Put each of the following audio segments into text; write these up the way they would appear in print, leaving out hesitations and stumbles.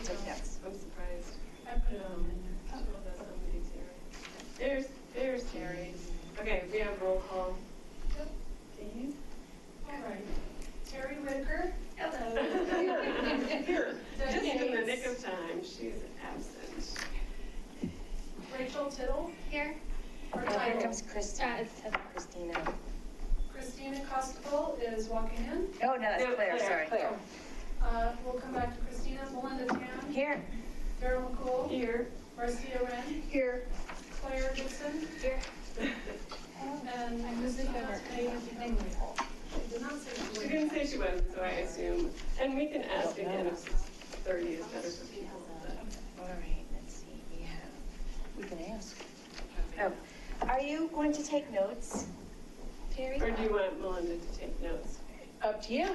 took notes. I'm surprised. I put it on there. Oh, that's somebody, Terry. There's Terry. Okay, we have roll call. Yep. Please. All right. Terry Whitaker. Hello. Here, Debbie just in the nick Hayes. of time, she's absent. Rachel Tittle. Here. Her Here title. comes Christina. It's Christina. Christina Costable is walking in. Oh, no, that's No, Claire, sorry. Claire. We'll come back to Christina. Melinda Tan. Here. Daryl McCool. Here. Marcia Wren. Here. Claire Dixon. Here. And I missed the She did not say She she didn't say she wasn't, so I assume. And we can ask again if 6:30 is better for people. but- All right, let's see, we can ask. Oh, are you going to take notes, Terry? Or do you want Melinda to take notes? Up to you.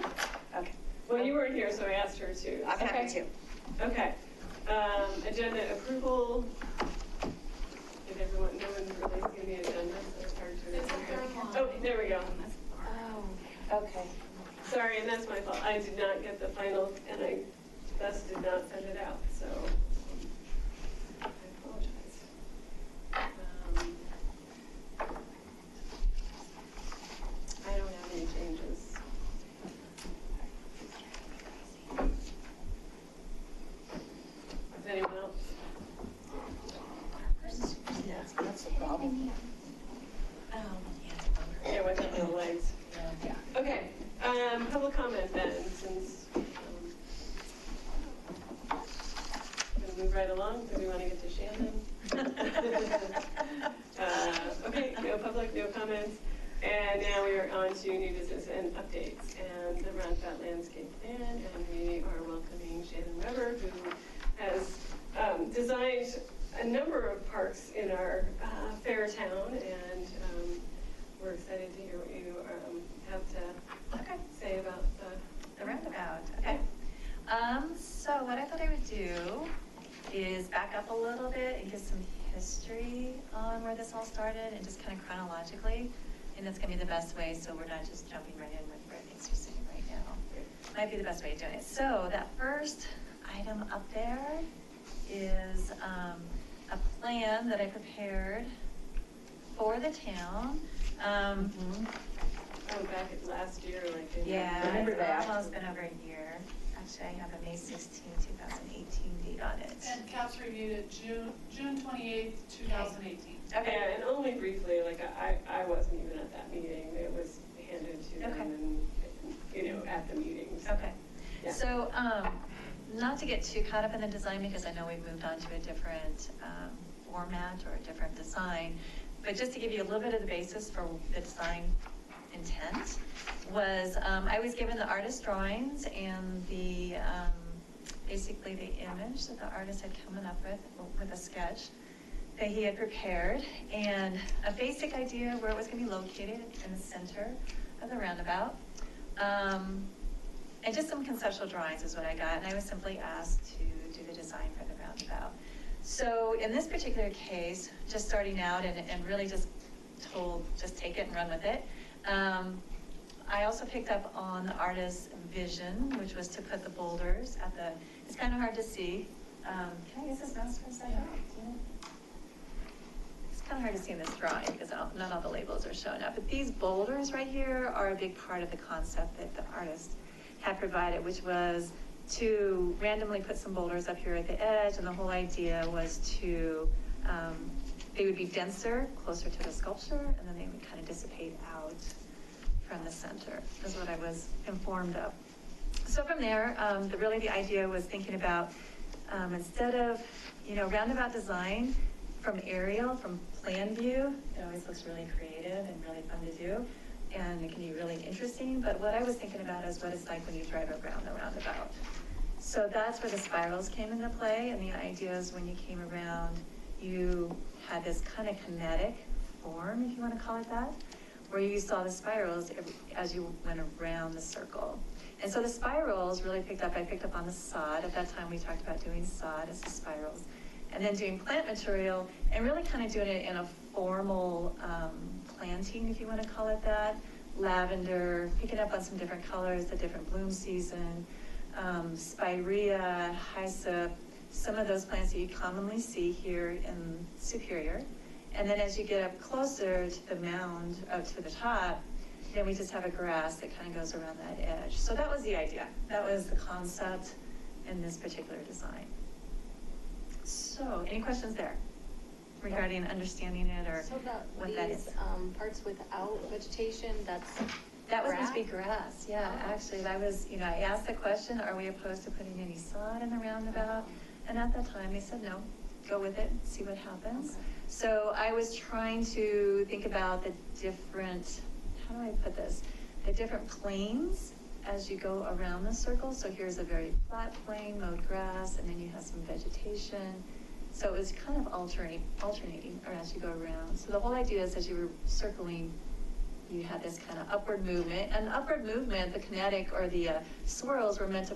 Okay, Well, you weren't here, so I asked her to. I'm happy to. Okay. Agenda approval. Did everyone, no one really see the agenda, so it's hard to. It's a third line. Oh, there we go. Oh, okay. Sorry, and that's my fault. I did not get the final, and I thus did not send it out, so I apologize. I don't have any changes. Does anyone else? That's the problem. Yeah, without the legs. Yeah. Okay, public comment then, since, gonna move right along, do we want to get to Shannon? Okay, no public, no comments, and now we are on to new business and updates, and the Roundabout Landscape Plan, and we are welcoming Shannon Weber, who has designed a number of parks in our fair town, and we're excited to hear what you have to say about The roundabout, okay. So what I thought I would do is back up a little bit and give some history on where this all started and just kind of chronologically. And that's gonna be the best way, so we're not just jumping right in with where things are sitting right now. Might be the best way of doing it. So that first item up there is a plan that I prepared for the town. Oh, back at last year, like. Yeah, Remember that. it's almost been over a year. Actually, I have a May 16, 2018 date on it. And CAPS reviewed it June 28th, 2018. Yeah, and only briefly, like, I wasn't even at that meeting. It was handed to them Okay. and, you know, at the meetings. Okay. Yeah. So, not to get too caught up in the design, because I know we've moved on to a different format or a different design, but just to give you a little bit of the basis for the design intent, was I was given the artist drawings and the, basically the image that the artist had come up with a sketch that he had prepared, and a basic idea where it was going to be located in the center of the roundabout. And just some conceptual drawings is what I got, and I was simply asked to do the design for the roundabout. So in this particular case, just starting out and really just told, just take it and run with it. I also picked up on the artist's vision, which was to put the boulders at the, it's kind of hard to see. Can I use this mouse for a second? It's kind of hard to see in this drawing because not all the labels are showing up. But these boulders right here are a big part of the concept that the artist had provided, which was to randomly put some boulders up here at the edge. And the whole idea was to, they would be denser, closer to the sculpture, and then they would kind of dissipate out from the center, is what I was informed of. So from there, really the idea was thinking about, instead of, roundabout design from aerial, from plan view, it always looks really creative and really fun to do, and it can be really interesting, but what I was thinking about is what it's like when you drive around the roundabout. So that's where the spirals came into play, and the idea is when you came around, you had this kind of kinetic form, if you want to call it that, where you saw the spirals as you went around the circle. And so the spirals really I picked up on the sod. At that time, we talked about doing sod as the spirals, and then doing plant material, and really kind of doing it in a formal planting, if you want to call it that. Lavender, picking up on some different colors, the different bloom season, spirea, hyssop, some of those plants that you commonly see here in Superior. And then as you get up closer to the mound, up to the top, then we just have a grass that kind of goes around that edge. So that was the idea. That was the concept in this particular design. So, any questions there regarding understanding it or So what that is? parts without vegetation, that's That was meant to be grass? grass, yeah, actually, that was, I asked the question, are we opposed to putting any sod in the roundabout? And at that time, they said, no, go with it, see what happens. Okay. So I was trying to think about the different, how do I put this? The different planes as you go around the circle. So here's a very flat plane, mowed grass, and then you have some vegetation. So it was kind of alternating or as you go around. So the whole idea is as you were circling, you had this kind of upward movement. And upward movement, the kinetic or the swirls were meant to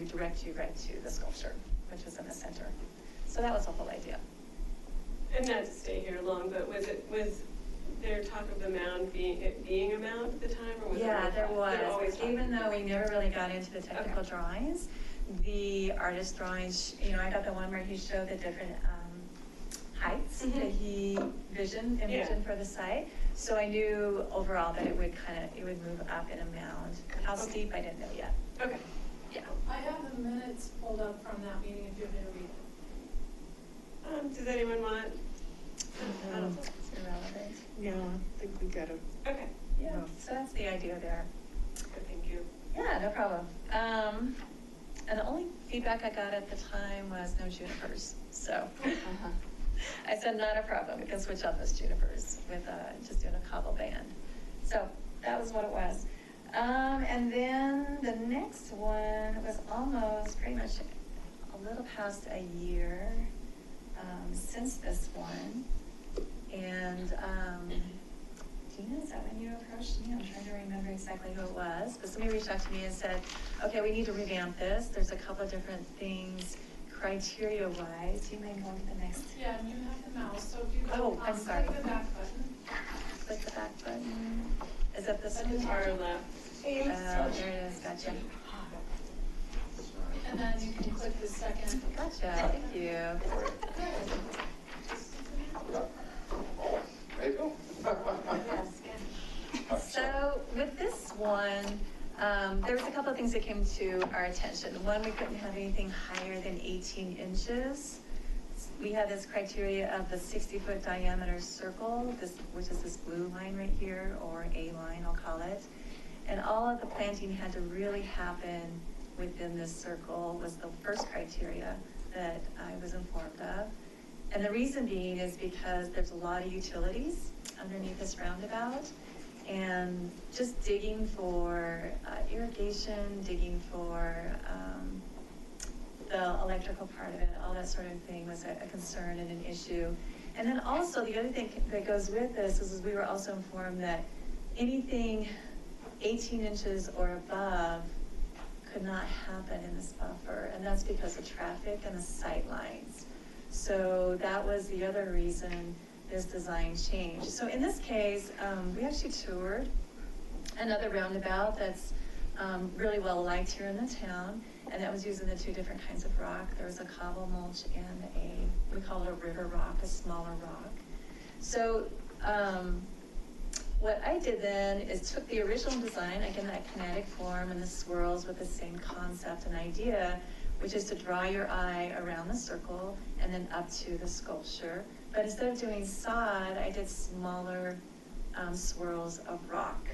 direct you right to the sculpture, which was in the center. So that was the whole idea. And not to stay here long, but was there talk of the mound being a mound at the time, or was Yeah, it? there always was. talked Even about though we never really got into the technical Okay. drawings, the artist drawings, I got the one where he showed the different heights Mhm. that he envisioned for the site. So I knew overall that it would move up in a mound. How Okay. steep, I didn't know yet. Okay. Yeah. I have the minutes pulled up from that meeting if you're going to read it. Does anyone want? I don't think it's irrelevant. Yeah, I think we got it. Okay, Yeah, so that's the idea there. good, thank you. Yeah, no problem. And the only feedback I got at the time was no junipers, so. Uh-huh. I said, not a problem, we can switch out those junipers with just doing a cobble band. So that was what it was. And then the next one was almost pretty much a little past a year since this one. And Gina, is that when you approached me? I'm trying to remember exactly who it was, but somebody reached out to me and said, okay, we need to revamp this. There's a couple of different things criteria-wise. You may go to the next. Yeah, and you have the mouse, so if you Oh, go, I'm sorry. click the back button. Click the back button. Is that this At the one? Far left. Oh, there it is, gotcha. And then you can click the second. Gotcha, thank you. There you go. So with this one, there was a couple of things that came to our attention. One, we couldn't have anything higher than 18 inches. We had this criteria of the 60-foot diameter circle, which is this blue line right here, or A line, I'll call it. And all of the planting had to really happen within this circle was the first criteria that I was informed of. And the reason being is because there's a lot of utilities underneath this roundabout. And just digging for irrigation, digging for the electrical part of it, all that sort of thing was a concern and an issue. And then also the other thing that goes with this is we were also informed that anything 18 inches or above could not happen in this buffer, and that's because of traffic and the sight lines. So that was the other reason this design changed. So in this case, we actually toured another roundabout that's really well liked here in the town, and that was using the two different kinds of rock. There was a cobble mulch and we call it a river rock, a smaller rock. So what I did then is took the original design, again, that kinetic form and the swirls with the same concept and idea, which is to draw your eye around the circle and then up to the sculpture. But instead of doing sod, I did smaller swirls of rock.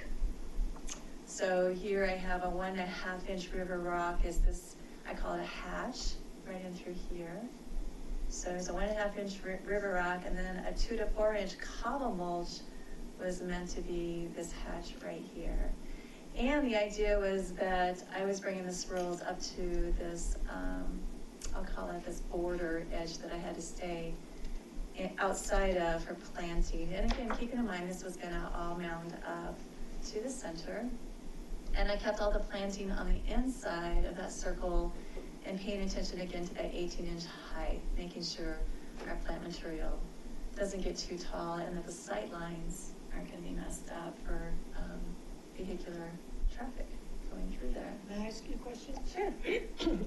So here I have a 1.5 inch river rock. Is this, I call it a hatch, right in through here. So there's a 1.5 inch river rock, and then a 2 to 4 inch cobble mulch was meant to be this hatch right here. And the idea was that I was bringing the swirls up to this, I'll call it this border edge that I had to stay outside of for planting. And again, keeping in mind this was gonna all mound up to the center. And I kept all the planting on the inside of that circle and paying attention again to that 18-inch height, making sure our plant material doesn't get too tall and that the sight lines aren't gonna be messed up for vehicular traffic going through there. May I ask you a question? Sure.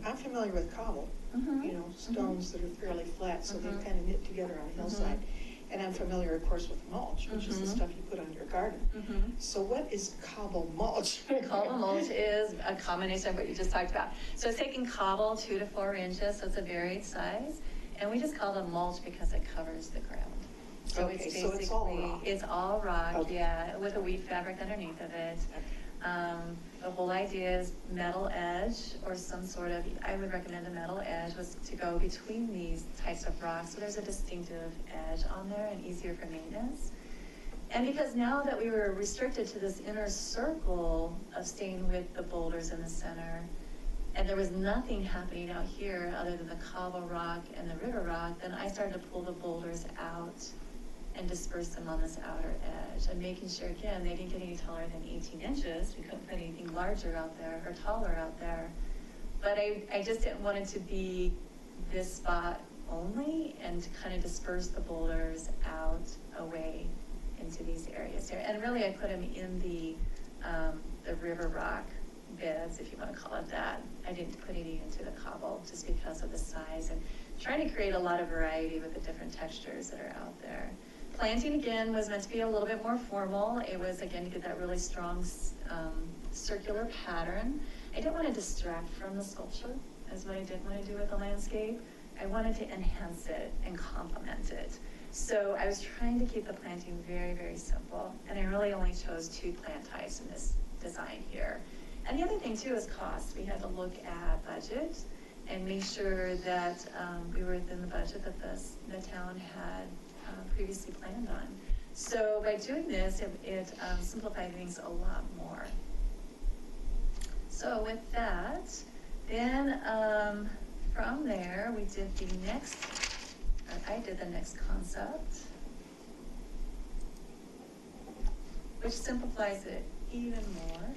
I'm familiar with cobble, you know, stones that are fairly flat, so they kind of knit together on a hillside. And I'm familiar, of course, with mulch, which is the stuff you put on your garden. So what is cobble mulch? Cobble mulch is a combination of what you just talked about. So it's taking cobble 2 to 4 inches, so it's a varied size. And we just call it mulch because it covers the ground. So Okay, it's so it's all basically, rock. it's all rock, Okay. yeah, with a wheat fabric underneath of it. The whole idea is metal edge or some sort of, I would recommend a metal edge was to go between these types of rocks. So there's a distinctive edge on there and easier for maintenance. And because now that we were restricted to this inner circle of staying with the boulders in the center, and there was nothing happening out here other than the cobble rock and the river rock, then I started to pull the boulders out and disperse them on this outer edge, and making sure, again, they didn't get any taller than 18 inches. We couldn't put anything larger out there or taller out there. But I just didn't want it to be this spot only, and to kind of disperse the boulders out away into these areas here. And really, I put them in the river rock beds, if you want to call it that. I didn't put any into the cobble just because of the size, and trying to create a lot of variety with the different textures that are out there. Planting, again, was meant to be a little bit more formal. It was, again, to get that really strong circular pattern. I didn't want to distract from the sculpture, is what I didn't want to do with the landscape. I wanted to enhance it and complement it. So I was trying to keep the planting very, very simple. And I really only chose 2 plant types in this design here. And the other thing, too, is cost. We had to look at budget and make sure that we were within the budget that the town had previously planned on. So by doing this, it simplified things a lot more. So with that, then from there, we did the next, I did the next concept, which simplifies it even more.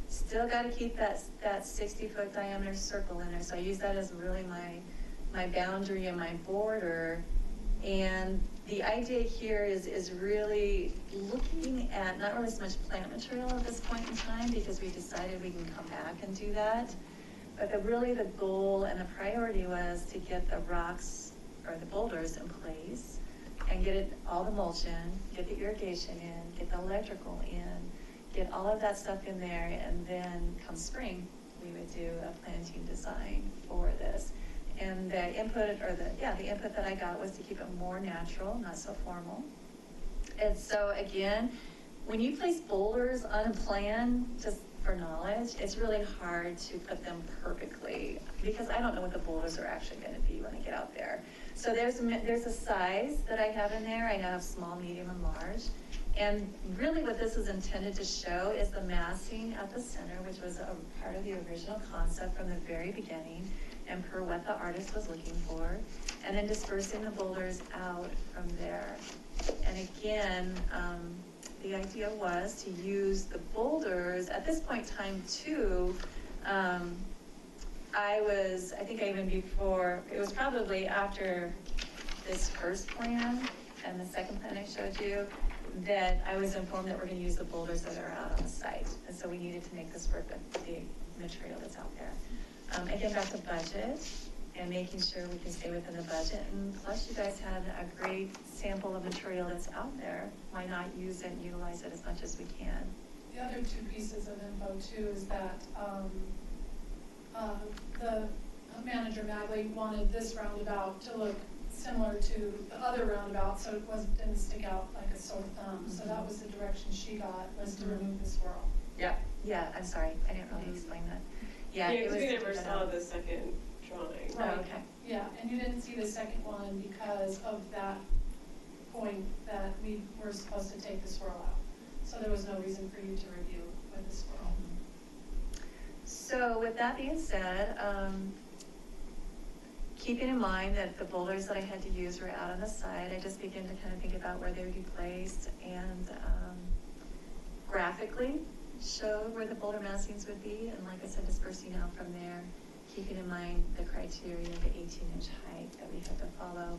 Still got to keep that 60-foot diameter circle in there. So I use that as really my boundary and my border. And the idea here is really looking at not really so much plant material at this point in time, because we decided we can come back and do that. But really the goal and the priority was to get the rocks or the boulders in place and get all the mulch in, get the irrigation in, get the electrical in, get all of that stuff in there, and then come spring, we would do a planting design for this. And the input, or the input that I got was to keep it more natural, not so formal. And so again, when you place boulders on a plan, just for knowledge, it's really hard to put them perfectly, because I don't know what the boulders are actually going to be when I get out there. So there's a size that I have in there. I have small, medium, and large. And really what this is intended to show is the massing at the center, which was a part of the original concept from the very beginning, and per what the artist was looking for, and then dispersing the boulders out from there. And again, the idea was to use the boulders, at this point in time too, I think even before, it was probably after this first plan and the second plan I showed you, that I was informed that we're going to use the boulders that are out on the site. And so we needed to make this work with the material that's out there. Again, back to budget and making sure we can stay within the budget. And plus you guys had a great sample of material that's out there. Why not use it and utilize it as much as we can? The other 2 pieces of info too is that the manager, Magley, wanted this roundabout to look similar to the other roundabout, so it didn't stick out like a sore thumb. So that was the direction she got, was to remove the swirl. Yeah, I'm sorry, I didn't really explain that. Yeah, because we to never keep it saw out. the second drawing. Oh, okay. Yeah, and you didn't see the second one because of that point that we were supposed to take the swirl out. So there was no reason for you to review with the swirl. So with that being said, keeping in mind that the boulders that I had to use were out on the side, I just began to kind of think about where they would be placed and graphically show where the boulder massings would be. And like I said, dispersing out from there, keeping in mind the criteria of the 18-inch height that we had to follow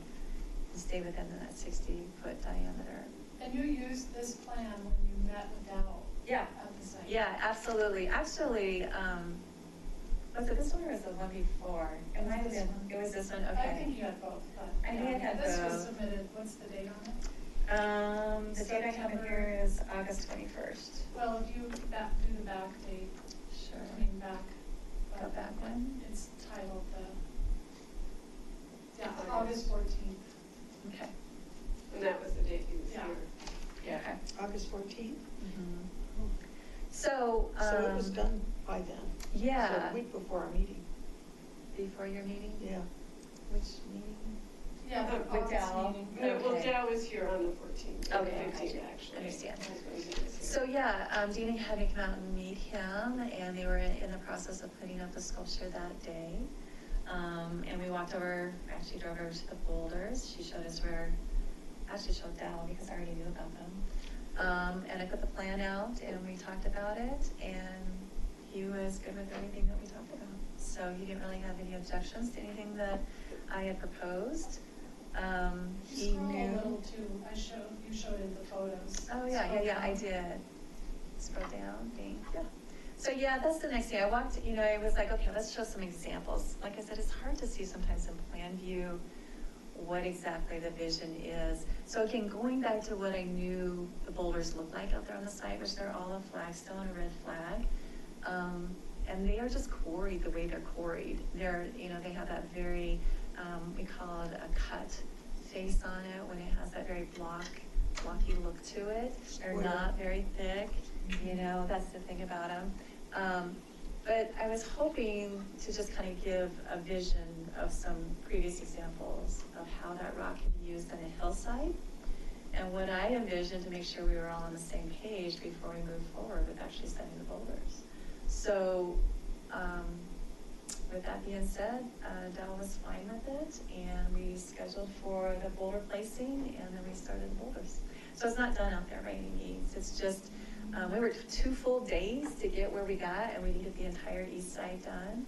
and stay within that 60-foot diameter. And you used this plan when you met with Dow. Yeah. at the site. Yeah, absolutely. Actually, was it this one or was it the one before? It might have This been, one. it was this one, I okay. think you had both, but. I think it had This was both. submitted, what's the date on it? The date I have in here is August 21st. Well, if you do the back date, Sure. I mean, back. Go back one? It's titled August 14th. Okay. And that was the date he was Yeah. here. Yeah. Okay. August 14th? So, So it was done by then? yeah. So a week before our meeting? Before your meeting? Yeah. Which meeting? Yeah, the With August Dal. meeting. No, well, Okay. Dow was here on the 14th, or the Okay, 15th, gotcha. actually. Understand. That's when he was here. So, yeah, Dina had me come out and meet him, and they were in the process of putting up the sculpture that day. And we walked over, actually drove over to the boulders. She showed us where, actually showed Dal because I already knew about them. And I put the plan out and we talked about it, and he was good with everything that we talked about. So he didn't really have any objections to anything that I had proposed. He Scroll a knew. little too, you showed in the photos. Oh, yeah, I did. Scroll down, thank you. So, yeah, that's the next thing. I walked, I was like, okay, let's show some examples. Like I said, it's hard to see sometimes in plan view what exactly the vision is. So again, going back to what I knew the boulders look like out there on the site, which they're all a flagstone, a red flag. And they are just quarried the way they're quarried. They have that very, we call it a cut face on it when it has that very blocky look to it. They're not very thick, that's the thing about them. But I was hoping to just kind of give a vision of some previous examples of how that rock can be used on a hillside. And what I envisioned to make sure we were all on the same page before we moved forward with actually setting the boulders. So, with that being said, Dal was fine with it, and we scheduled for the boulder placing, and then we started the boulders. So it's not done out there by any means. It's just, we were 2 full days to get where we got, and we needed the entire east side done.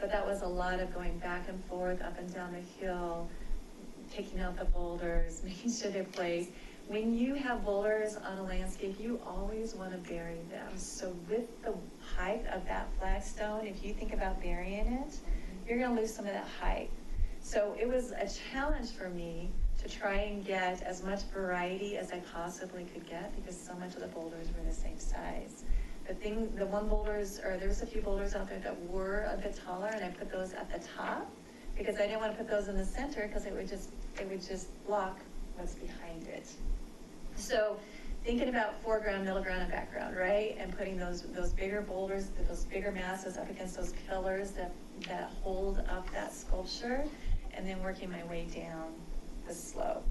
But that was a lot of going back and forth, up and down the hill, taking out the boulders, making sure they're placed. When you have boulders on a landscape, you always want to bury them. So with the height of that flagstone, if you think about burying it, you're going to lose some of that height. So it was a challenge for me to try and get as much variety as I possibly could get, because so much of the boulders were the same size. There's a few boulders out there that were a bit taller, and I put those at the top because I didn't want to put those in the center because it would just block what's behind it. So thinking about foreground, middle ground, and background, right? And putting those bigger boulders, those bigger masses up against those pillars that hold up that sculpture, and then working my way down the slope.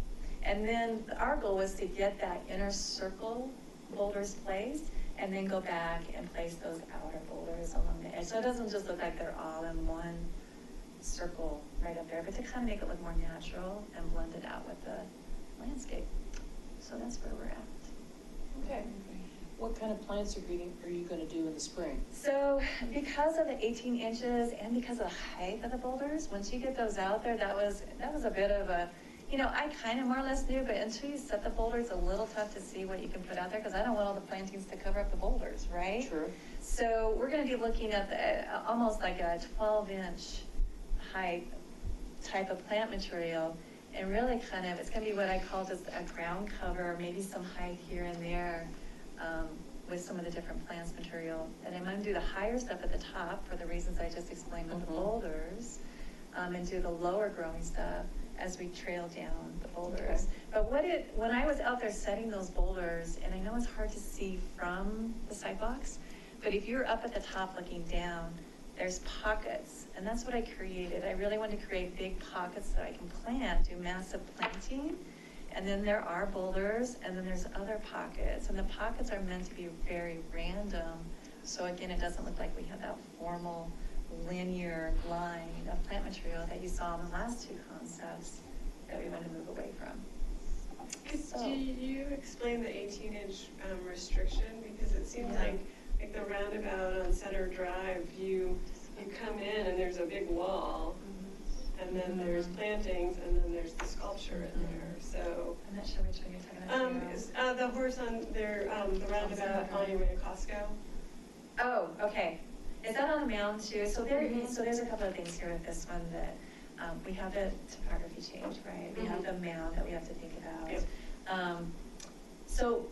And then our goal was to get that inner circle boulders placed, and then go back and place those outer boulders along the edge. So it doesn't just look like they're all in one circle right up there, but to kind of make it look more natural and blend it out with the landscape. So that's where we're at. Okay. What kind of plants are you going to do in the spring? So because of the 18 inches and because of the height of the boulders, once you get those out there, that was a bit of a, I kind of more or less knew, but until you set the boulders, it's a little tough to see what you can put out there because I don't want all the plantings to cover up the boulders, right? True. So we're going to be looking at almost like a 12-inch height type of plant material. And really it's going to be what I call just a ground cover, maybe some height here and there with some of the different plants material. And I'm going to do the higher stuff at the top for the reasons I just explained with the boulders, and do the lower growing stuff as we trail down the boulders. Okay. But when I was out there setting those boulders, and I know it's hard to see from the sidewalks, but if you're up at the top looking down, there's pockets, and that's what I created. I really wanted to create big pockets that I can plant, do massive planting, and then there are boulders, and then there's other pockets, and the pockets are meant to be very random, so again, it doesn't look like we have that formal linear line of plant material that you saw in the last 2 concepts that we want to move away from. Do you explain the 18-inch restriction? Because it seems like the roundabout on Center Drive, you come in and there's a big wall, and then there's plantings, and then there's the sculpture in there, so. I'm not sure which one you're talking about. The horse on there, the roundabout on your way to Costco. Oh, okay. Is that on the mound too? So there's a couple of things here with this one that, we have the topography change, right? We have the mound that we have to think about. Yep. So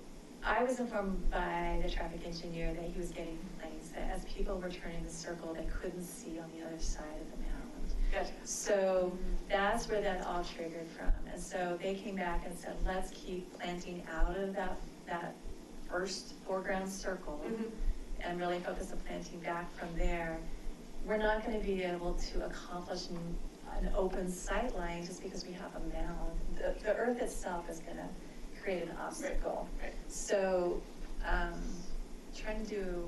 I was informed by the traffic engineer that he was getting complaints that as people were turning the circle, they couldn't see on the other side of the mound. Gotcha. So that's where that all triggered from. And so they came back and said, let's keep planting out of that first foreground circle and really focus the planting back from there. We're not going to be able to accomplish an open sight line just because we have a mound. The earth itself is going to create an obstacle. Right. So trying to do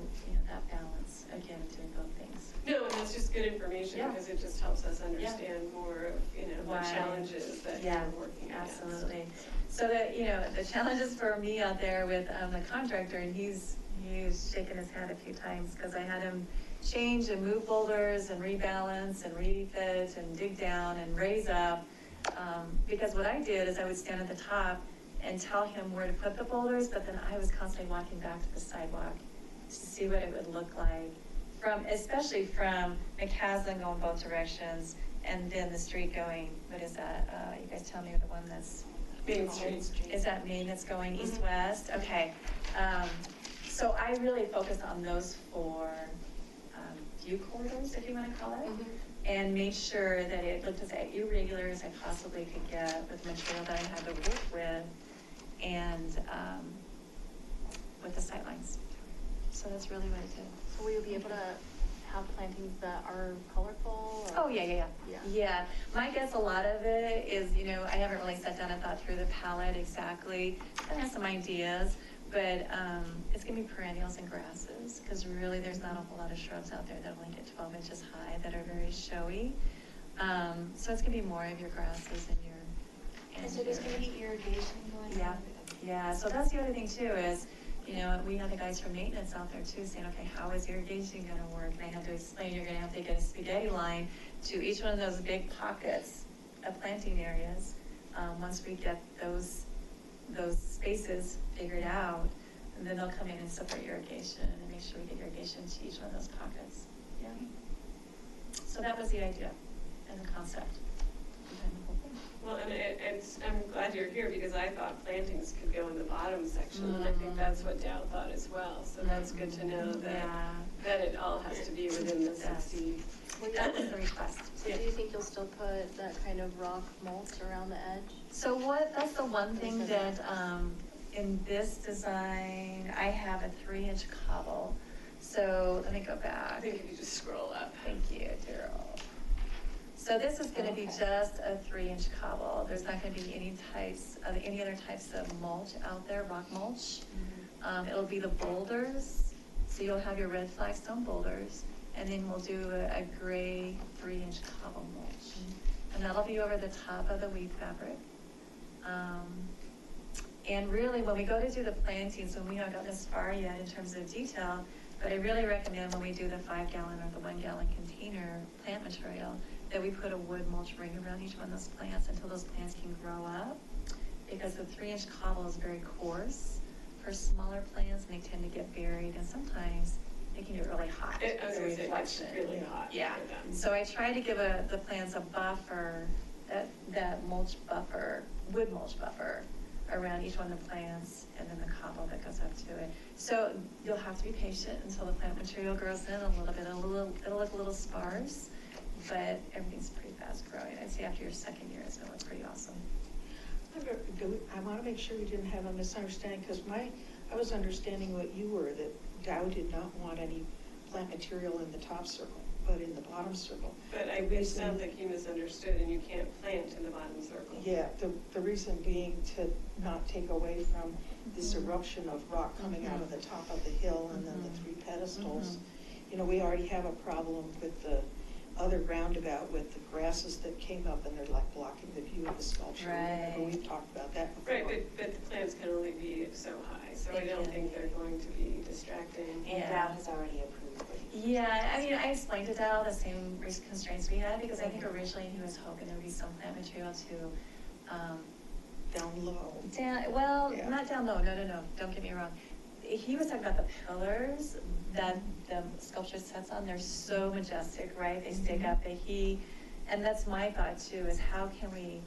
that balance, again, doing both things. No, and that's just good information, Yeah. because it just helps us understand more of, the challenges that you're working against. Absolutely. So that, the challenges for me out there with the contractor, and he's shaken his head a few times because I had him change and move boulders and rebalance and refit and dig down and raise up. Because what I did is I would stand at the top and tell him where to put the boulders, but then I was constantly walking back to the sidewalk to see what it would look like, especially from McCaslin going both directions, and then the street going, what is that? You guys tell me the one that's Main Street. Is that Main that's going east-west? Okay. So I really focused on those four view corridors, if you want to call it, and made sure that it looked as irregular as I possibly could get with the material that I had to work with, and with the sightlines. So that's really what I did. So will you be able to have plantings that are colorful? Oh, yeah. My guess, a lot of it is, I haven't really sat down and thought through the palette exactly. I have some ideas, but it's gonna be perennials and grasses, because really there's not a whole lot of shrubs out there that only get 12 inches high that are very showy. So it's gonna be more of your grasses and your. And so there's gonna be irrigation going on? Yeah, so that's the other thing too is, we have the guys from maintenance out there too saying, okay, how is irrigation gonna work? And I had to explain, you're gonna have to get a spaghetti line to each one of those big pockets of planting areas. Once we get those spaces figured out, and then they'll come in and support irrigation and make sure we get irrigation to each one of those pockets. Yeah. So that was the idea and the concept behind the whole thing. Well, and I'm glad you're here, because I thought plantings could go in the bottom section, and I think that's what Dow thought as well. So that's good to know that it all has to be within the 60. That was the request. So do you think you'll still put that kind of rock mulch around the edge? So that's the one thing that, in this design, I have a 3-inch cobble. So let me go I back. think if you just scroll up. Thank you, Daryl. So this is gonna be just a 3-inch cobble. There's not gonna be any other types of mulch out there, rock mulch. It'll be the boulders. So you'll have your red flagstone boulders, and then we'll do a gray 3-inch cobble mulch. And that'll be over the top of the weed fabric. And really, when we go to do the plantings, and we haven't gotten this far yet in terms of detail, but I really recommend when we do the 5-gallon or the 1-gallon container plant material, that we put a wood mulch ring around each one of those plants until those plants can grow up. Because the 3-inch cobble is very coarse for smaller plants, and they tend to get buried, and sometimes it can get really hot. I was gonna say, it's really hot. Yeah, for them. so I try to give the plants a buffer, that mulch buffer, wood mulch buffer around each one of the plants, and then the cobble that goes up to it. So you'll have to be patient until the plant material grows in a little bit. It'll look a little sparse, but everything's pretty fast growing. I'd say after your second year, it's gonna look pretty awesome. I want to make sure we didn't have a misunderstanding, because I was understanding what you were, that Dow did not want any plant material in the top circle, but in the bottom circle. But it sounds like you misunderstood, and you can't plant in the bottom circle. Yeah, the reason being to not take away from this eruption of rock coming out of the top of the hill and then the 3 pedestals. We already have a problem with the other roundabout with the grasses that came up, and they're like blocking the view of the sculpture. Right. Remember, we've talked about that before. Right, but the plants can only be so high, so I don't think they're going to be distracting. And Dow has already approved what you Yeah, I mean, I explained to Dal the same constraints we had, because I think originally he was hoping there would be some plant material to, Down low. well, Yeah. not down low, no, don't get me wrong. He was talking about the pillars that the sculpture sits on, they're so majestic, right? They stick up, and that's my thought too, is how can we,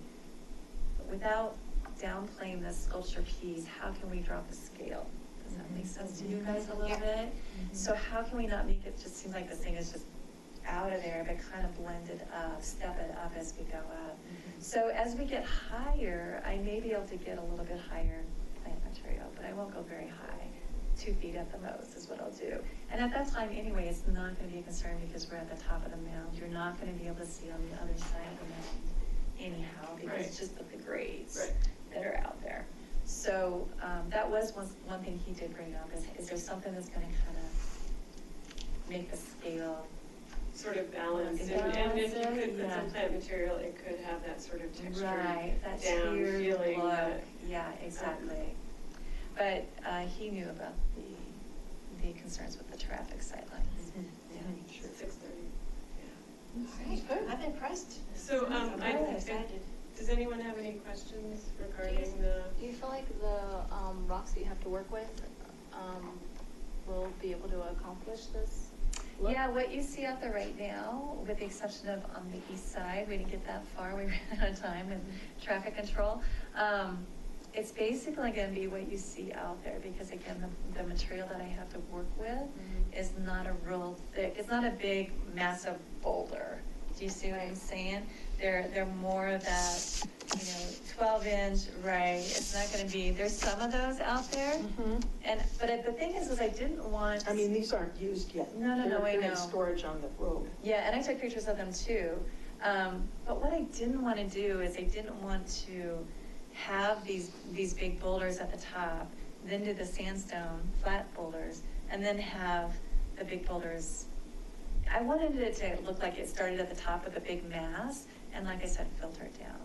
without downplaying the sculpture piece, how can we drop the scale? Does that make sense to you guys a little bit? So how can we not make it just seem like this thing is just out of there, but kind of blend it up, step it up as we go up? So as we get higher, I may be able to get a little bit higher plant material, but I won't go very high. 2 feet at the most is what I'll do. And at that time anyway, it's not gonna be a concern because we're at the top of the mound. You're not gonna be able to see on the other side of the mound anyhow, because Right. just of the grades Right. that are out there. So, that was one thing he did bring up, is there something that's gonna kind of make the scale? Sort of balanced, and if you could put some plant material, it could have that sort of texture Right, that down tiered feeling look, that. yeah, exactly. But, he knew about the concerns with the traffic sightlines. Yeah. Sure. 6:30, I'm impressed. So, I'm really excited. does anyone have any questions regarding the? Do you feel like the rocks that you have to work with will be able to accomplish this look? Yeah, what you see out there right now, with the exception of on the east side, we didn't get that far, we ran out of time with traffic control. It's basically gonna be what you see out there, because again, the material that I have to work with is not a real thick, it's not a big, massive boulder. Do you see what I'm saying? They're more of that, 12-inch, right? It's not gonna be, there's some of those out there. But the thing is I didn't want. I mean, these aren't used yet. No, I They're in know. storage on the road. Yeah, and I took pictures of them too. But what I didn't want to do is I didn't want to have these big boulders at the top, then do the sandstone flat boulders, and then have the big boulders. I wanted it to look like it started at the top with a big mass, and like I said, filter it down.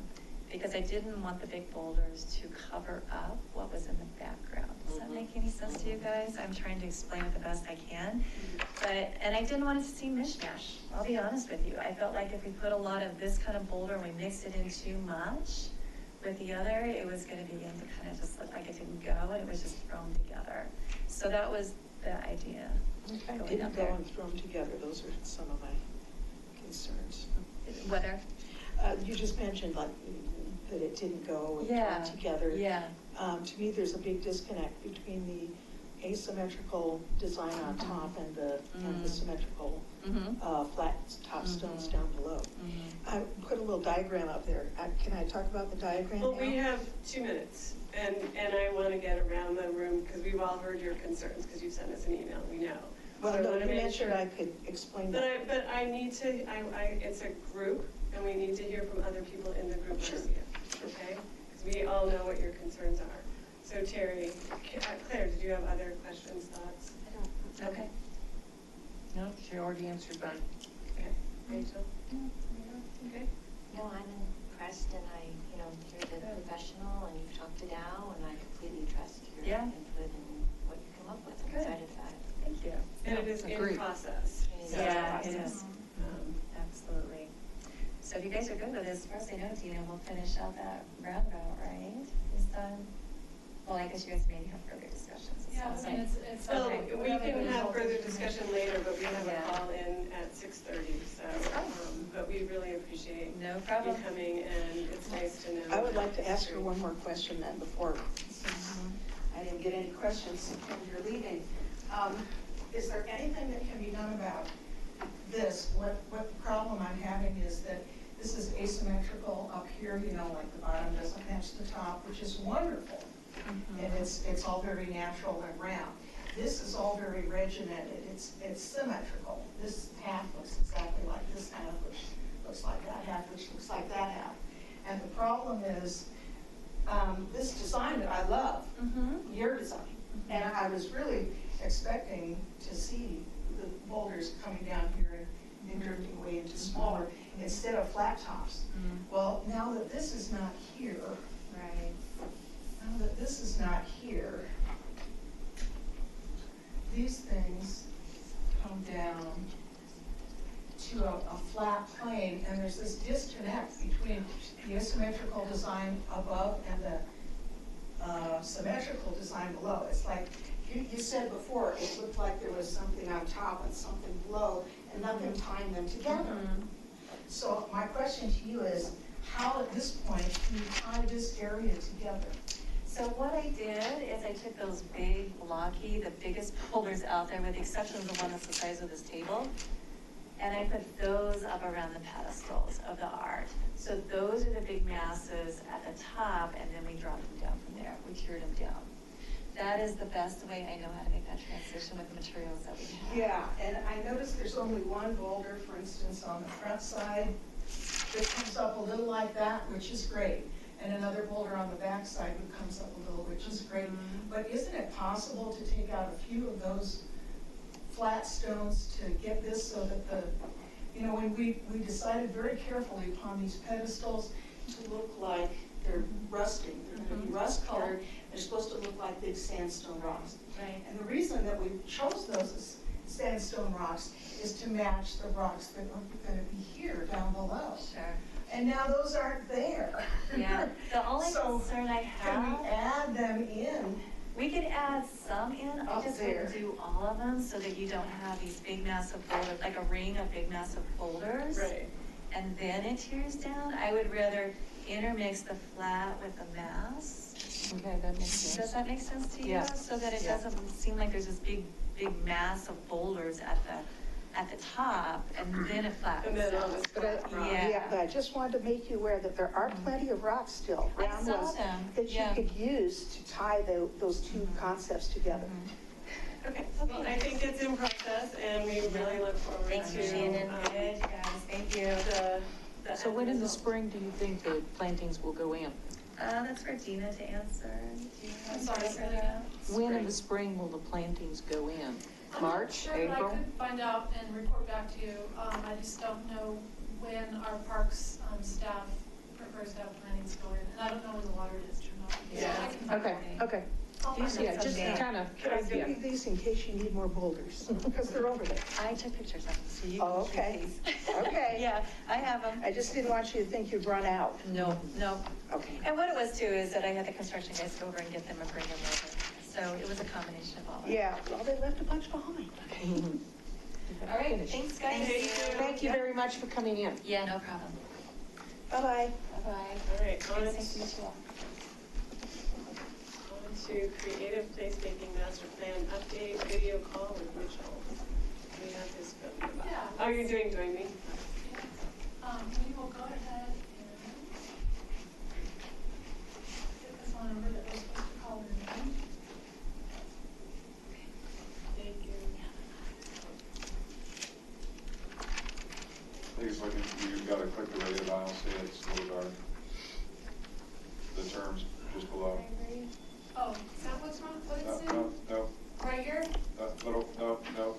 Because I didn't want the big boulders to cover up what was in the background. Does that make any sense to you guys? I'm trying to explain it the best I can. And I didn't want it to seem mishmash, I'll be honest with you. I felt like if we put a lot of this kind of boulder and we mixed it in too much with the other, it was gonna begin to kind of just look like it didn't go, and it was just thrown together. So that was the idea. Okay. going Didn't up go there. and thrown together. Those are some of my concerns. Whether? You just mentioned like that it didn't go and Yeah, thrown together. yeah. To me, there's a big disconnect between the asymmetrical design on top and the symmetrical flat top stones down below. I put a little diagram up there. Can I talk about the diagram now? Well, we have 2 minutes, and I want to get around the room, because we've all heard your concerns, because you've sent us an email, we know. Well, So I no, wanna you make mentioned sure- I could explain that. But I need to, it's a group, and we need to hear from other people in the group, Sure. Marcia, okay? Because we all know what your concerns are. So Terry, Claire, did you have other questions, thoughts? Okay. No, she already answered mine. Okay, Rachel? Okay. No, I'm impressed, and you're the professional, and you've talked it out, and I completely trust your Yeah. input and what you come up with. I'm Good. excited about it. Thank you. And it is in Agreed. process. So, Yeah, it is. um, Absolutely. So if you guys are good with this, as far as I know, Dina, we'll finish out that roundabout, right? Is done? Well, I guess you guys may have further discussions. It Yeah, sounds I mean, like. it's. Well, Okay. we whatever can the have result further is. discussion later, but we have a Yeah. call in at 6:30, so, but we really appreciate No you problem. coming, and it's nice to know. I would like to ask her one more question then before, I didn't get any questions when you're leaving. Is there anything that can be done about this? What the problem I'm having is that this is asymmetrical up here, like the bottom doesn't match the top, which is wonderful. And it's all very natural and round. This is all very regimented, it's symmetrical. This half looks exactly like this half, which looks like that half, which looks like that half. And the problem is, this design that I love, your design, and I was really expecting to see the boulders coming down here and drifting away into smaller, instead of flat tops. Well, now that this is not here, Right. now that this is not here, these things come come down to a flat plane, and there's this disconnect between the asymmetrical design above and the symmetrical design below. It's like, you said before, it looked like there was something on top and something below, and nothing tying them together. So my question to you is, how at this point do you tie this area together? So what I did is I took those big, blocky, the biggest boulders out there, with the exception of the one that's the size of this table, and I put those up around the pedestals of the art. So those are the big masses at the top, and then we dropped them down from there. We tiered them down. That is the best way I know how to make that transition with the materials that we have. Yeah, and I noticed there's only one boulder, for instance, on the front side that comes up a little like that, which is great. And another boulder on the back side that comes up a little, which is great. But isn't it possible to take out a few of those flat stones to get this so that the, you know, when we decided very carefully upon these pedestals to look like they're rusting. They're going to be rust colored. They're supposed to look like big sandstone rocks. Right. And the reason that we chose those as sandstone rocks is to match the rocks that are going to be here down below. Sure. And now those aren't there. Yeah. The only So, concern I can have, we add them in? we could add some in. I Up just there. wouldn't do all of them so that you don't have these big massive boulders, like a ring of big massive boulders. Right. And then it tears down. I would rather intermix the flat with the mass. Okay, that makes sense. Does that make sense to you? Yeah. So that it Yeah. doesn't seem like there's this big mass of boulders at the top, and then it flattens And then on out. this But I, flat rock. Yeah. but I just wanted to make you aware that there are plenty of rocks still, I round saw ones, them, that you yeah. could use to tie those two concepts together. Okay, well, I think it's in process, and we really look forward to. Thank you, Shannon. Good, guys, thank you. The So end when in the result. spring do you think the plantings will go in? That's for Dina to answer. I'm sorry, say that again? When in the spring will the plantings go in? March, I'm not sure, but I April? could find out and report back to you. I just don't know when our parks staff prefers to have plantings go in, and I don't know when the water district will. So Yeah. I can find Okay, out. okay. I'll find out Yeah, just someday. kind of, Could I give yeah. you these in case you need more boulders? Because they're over there. I took pictures of them, so you Oh, can okay. keep these. Okay. Yeah, I have them. I just didn't want you to think you'd run out. No, no. Okay. And what it was too is that I had the construction guys go over and get them and bring them over. So it was a combination of all of it. Yeah, well, they left a bunch behind. All right, thanks, guys. Thank you very much for coming in. Yeah, no problem. Bye-bye. Bye-bye. All right, on Nice to meet you all. to Creative Placemaking Master Plan Update Video Call with Mitchell. We have this. Yeah. Oh, you're doing join me? We will go ahead and get the phone number that we're supposed to call in. Thank you. I think it's looking, you've got to click the radio dial, see it's a little dark. The terms just below. Oh, is that what's wrong? What No, is it? no, Right here? no.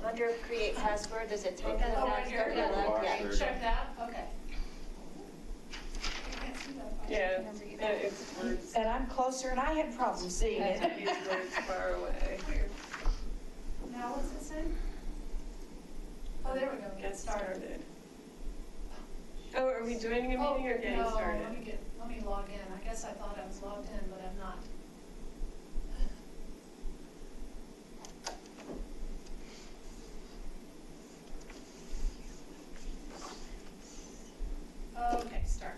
Under create password, does it type in the Oh, right here. password? Yeah. Yeah. Check that, okay. I can't see that. Yeah, it's words. And I'm closer and I had problems seeing it. These words far away. Weird. Now what's it say? Oh, there we go. Get started. Oh, are we joining a meeting or getting started? No, let me log in. I guess I thought I was logged in, but I'm not. Okay, start.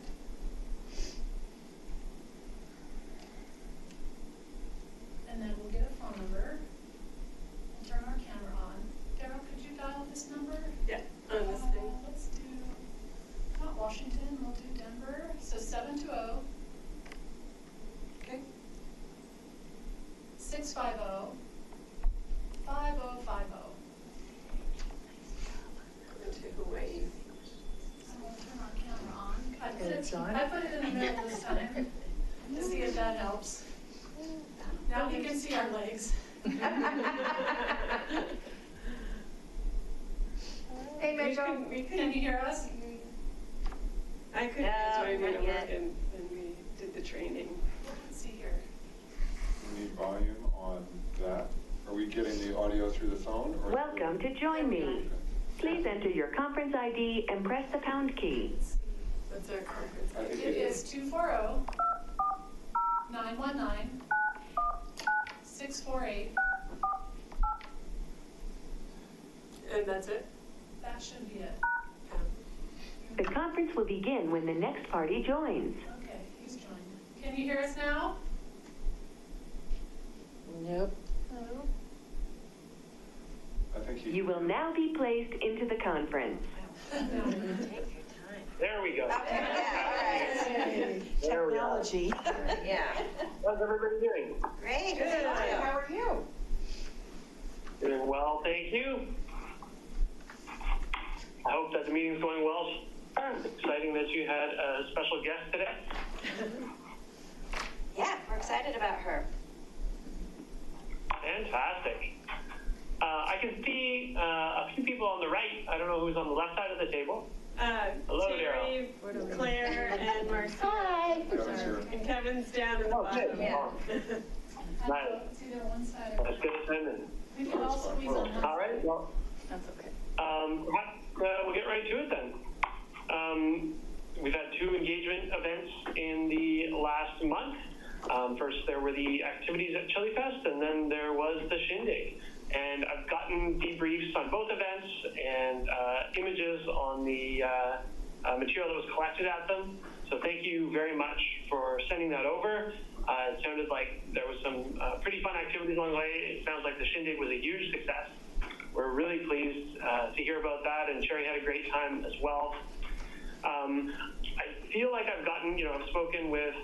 And then we'll get a phone number and turn our camera on. Daryl, could you dial this number? Yeah, on this thing. Let's do, not Washington, we'll do Denver, so 720. Okay. 650. 5050. Go to Hawaii. So we'll turn our camera on. It's on. I put it in the middle this time to see if that helps. Now you can see our legs. Hey, Mitchell. We Can can, you hear us? I couldn't No, join not when yet. we did the training. Let's see here. You need volume on that Are we getting the audio through the phone? Or Welcome to Join Me. Please enter your conference ID and press the pound key. What's our conference? I think It is 240-919-648. And that's it? That should be it. The conference will begin when the next party joins. Okay, he's joined. Can you hear us now? Nope. I think he. You will now be placed into the conference. Take your time. There we go. Okay, yeah, Yay, There we are. technology. all right. Yeah. How's everybody doing? Great. Good, how are you? Doing well, thank you. I hope that the meeting's going well. Exciting that you had a special guest today. Yeah, we're excited about her. Fantastic. I can see a few people on the right. I don't know who's on the left side of the table. Hello, Terry, Claire, and Marcy. Hi. Kevin's here. And Kevin's down in the Oh, good. bottom. Yeah. Nice. It's either one side or. That's good attendance. We can all squeeze on one. All right, well, That's okay. we'll get right to it then. We've had 2 engagement events in the last month. First, there were the activities at Chili Fest, and then there was the Shindig. And I've gotten debriefs on both events and images on the material that was collected at them. So thank you very much for sending that over. It sounded like there was some pretty fun activities along the way. It sounds like the Shindig was a huge success. We're really pleased to hear about that, and Sherry had a great time as well. I feel like I've gotten, I've spoken with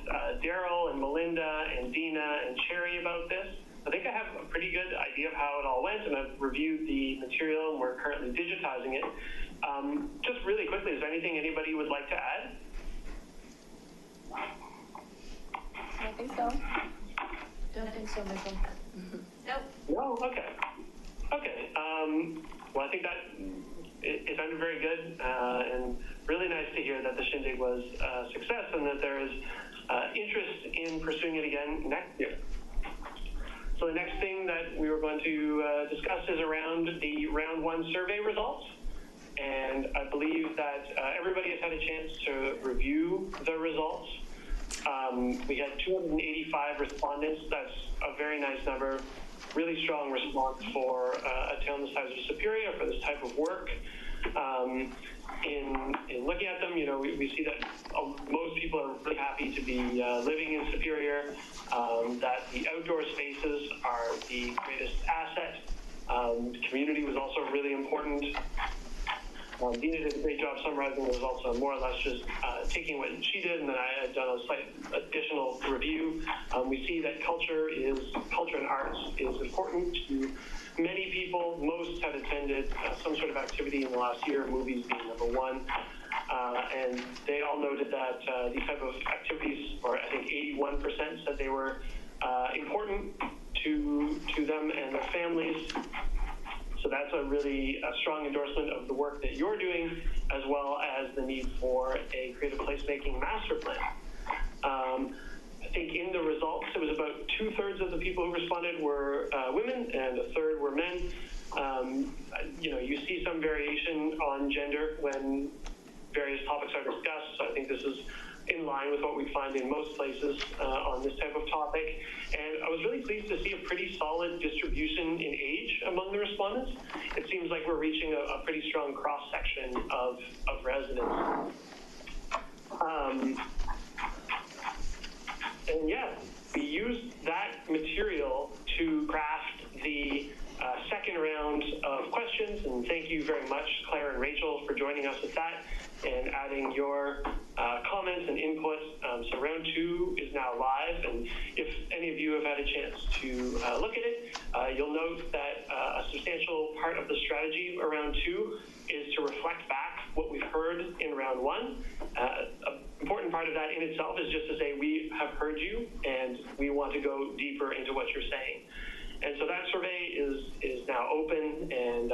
Daryl and Melinda and Dina and Sherry about this. I think I have a pretty good idea of how it all went, and I've reviewed the material, and we're currently digitizing it. Just really quickly, is there anything anybody would like to add? I think so. Don't think so, Mitchell. Nope. No? Okay. Okay. Well, I think that it sounded very good, and really nice to hear that the Shindig was a success and that there is interest in pursuing it again next year. So the next thing that we were going to discuss is around the round 1 survey results. And I believe that everybody has had a chance to review the results. We had 285 respondents. That's a very nice number. Really strong response for a town the size of Superior for this type of work. In looking at them, we see that most people are really happy to be living in Superior, that the outdoor spaces are the greatest asset. The community was also really important. Dina did a great job summarizing the results, so more or less just taking what she did, and then I had done a slight additional review. We see that culture and arts is important to many people. Most have attended some sort of activity in the last year, movies being number 1. And they all noted that these type of activities, or I think 81% said they were important to them and their families. So that's a really strong endorsement of the work that you're doing, as well as the need for a creative placemaking master plan. I think in the results, it was about 2/3 of the people who responded were women and 1/3 were men. You see some variation on gender when various topics are discussed, so I think this is in line with what we find in most places on this type of topic. And I was really pleased to see a pretty solid distribution in age among the respondents. It seems like we're reaching a pretty strong cross-section of residents. And yeah, we used that material to craft the second round of questions, and thank you very much, Claire and Rachel, for joining us with that and adding your comments and input. So round 2 is now live, and if any of you have had a chance to look at it, you'll note that a substantial part of the strategy around 2 is to reflect back what we've heard in round 1. An important part of that in itself is just to say we have heard you and we want to go deeper into what you're saying. And so that survey is now open, and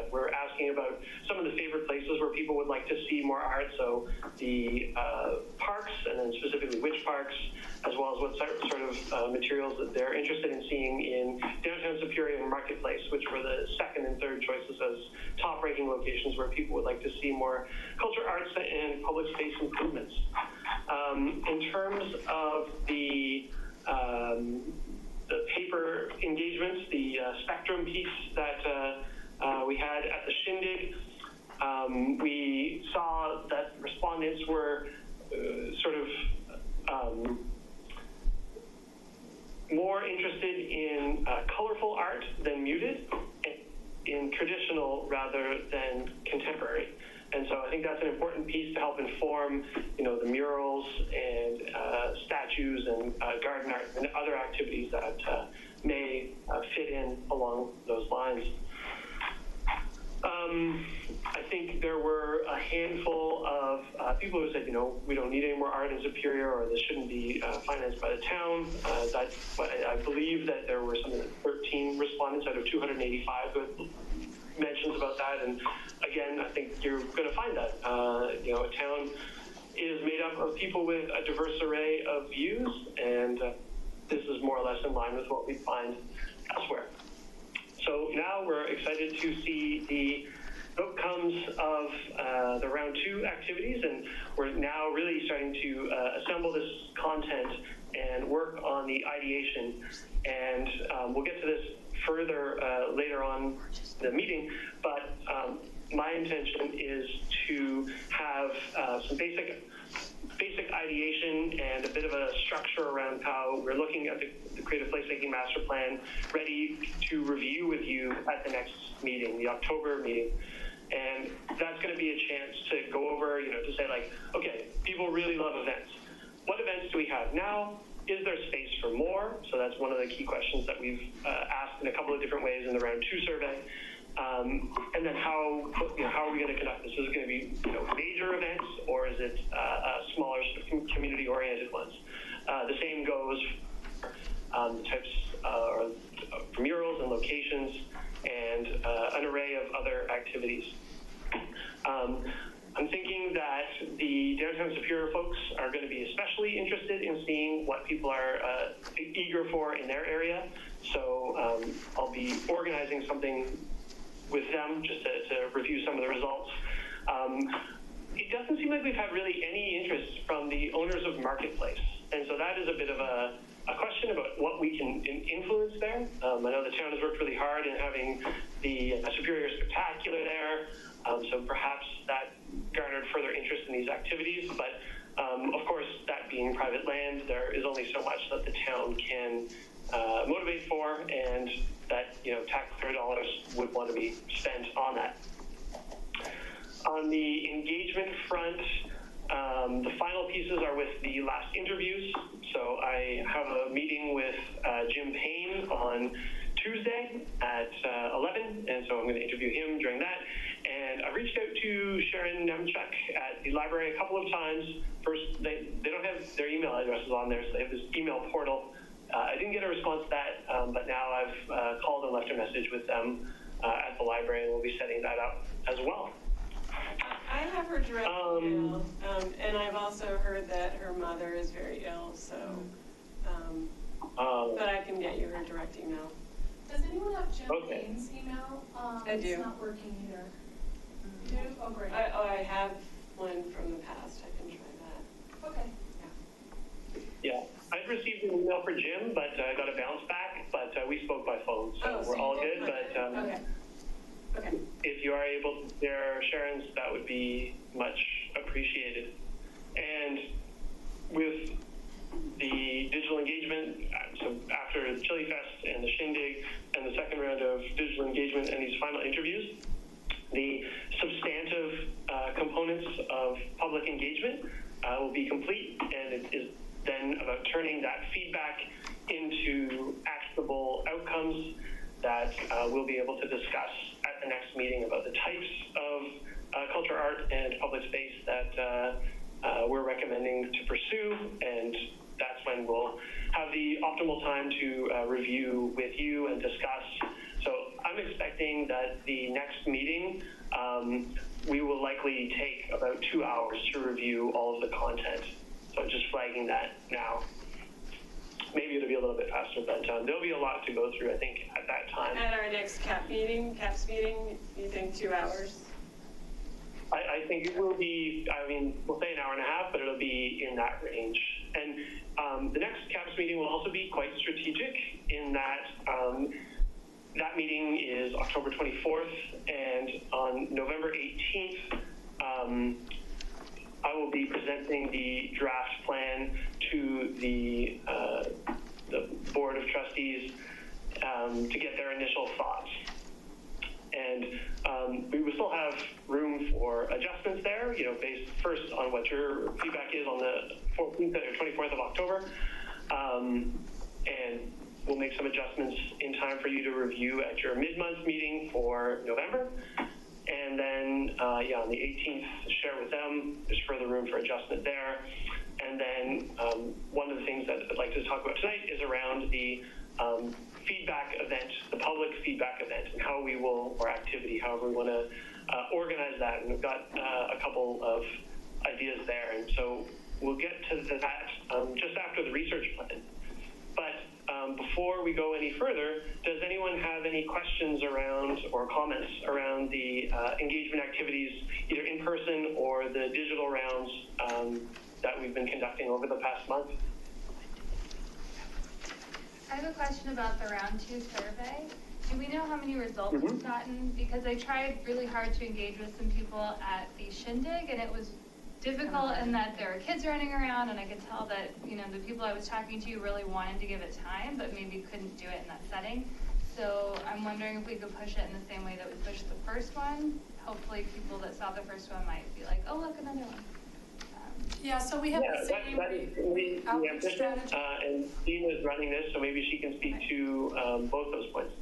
we're asking about some of the favorite places where people would like to see more art, so the parks, and then specifically which parks, as well as what sort of materials that they're interested in seeing in downtown Superior and Marketplace, which were the second and third choices as top-ranking locations where people would like to see more culture, arts, and public space improvements. In terms of the paper engagements, the spectrum piece that we had at the Shindig, we saw that respondents were sort of more interested in colorful art than muted, in traditional rather than contemporary. And so I think that's an important piece to help inform, the murals and statues and garden art and other activities that may fit in along those lines. I think there were a handful of people who said, we don't need any more art in Superior, or this shouldn't be financed by the town. I believe that there were something like 13 respondents out of 285 who had mentions about that. And again, I think you're going to find that. A town is made up of people with a diverse array of views, and this is more or less in line with what we find elsewhere. So now we're excited to see the outcomes of the round 2 activities, and we're now really starting to assemble this content and work on the ideation. And we'll get to this further later on in the meeting, but my intention is to have some basic ideation and a bit of a structure around how we're looking at the Creative Placemaking Master Plan, ready to review with you at the next meeting, the October meeting. And that's going to be a chance to go over, to say like, okay, people really love events. What events do we have now? Is there space for more? So that's one of the key questions that we've asked in a couple of different ways in the round 2 survey. And then how are we going to conduct this? Is it going to be major events, or is it smaller community-oriented ones? The same goes for the types for murals and locations and an array of other activities. I'm thinking that the downtown Superior folks are going to be especially interested in seeing what people are eager for in their area. So I'll be organizing something with them just to review some of the results. It doesn't seem like we've had really any interest from the owners of Marketplace. And so that is a bit of a question about what we can influence there. I know the town has worked really hard in having the Superior Spectacular there. So perhaps that garnered further interest in these activities. But of course, that being private land, there is only so much that the town can motivate for, and that taxpayer dollars would want to be spent on that. On the engagement front, the final pieces are with the last interviews. So I have a meeting with Jim Payne on Tuesday at 11, and so I'm going to interview him during that. And I reached out to Sharon Nemchuk at the library a couple of times. First, they don't have their email addresses on there, so they have this email portal. I didn't get a response to that, but now I've called and left a message with them at the library, and we'll be setting that up as well. I have her direct email, and I've also heard that her mother is very ill, so, but I can get you her direct email. Does anyone have Jim Payne's email? I do. It's not working either. You do? Oh, great. I have one from the past. I can try that. Okay. Yeah, I've received an email for Jim, but I got a bounce back, but we spoke by phone, so we're all good. But okay. If you are able to share Sharon's, that would be much appreciated. And with the digital engagement, so after the Chili Fest and the Shindig and the second round of digital engagement and these final interviews, the substantive components of public engagement will be complete, and it is then about turning that feedback into actionable outcomes that we'll be able to discuss at the next meeting about the types of culture, art, and public space that we're recommending to pursue, and that's when we'll have the optimal time to review with you and discuss. So I'm expecting that the next meeting we will likely take about 2 hours to review all of the content. So just flagging that now. Maybe it'll be a little bit faster, but there'll be a lot to go through, I think, at that time. At our next CAPS meeting, you think 2 hours? I think it will be, I mean, we'll say an hour and a half, but it'll be in that range. And the next CAPS meeting will also be quite strategic in that that meeting is October 24th, and on November 18th, I will be presenting the draft plan to the Board of Trustees to get their initial thoughts. And we will still have room for adjustments there, based first on what your feedback is on the 14th or 24th of October. And we'll make some adjustments in time for you to review at your mid-month meeting for November. And then, on the 18th, share with them. There's further room for adjustment there. And then one of the things that I'd like to talk about tonight is around the feedback event, the public feedback event, and how we will, or activity, however we want to organize that. And we've got a couple of ideas there. And so we'll get to that just after the research plan. But before we go any further, does anyone have any questions around or comments around the engagement activities, either in person or the digital rounds that we've been conducting over the past month? I have a question about the round 2 survey. Do we know how many results we've gotten? Because I tried really hard to engage with some people at the shindig, and it was difficult in that there were kids running around, and I could tell that, the people I was talking to really wanted to give it time, but maybe couldn't do it in that setting. So I'm wondering if we could push it in the same way that we pushed the first one. Hopefully people that saw the first one might be like, oh, look, another one. Yeah, so we have the same outreach strategy. And Dina is running this, so maybe she can speak to both those points.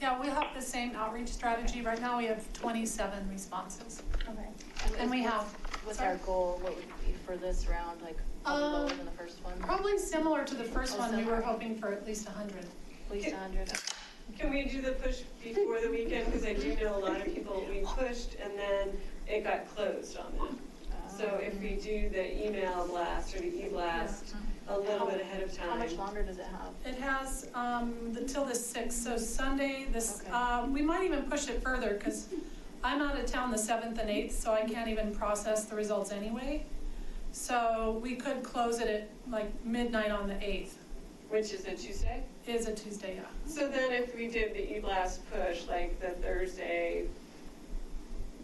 Yeah, we have the same outreach strategy. Right now we have 27 responses. Okay. And we have... What's our goal? What would be for this round? Like, probably lower than the first one? Probably similar to the first one. We were hoping for at least 100. At least 100. Can we do the push before the weekend? Because I do know a lot of people, we pushed and then it got closed on them. So if we do the email blast or the e-blast a little bit ahead of time. How much longer does it have? It has until the 6th. So Sunday, we might even push it further because I'm out of town the 7th and 8th, so I can't even process the results anyway. So we could close it at like midnight on the 8th. Which is a Tuesday? It is a Tuesday, yeah. So then if we did the e-blast push like the Thursday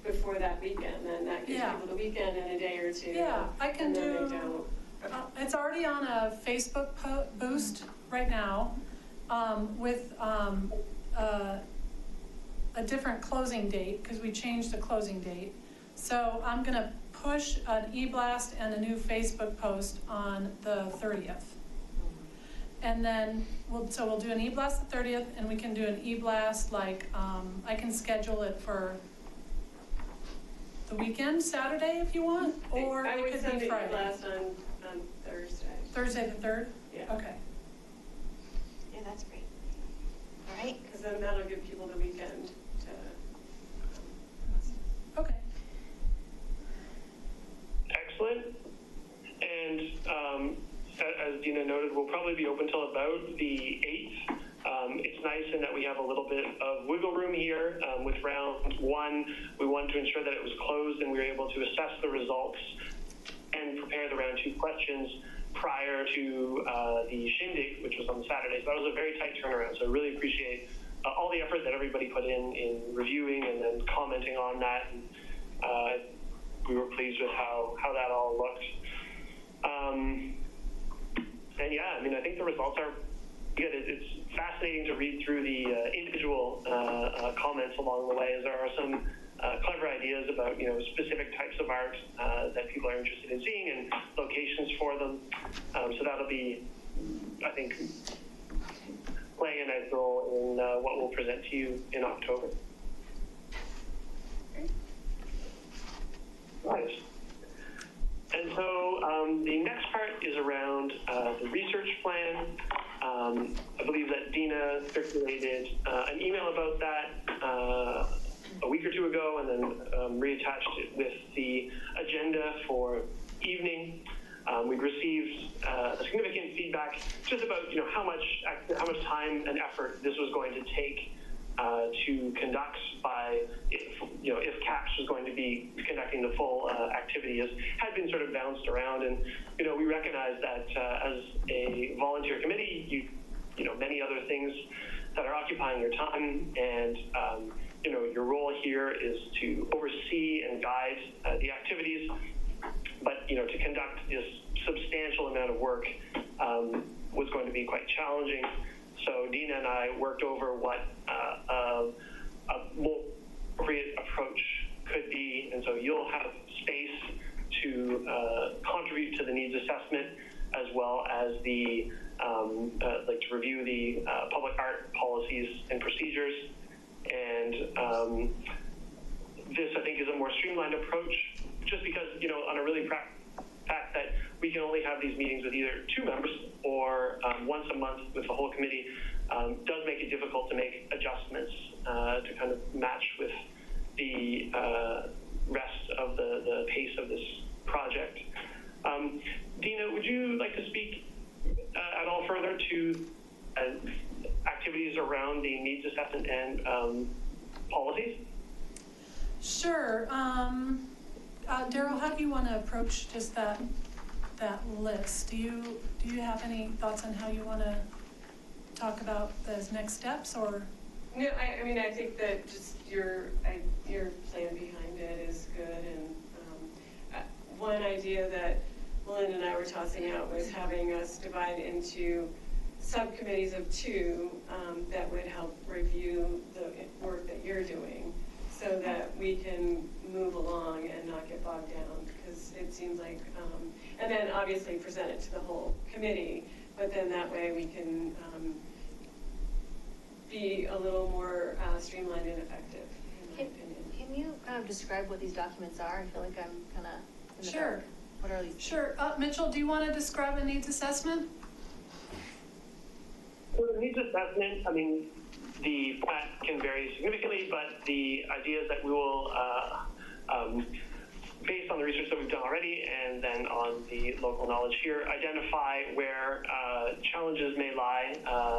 before that weekend, then that gives people the weekend and a day or two. Yeah, I can do, they don't. It's already on a Facebook boost right now with a different closing date because we changed the closing date. So I'm going to push an e-blast and a new Facebook post on the 30th. And then we'll do an e-blast the 30th, and we can do an e-blast like, I can schedule it for the weekend, Saturday if you want, or it could be Friday. I would send the e-blast on Thursday. Thursday the 3rd? Yeah. Okay. Yeah, that's great. All right. Because then that'll give people the weekend to... Okay. Excellent. And as Dina noted, we'll probably be open till about the 8th. It's nice in that we have a little bit of wiggle room here. With round 1, we wanted to ensure that it was closed and we were able to assess the results and prepare the round 2 questions prior to the shindig, which was on Saturday. So that was a very tight turnaround. So I really appreciate all the effort that everybody put in reviewing and then commenting on that. And, we were pleased with how that all looked. And yeah, I think the results are good. It's fascinating to read through the individual comments along the way, as there are some clever ideas about specific types of art that people are interested in seeing and locations for them. So that'll be, I think, playing a nice role in what we'll present to you in October. Right. And so the next part is around the research plan. I believe that Dina circulated an email about that a week or two ago. ago, and then reattached it with the agenda for evening. We'd received significant feedback just about how much time and effort this was going to take to conduct by if CAPS was going to be conducting the full activity, had been sort of bounced around, and we recognize that as a volunteer committee, many other things that are occupying your time, and your role here is to oversee and guide the activities, but to conduct this substantial amount of work was going to be quite challenging. So Dina and I worked over what a more appropriate approach could be, and so you'll have space to contribute to the needs assessment, as well as the to review the public art policies and procedures. And this, I think, is a more streamlined approach, just because on a really fact that we can only have these meetings with either 2 members or once a month with the whole committee does make it difficult to make adjustments to kind of match with the rest of the pace of this project. Dina, would you like to speak at all further to activities around the needs assessment and policies? Sure. Daryl, how do you want to approach just that list? Do you have any thoughts on how you want to talk about those next steps, or? No, I mean, I think that just your plan behind it is good, and one idea that Melinda and I were tossing out was having us divide into subcommittees of 2 that would help review the work that you're doing, so that we can move along and not get bogged down, because it seems like, and then obviously present it to the whole committee, but then that way we can be a little more streamlined and effective, in my opinion. Can you kind of describe what these documents are? I feel like I'm kind of in the Sure. dark. What are these? Sure. Mitchell, do you want to describe a needs assessment? So the needs assessment, I mean, the format can vary significantly, but the idea is that we will, based on the research that we've done already and then on the local knowledge here, identify where challenges may lie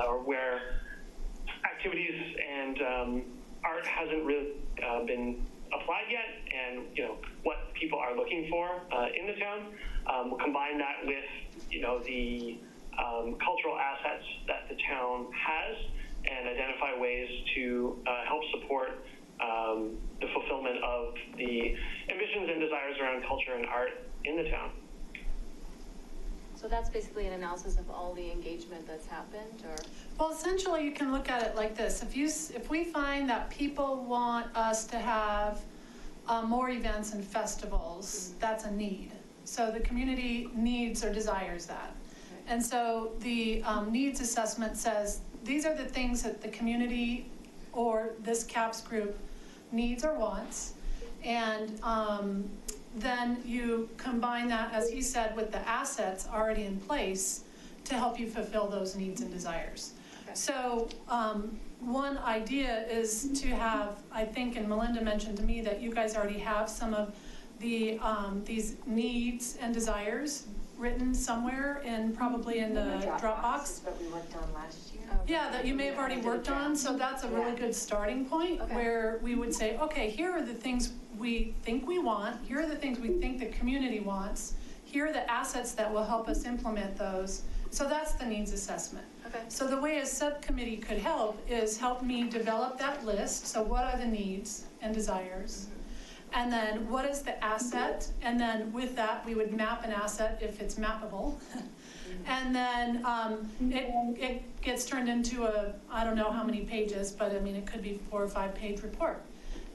or where activities and art hasn't really been applied yet, and what people are looking for in the town. We'll combine that with the cultural assets that the town has, and identify ways to help support the fulfillment of the ambitions and desires around culture and art in the town. So that's basically an analysis of all the engagement that's happened, or? Well, essentially, you can look at it like this. If we find that people want us to have more events and festivals, that's a need. So the community needs or desires that. And so the needs assessment says, these are the things that the community or this CAPS group needs or wants. And then you combine that, as he said, with the assets already in place to help you fulfill those needs and desires. Okay. So one idea is to have, I think, and Melinda mentioned to me that you guys already have some of the these needs and desires written somewhere, probably in the Dropbox. That we worked on last year. Yeah, that you may have already worked on, so that's a really good starting point, where we would say, okay, here are the things we think we want, here are the things we think the community wants, here are the assets that will help us implement those. So that's the needs assessment. Okay. So the way a subcommittee could help is help me develop that list. So what are the needs and desires? And then what is the asset? And then with that, we would map an asset if it's mappable. And then it gets turned into I don't know how many pages, but I mean, it could be 4 or 5 page report.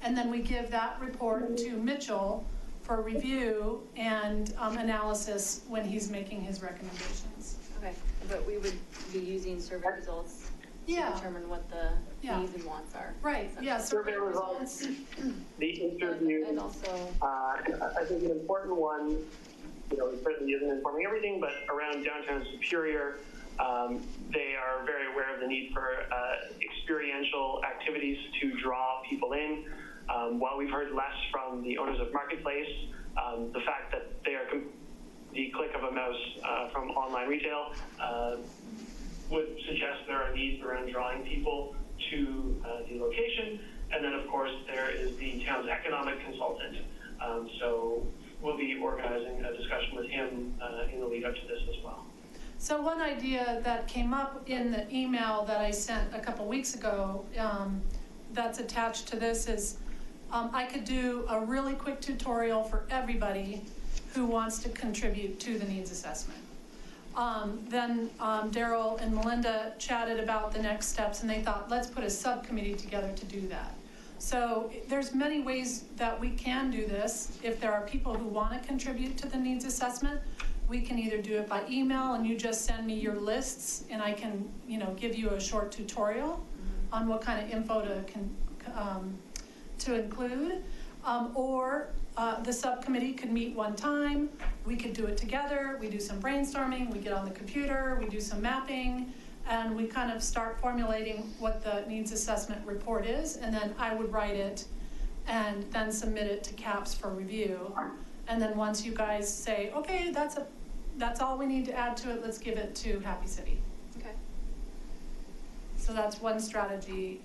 And then we give that report to Mitchell for review and analysis when he's making his recommendations. Okay, but we would be using survey results to determine what the needs and wants are. Right, yeah, survey results. The interview, and also, I think an important one, it certainly isn't informing everything, but around downtown Superior, they are very aware of the need for experiential activities to draw people in. While we've heard less from the owners of Marketplace, the fact that they are the click of a mouse from online retail would suggest there are needs around drawing people to the location. And then, of course, there is the town's economic consultant. So we'll be organizing a discussion with him in the lead up to this as well. So one idea that came up in the email that I sent a couple weeks ago that's attached to this is I could do a really quick tutorial for everybody who wants to contribute to the needs assessment. Then Daryl and Melinda chatted about the next steps, and they thought, let's put a subcommittee together to do that. So there's many ways that we can do this. If there are people who want to contribute to the needs assessment, we can either do it by email and you just send me your lists and I can, give you a short tutorial on what kind of info to include. Or the subcommittee could meet one time. We could do it together. We do some brainstorming. We get on the computer. We do some mapping. And we kind of start formulating what the needs assessment report is. And then I would write it and then submit it to CAPS for review. And then once you guys say, okay, that's all we need to add to it, let's give it to Happy City. Okay. So that's one strategy.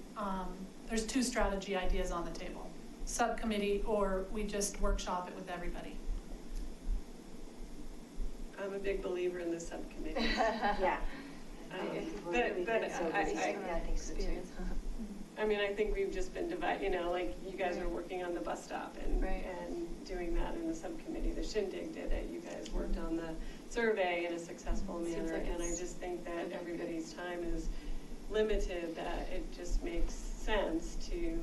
There's two strategy ideas on the table. Subcommittee, or we just workshop it with everybody. I'm a big believer in the subcommittee. Yeah. I mean, I think we've just been divided, like you guys are working on the bus stop and doing that in the subcommittee. The Shindig did it. You guys worked on the survey in a successful manner. And I just think that everybody's time is limited, that it just makes sense to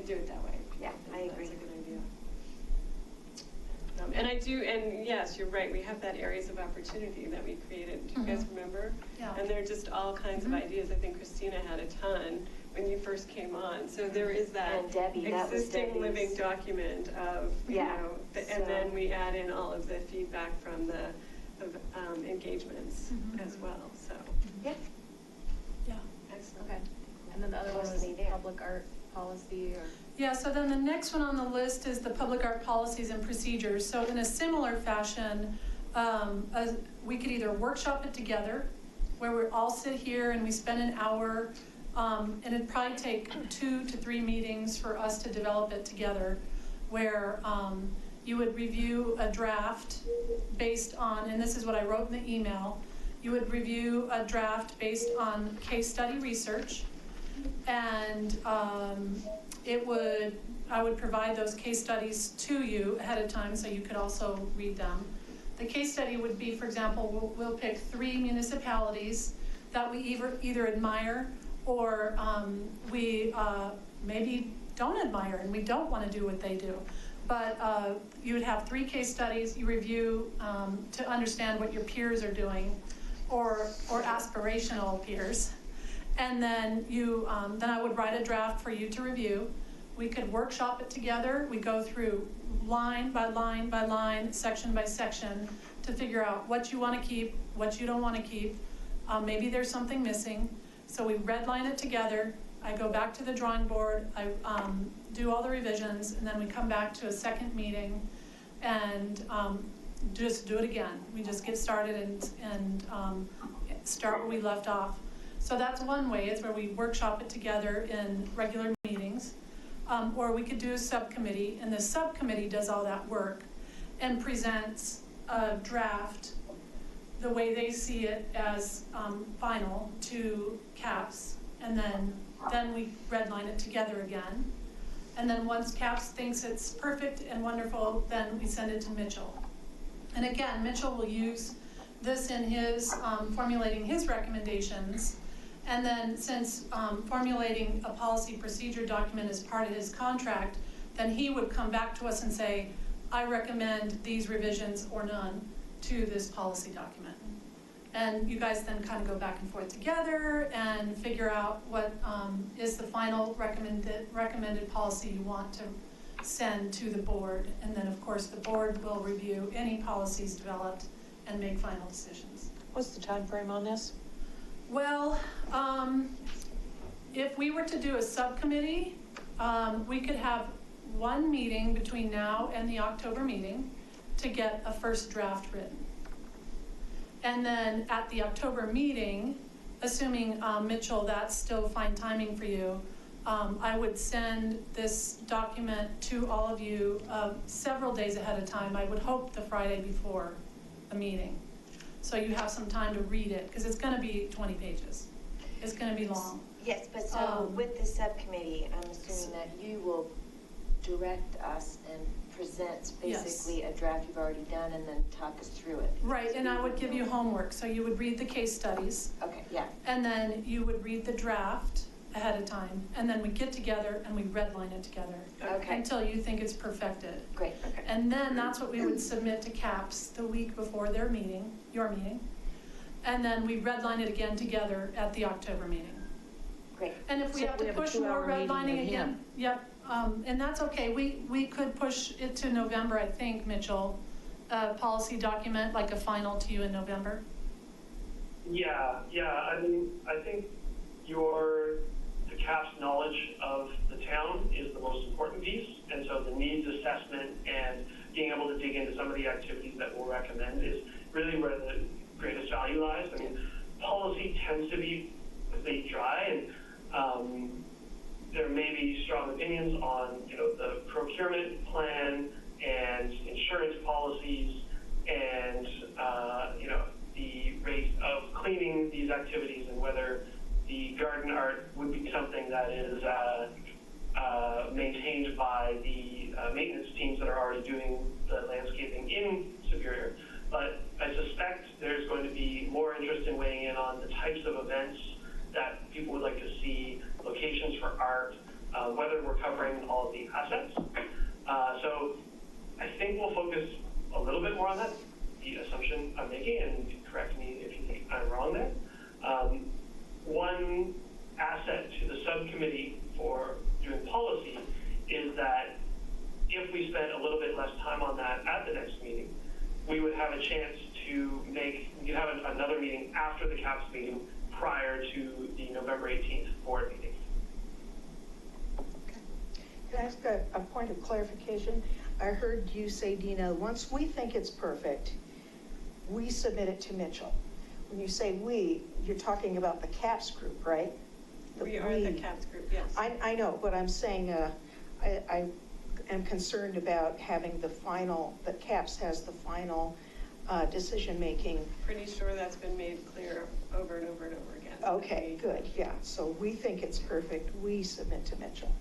do it that way. Yeah, I agree. That's a good idea. And yes, you're right, we have that areas of opportunity that we created. Do you guys remember? Yeah. And there are just all kinds of ideas. I think Christina had a ton when you first came on. So there is that And Debbie, that was existing Debbie's. living document of, and then we add in all of the feedback from the engagements as well, so. Yeah. Yeah. Excellent. Okay. And then the other one was Mostly there. public art policy or? Yeah, so then the next one on the list is the public art policies and procedures. So in a similar fashion, we could either workshop it together, where we all sit here and we spend an hour, and it'd probably take 2 to 3 meetings for us to develop it together, where you would review a draft based on, and this is what I wrote in the email, you would review a draft based on case study research, and I would provide those case studies to you ahead of time so you could also read them. The case study would be, for example, we'll pick 3 municipalities that we either admire or we maybe don't admire and we don't want to do what they do. But you would have 3 case studies you review to understand what your peers are doing, or aspirational peers. And then then I would write a draft for you to review. We could workshop it together. We go through line by line by line, section by section, to figure out what you want to keep, what you don't want to keep. Maybe there's something missing. So we redline it together. I go back to the drawing board. I do all the revisions, and then we come back to a second meeting and just do it again. We just get started and start where we left off. So that's one way, is where we workshop it together in regular meetings. Or we could do a subcommittee, and the subcommittee does all that work and presents a draft the way they see it as final to CAPS, and then we redline it together again. And then once CAPS thinks it's perfect and wonderful, then we send it to Mitchell. And again, Mitchell will use this in his formulating his recommendations. And then since formulating a policy procedure document is part of his contract, then he would come back to us and say, I recommend these revisions or none to this policy document. And you guys then kind of go back and forth together and figure out what is the final recommended policy you want to send to the board. And then of course the board will review any policies developed and make final decisions. What's the time frame on this? Well, if we were to do a subcommittee, we could have one meeting between now and the October meeting to get a first draft written. And then at the October meeting, assuming, Mitchell, that's still fine timing for you, I would send this document to all of you several days ahead of time. I would hope the Friday before the meeting. So you have some time to read it, because it's gonna be 20 pages. It's gonna be long. Yes, but so with the subcommittee, I'm assuming that you will direct us and present basically a draft you've already done and then talk us through it. Right, and I would give you homework, so you would read the case studies. Okay, yeah. And then you would read the draft ahead of time, and then we get together and we redline it together. Okay. Until you think it's perfected. Great, okay. And then that's what we would submit to CAPS the week before their meeting, your meeting. And then we redline it again together at the October meeting. Great. And if we So have we to have a push more 2-hour meeting redlining with again, him. yep, and that's okay. We could push it to November, I think, Mitchell, policy document, like a final to you in November. Yeah, I mean, I think the CAP's knowledge of the town is the most important piece, and so the needs assessment and being able to dig into some of the activities that we'll recommend is really where the greatest value lies. I mean, policy tends to be a bit dry, and there may be strong opinions on, the procurement plan and insurance policies and, the rate of cleaning these activities and whether the garden art would be something that is maintained by the maintenance teams that are already doing the landscaping in Superior. But I suspect there's going to be more interest in weighing in on the types of events that people would like to see, locations for art, whether we're covering all of the assets. So I think we'll focus a little bit more on that, the assumption I'm making, and correct me if you think I'm wrong there. One asset to the subcommittee for doing policy is that if we spend a little bit less time on that at the next meeting, we would have a chance to have another meeting after the CAPS meeting prior to the November 18th board meeting. Can I ask a point of clarification? I heard you say, Dina, once we think it's perfect, we submit it to Mitchell. When you say we, you're talking about the CAPS group, right? We are the CAPS group, yes. I know, but I'm saying, I am concerned about having that CAPS has the final decision-making. Pretty sure that's been made clear over and over and over again. Okay, good, yeah. So we think it's perfect, we submit to Mitchell.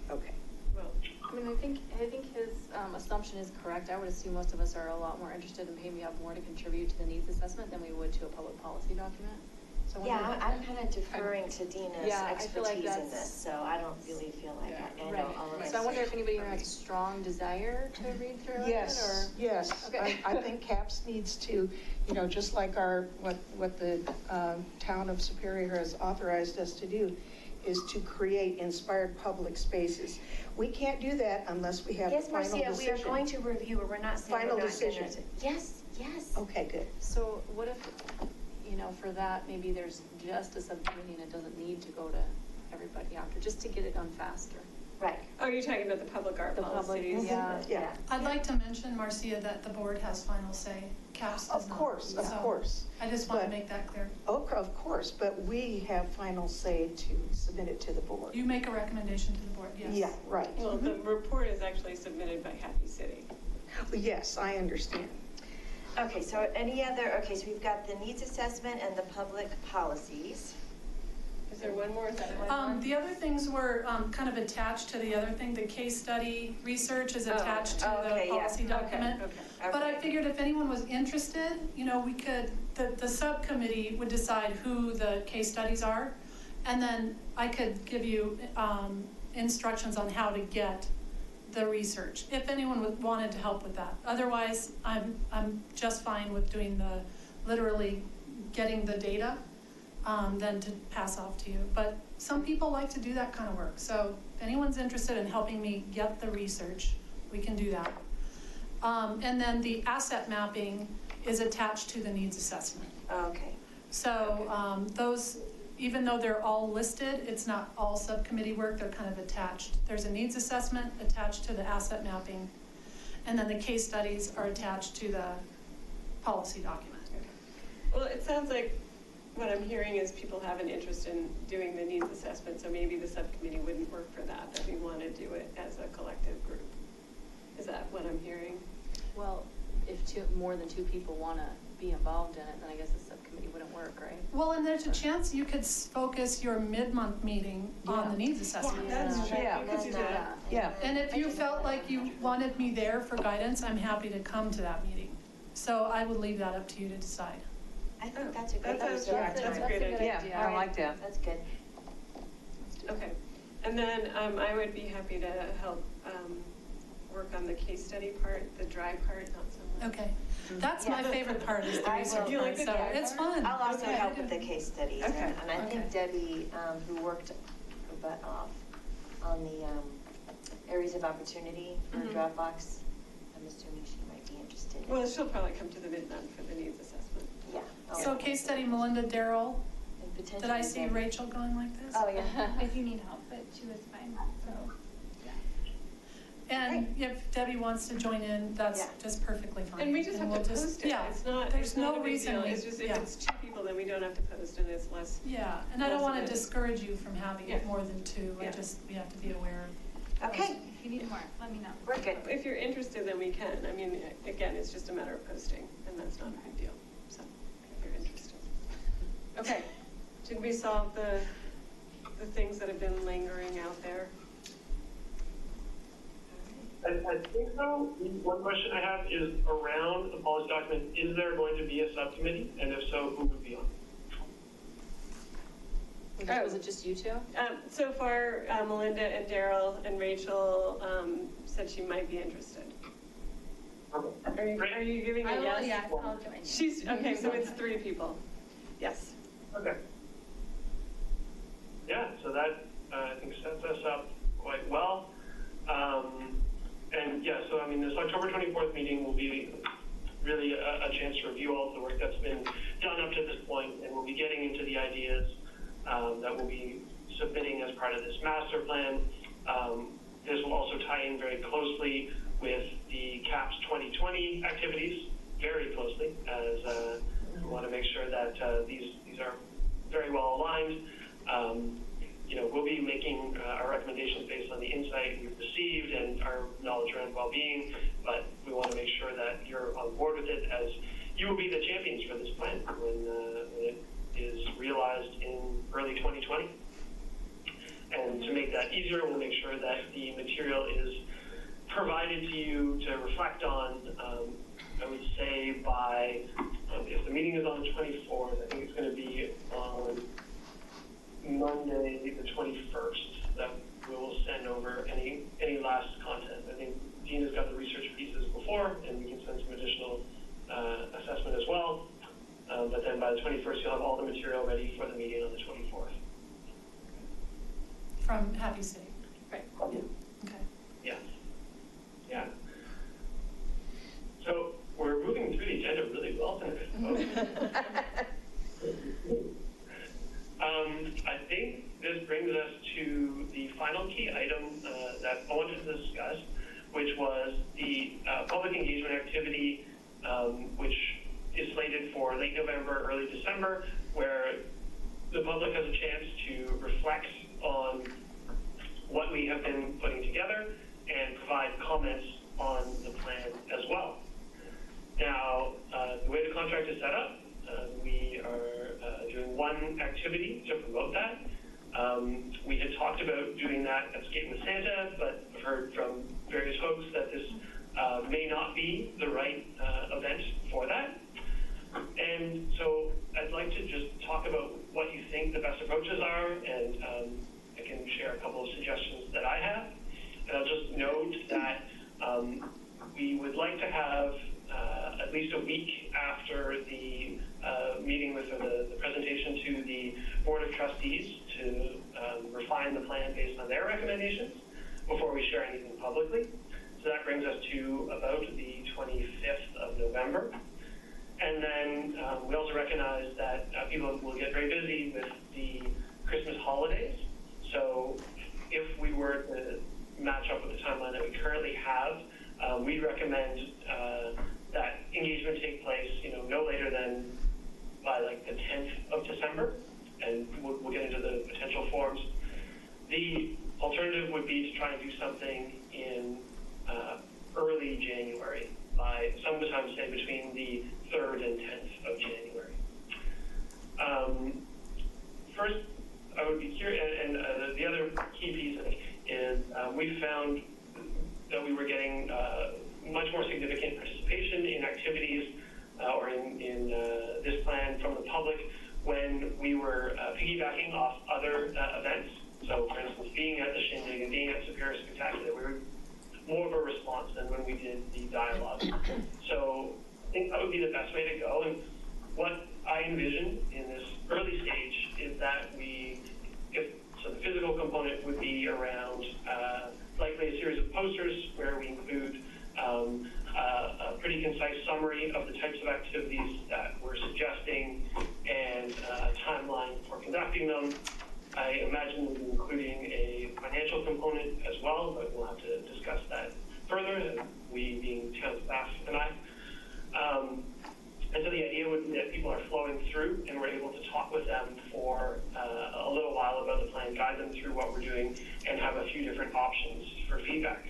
Okay. Well, I mean, I think his assumption is correct. I would assume most of us are a lot more interested in maybe have more to contribute to the needs assessment than we would to a public policy document. So I wonder Yeah, I'm kind of deferring to Dina's I feel like expertise in this, so I don't really feel like I know all of this. So I wonder if anybody here has a strong desire to read through Yes, it, or? yes. Okay. I think CAPS needs to, just like what the town of Superior has authorized us to do, is to create inspired public spaces. We can't do that unless we have the Yes, final decision. Marcia, we are going to review it. We're not saying Final we're not decision. going to. Yes, yes. Okay, good. So what if, for that, maybe there's just a subcommittee and it doesn't need to go to everybody after, just to get it done faster? Right. oh, you're talking about the public art The public, policies? Yeah. I'd like to mention, Marcia, that the board has final say. CAPS does Of not. course, of So course. I just want to But- make that clear. Oh, of course, but we have final say to submit it to the board. You make a recommendation to the board, yes. Yeah, right. Well, the report is actually submitted by Happy City. Yes, I understand. Okay, so so we've got the needs assessment and the public policies. Is there one more? Is that one more? The other things were kind of attached to the other thing. The case study research is attached to okay, the yeah. policy document. Okay. But I figured if anyone was interested, we could, the subcommittee would decide who the case studies are. And then I could give you instructions on how to get the research, if anyone wanted to help with that. Otherwise, I'm just fine with doing literally getting the data, then to pass off to you. But some people like to do that kind of work. So if anyone's interested in helping me get the research, we can do that. And then the asset mapping is attached to the needs assessment. Okay. So those, even though they're all listed, it's not all subcommittee work, they're kind of attached. There's a needs assessment attached to the asset mapping, and then the case studies are attached to the policy document. Well, it sounds like what I'm hearing is people have an interest in doing the needs assessment, so maybe the subcommittee wouldn't work for that we want to do it as a collective group. Is that what I'm hearing? Well, if more than 2 people want to be involved in it, then I guess the subcommittee wouldn't work, right? Well, and there's a chance you could focus your mid-month meeting on the needs assessment. That's true. Yeah. We could do that. Yeah. And if you felt like you wanted me there for guidance, I'm happy to come to that meeting. So I would leave that up to you to decide. I think that's a great That's idea. a great idea. Yeah, I like that. That's good. Okay. And then I would be happy to help work on the case study part, the dry part, not so much. Okay, that's my favorite part is the I research will- part, so it's fun. I'll also Okay. help with the case studies. Okay. And I think Okay. Debbie, who worked her butt off on the areas of opportunity for Mhm. Dropbox, I'm assuming she might be interested. Well, she'll probably come to the mid-month for the needs assessment. Yeah. So case study, Melinda, Daryl, And potentially did I see Debbie. Rachel going like this? Oh, yeah. If you need help, but she was fine, so, yeah. And if Debbie wants to join in, that's Yeah. just perfectly fine. And we just have we'll to post it. Yeah, It's not there's a no big reason deal. we- It's just if yeah. it's 2 people, then we don't have to post and it's less. Yeah, and I don't Less want of to it. discourage you from having Yeah. it more than 2, Yeah. we have to be aware of. Okay, If you need more, let me know. we're good. If you're interested, then we can. I mean, again, it's just a matter of posting, and that's not a big deal, so, if you're interested. Okay, did we solve the things that have been lingering out there? I think so. One question I have is around the policy document, is there going to be a subcommittee? And if so, who would be on? Was it just you 2? So far, Melinda and Daryl and Rachel said she might be interested. Okay. Are you giving I a will, yes? yeah, I'll join you. She's, okay, so it's 3 people. Yes. Okay. Yeah, so that, I think, sets us up quite well. And yeah, so I mean, this October 24th meeting will be really a chance to review all of the work that's been done up to this point, and we'll be getting into the ideas that we'll be submitting as part of this master plan. This will also tie in very closely with the CAPS 2020 activities, very closely, as we want to make sure that these are very well aligned. We'll be making our recommendations based on the insight we've received and our knowledge around well-being, but we want to make sure that you're on board with it, as you will be the champions for this plan when it is realized in early 2020. And to make that easier, we'll make sure that the material is provided to you to reflect on, I would say by, if the meeting is on the 24th, I think it's going to be on Monday, the 21st, that we will send over any last content. I think Dean has got the research pieces before, and we can send some additional assessment as well. But then by the 21st, you'll have all the material ready for the meeting on the 24th. From Happy City. Right. Yeah. Okay. Yeah. Yeah. So we're moving through the agenda really well tonight. I think this brings us to the final key item that I wanted to discuss, which was the public engagement activity, which is slated for late November, early December, where the public has a chance to reflect on what we have been putting together and provide comments on the plan as well. Now, the way the contract is set up, we are doing one activity to promote that. We had talked about doing that at Skate with Santa, but I've heard from various folks that this may not be the right event for that. And so I'd like to just talk about what you think the best approaches are, and I can share a couple of suggestions that I have. And I'll just note that we would like to have at least a week after the meeting with the presentation to the Board of Trustees to refine the plan based on their recommendations before we share anything publicly. So that brings us to about the 25th of November. And then we also recognize that people will get very busy with the Christmas holidays. So if we were to match up with the timeline that we currently have, we recommend that engagement take place, no later than by like the 10th of December, and we'll get into the potential forms. The alternative would be to try and do something in early January, by sometime, say, between the 3rd and 10th of January. First, I would be curious, and the other key piece is we found that we were getting much more significant participation in activities or in this plan from the public when we were piggybacking off other events. So, for instance, being at the Shindig and being at Superior Spectacular, we were more of a response than when we did the dialogue. So I think that would be the best way to go. And what I envision in this early stage is that so the physical component would be around likely a series of posters where we include a pretty concise summary of the types of activities that we're suggesting and a timeline for conducting them. I imagine we'll be including a financial component as well, but we'll have to discuss that further, we being town staff and I. And so the idea would be that people are flowing through and we're able to talk with them for a little while about the plan, guide them through what we're doing, and have a few different options for feedback.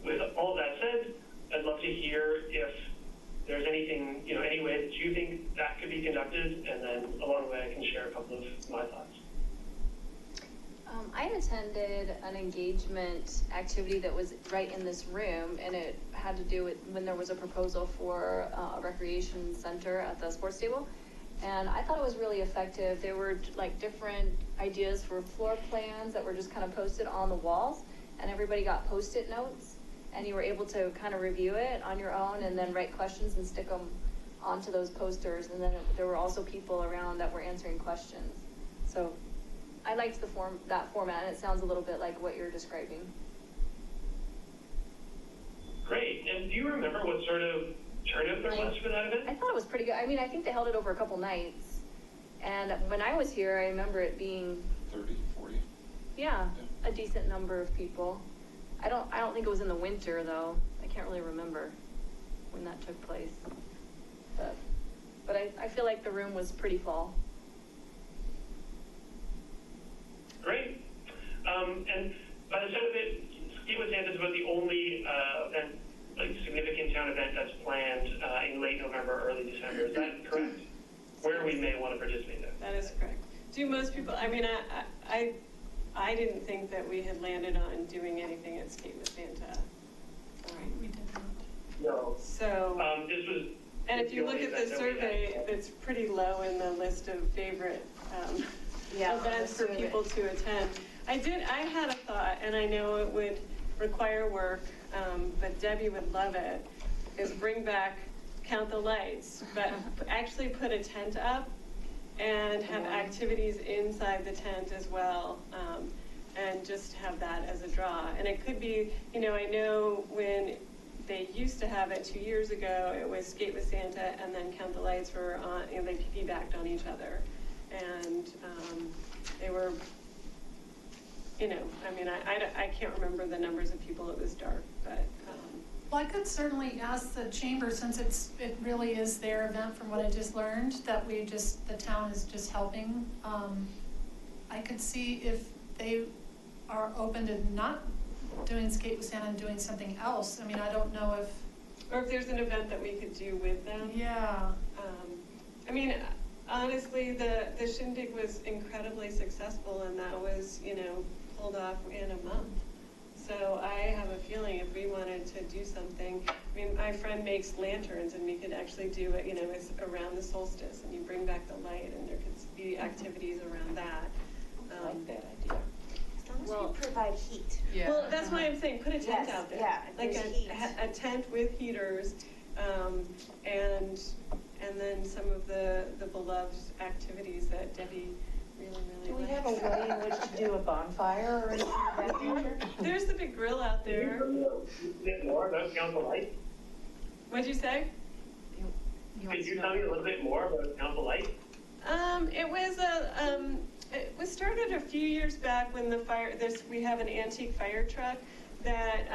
With all of that said, I'd love to hear if there's anything, any way that you think that could be conducted, and then along the way I can share a couple of my thoughts. I attended an engagement activity that was right in this room, and it had to do with when there was a proposal for a recreation center at the sports stable. And I thought it was really effective. There were like different ideas for floor plans that were just kind of posted on the walls, and everybody got Post-it notes, and you were able to kind of review it on your own and then write questions and stick them onto those posters. And then there were also people around that were answering questions. So I liked that format, and it sounds a little bit like what you're describing. Great. And do you remember what sort of turnout there was for that event? I thought it was pretty good. I mean, I think they held it over a couple nights. And when I was here, I remember it being 30, 40? Yeah, a decent number of people. I don't think it was in the winter, though. I can't really remember when that took place. But I feel like the room was pretty full. Great. And by the sound of it, Skate with Santa is about the only event, like significant town event that's planned in late November, early December. Is that correct? Where we may want to participate in. That is correct. Do most people, I mean, I didn't think that we had landed on doing anything at Skate with Santa. We did not. No. So, this was. and if you look at the survey, it's pretty low in the list of favorite events for people to attend. I had a thought, and I know it would require work, but Debbie would love it, is bring back Count the Lights, but actually put a tent up and have activities inside the tent as well, and just have that as a draw. And it could be, I know when they used to have it 2 years ago, it was Skate with Santa and then Count the Lights were on, they piggybacked on each other. And they were, I can't remember the numbers of people, it was dark, but. Well, I could certainly ask the chamber, since it really is their event from what I just learned, that the town is just helping. I could see if they are open to not doing Skate with Santa and doing something else. I mean, I don't know if. Or if there's an event that we could do with them. Yeah. Honestly, the Shindig was incredibly successful, and that was, pulled off in a month. So I have a feeling if we wanted to do something, my friend makes lanterns, and we could actually do it, it's around the solstice, and you bring back the light, and there could be activities around that. I like that idea. As long as we provide heat. Yeah. Well, that's why I'm saying put a tent out there. Yeah, like heat. a tent with heaters, and then some of the beloved activities that Debbie really Do we likes. have a way in which to do a bonfire or anything of that nature? There's the big grill out there. More about Count the Lights? What'd you say? Could you tell me a little bit more about Council Light? It was started a few years back when we have an antique fire truck that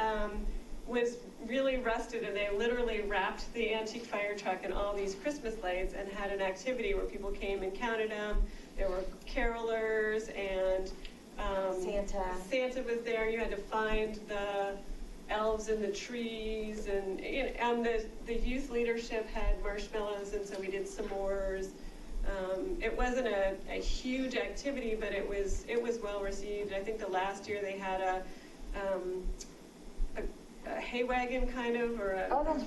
was really rusted, and they literally wrapped the antique fire truck in all these Christmas lights and had an activity where people came and counted them. There were carolers and Santa was there. You had to find the elves in the trees, and the youth leadership had marshmallows, and so we did s'mores. It wasn't a huge activity, but it was well received. I think the last year they had a hay wagon kind of, or a horse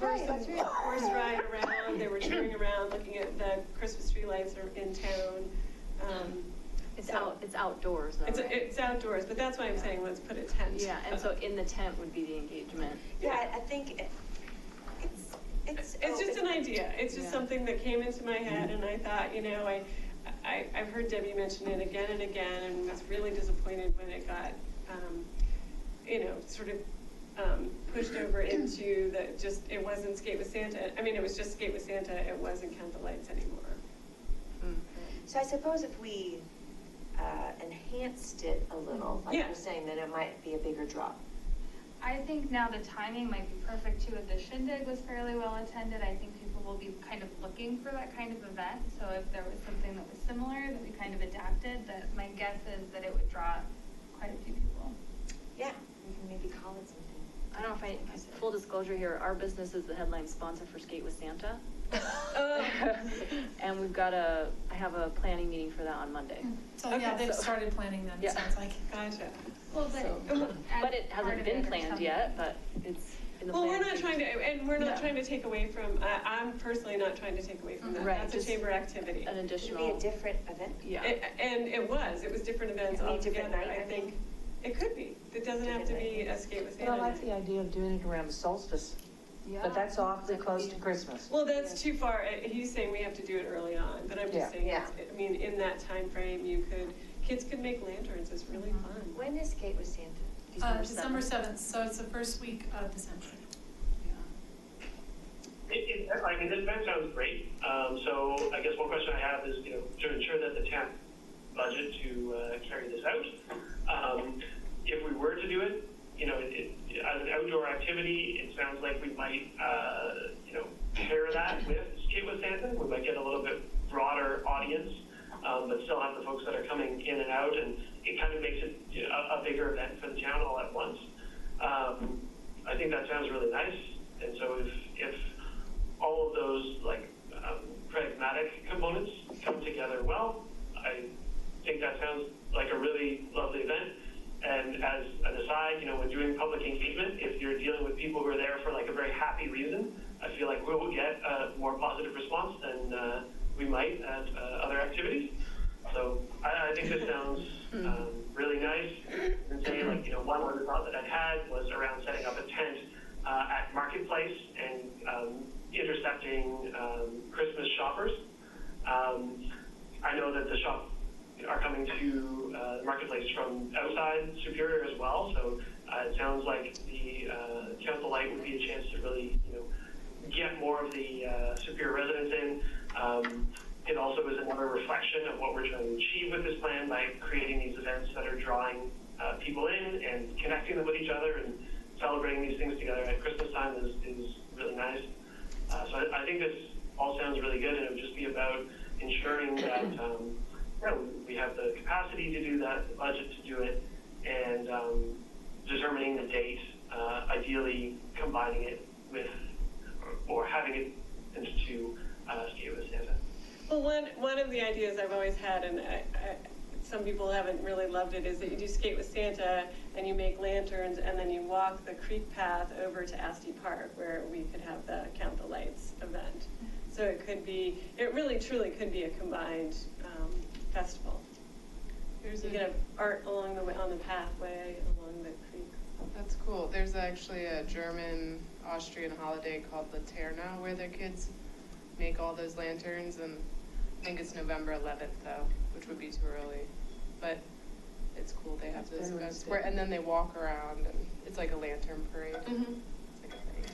ride around. They were touring around looking at the Christmas tree lights in town. It's outdoors though, right? It's outdoors, but that's why I'm saying let's put a tent. Yeah, and so in the tent would be the engagement. Yeah, I think it's just an idea. It's just something that came into my head, and I thought, I've heard Debbie mention it again and again, and was really disappointed when it got, sort of pushed over into it wasn't Skate with Santa. I mean, it was just Skate with Santa. It wasn't Count the Lights anymore. So I suppose if we enhanced it a little, like you're saying, then it might be a bigger draw. I think now the timing might be perfect too. The Shindig was fairly well attended. I think people will be kind of looking for that kind of event. So if there was something that was similar that we kind of adapted, that my guess is that it would draw quite a few people. Yeah, we can maybe call it something. I don't know if full disclosure here, our business is the headline sponsor for Skate with Santa. And I have a planning meeting for that on Monday. So they've started planning then, it sounds like. Gotcha. Well, but it hasn't been planned yet, but it's in the Well, plan. we're not trying to take away from, I'm personally not trying to take away from that. Right, That's a chamber activity. An additional. It'd be a different event. Yeah. And it was different events altogether. I think it could be. It doesn't have to be a Skate with Santa. But I like the idea of doing it around the solstice, but that's awfully close to Christmas. Well, that's too far. He's saying we have to do it early on, but I'm just saying, in that time frame, kids could make lanterns. It's really fun. When is Skate with Santa? December 7th, so it's the first week of December. I mean, this event sounds great. So I guess one question I have is, to ensure that the town budget to carry this out. If we were to do it, as an outdoor activity, it sounds like we might, pair that with Skate with Santa. We might get a little bit broader audience, but still have the folks that are coming in and out, and it kind of makes it a bigger event for the town all at once. I think that sounds really nice, and so if all of those pragmatic components come together well, I think that sounds like a really lovely event. And as an aside, when doing public engagement, if you're dealing with people who are there for a very happy reason, I feel like we will get a more positive response than we might at other activities. So I think this sounds really nice. And saying one other thought that I had was around setting up a tent at Marketplace and intercepting Christmas shoppers. I know that the shop are coming to the Marketplace from outside Superior as well, so it sounds like the Council Light would be a chance to really, get more of the Superior residents in. It also is another reflection of what we're trying to achieve with this plan by creating these events that are drawing people in and connecting them with each other, and celebrating these things together at Christmas time is really nice. So I think this all sounds really good, and it would just be about ensuring that we have the capacity to do that, the budget to do it, and determining the date, ideally combining it with, or having it into Skate with Santa. Well, one of the ideas I've always had, and some people haven't really loved it, is that you do Skate with Santa and you make lanterns, and then you walk the creek path over to Asti Park, where we could have the Count the Lights event. So it really truly could be a combined festival. You can have art along the way, on the pathway along the creek. That's cool. There's actually a German-Austrian holiday called Laterna, where their kids make all those lanterns, and I think it's November 11th though, which would be too early. But it's cool. They have those events and then they walk around, and it's like a lantern parade. Mm-hmm. It's like a thing.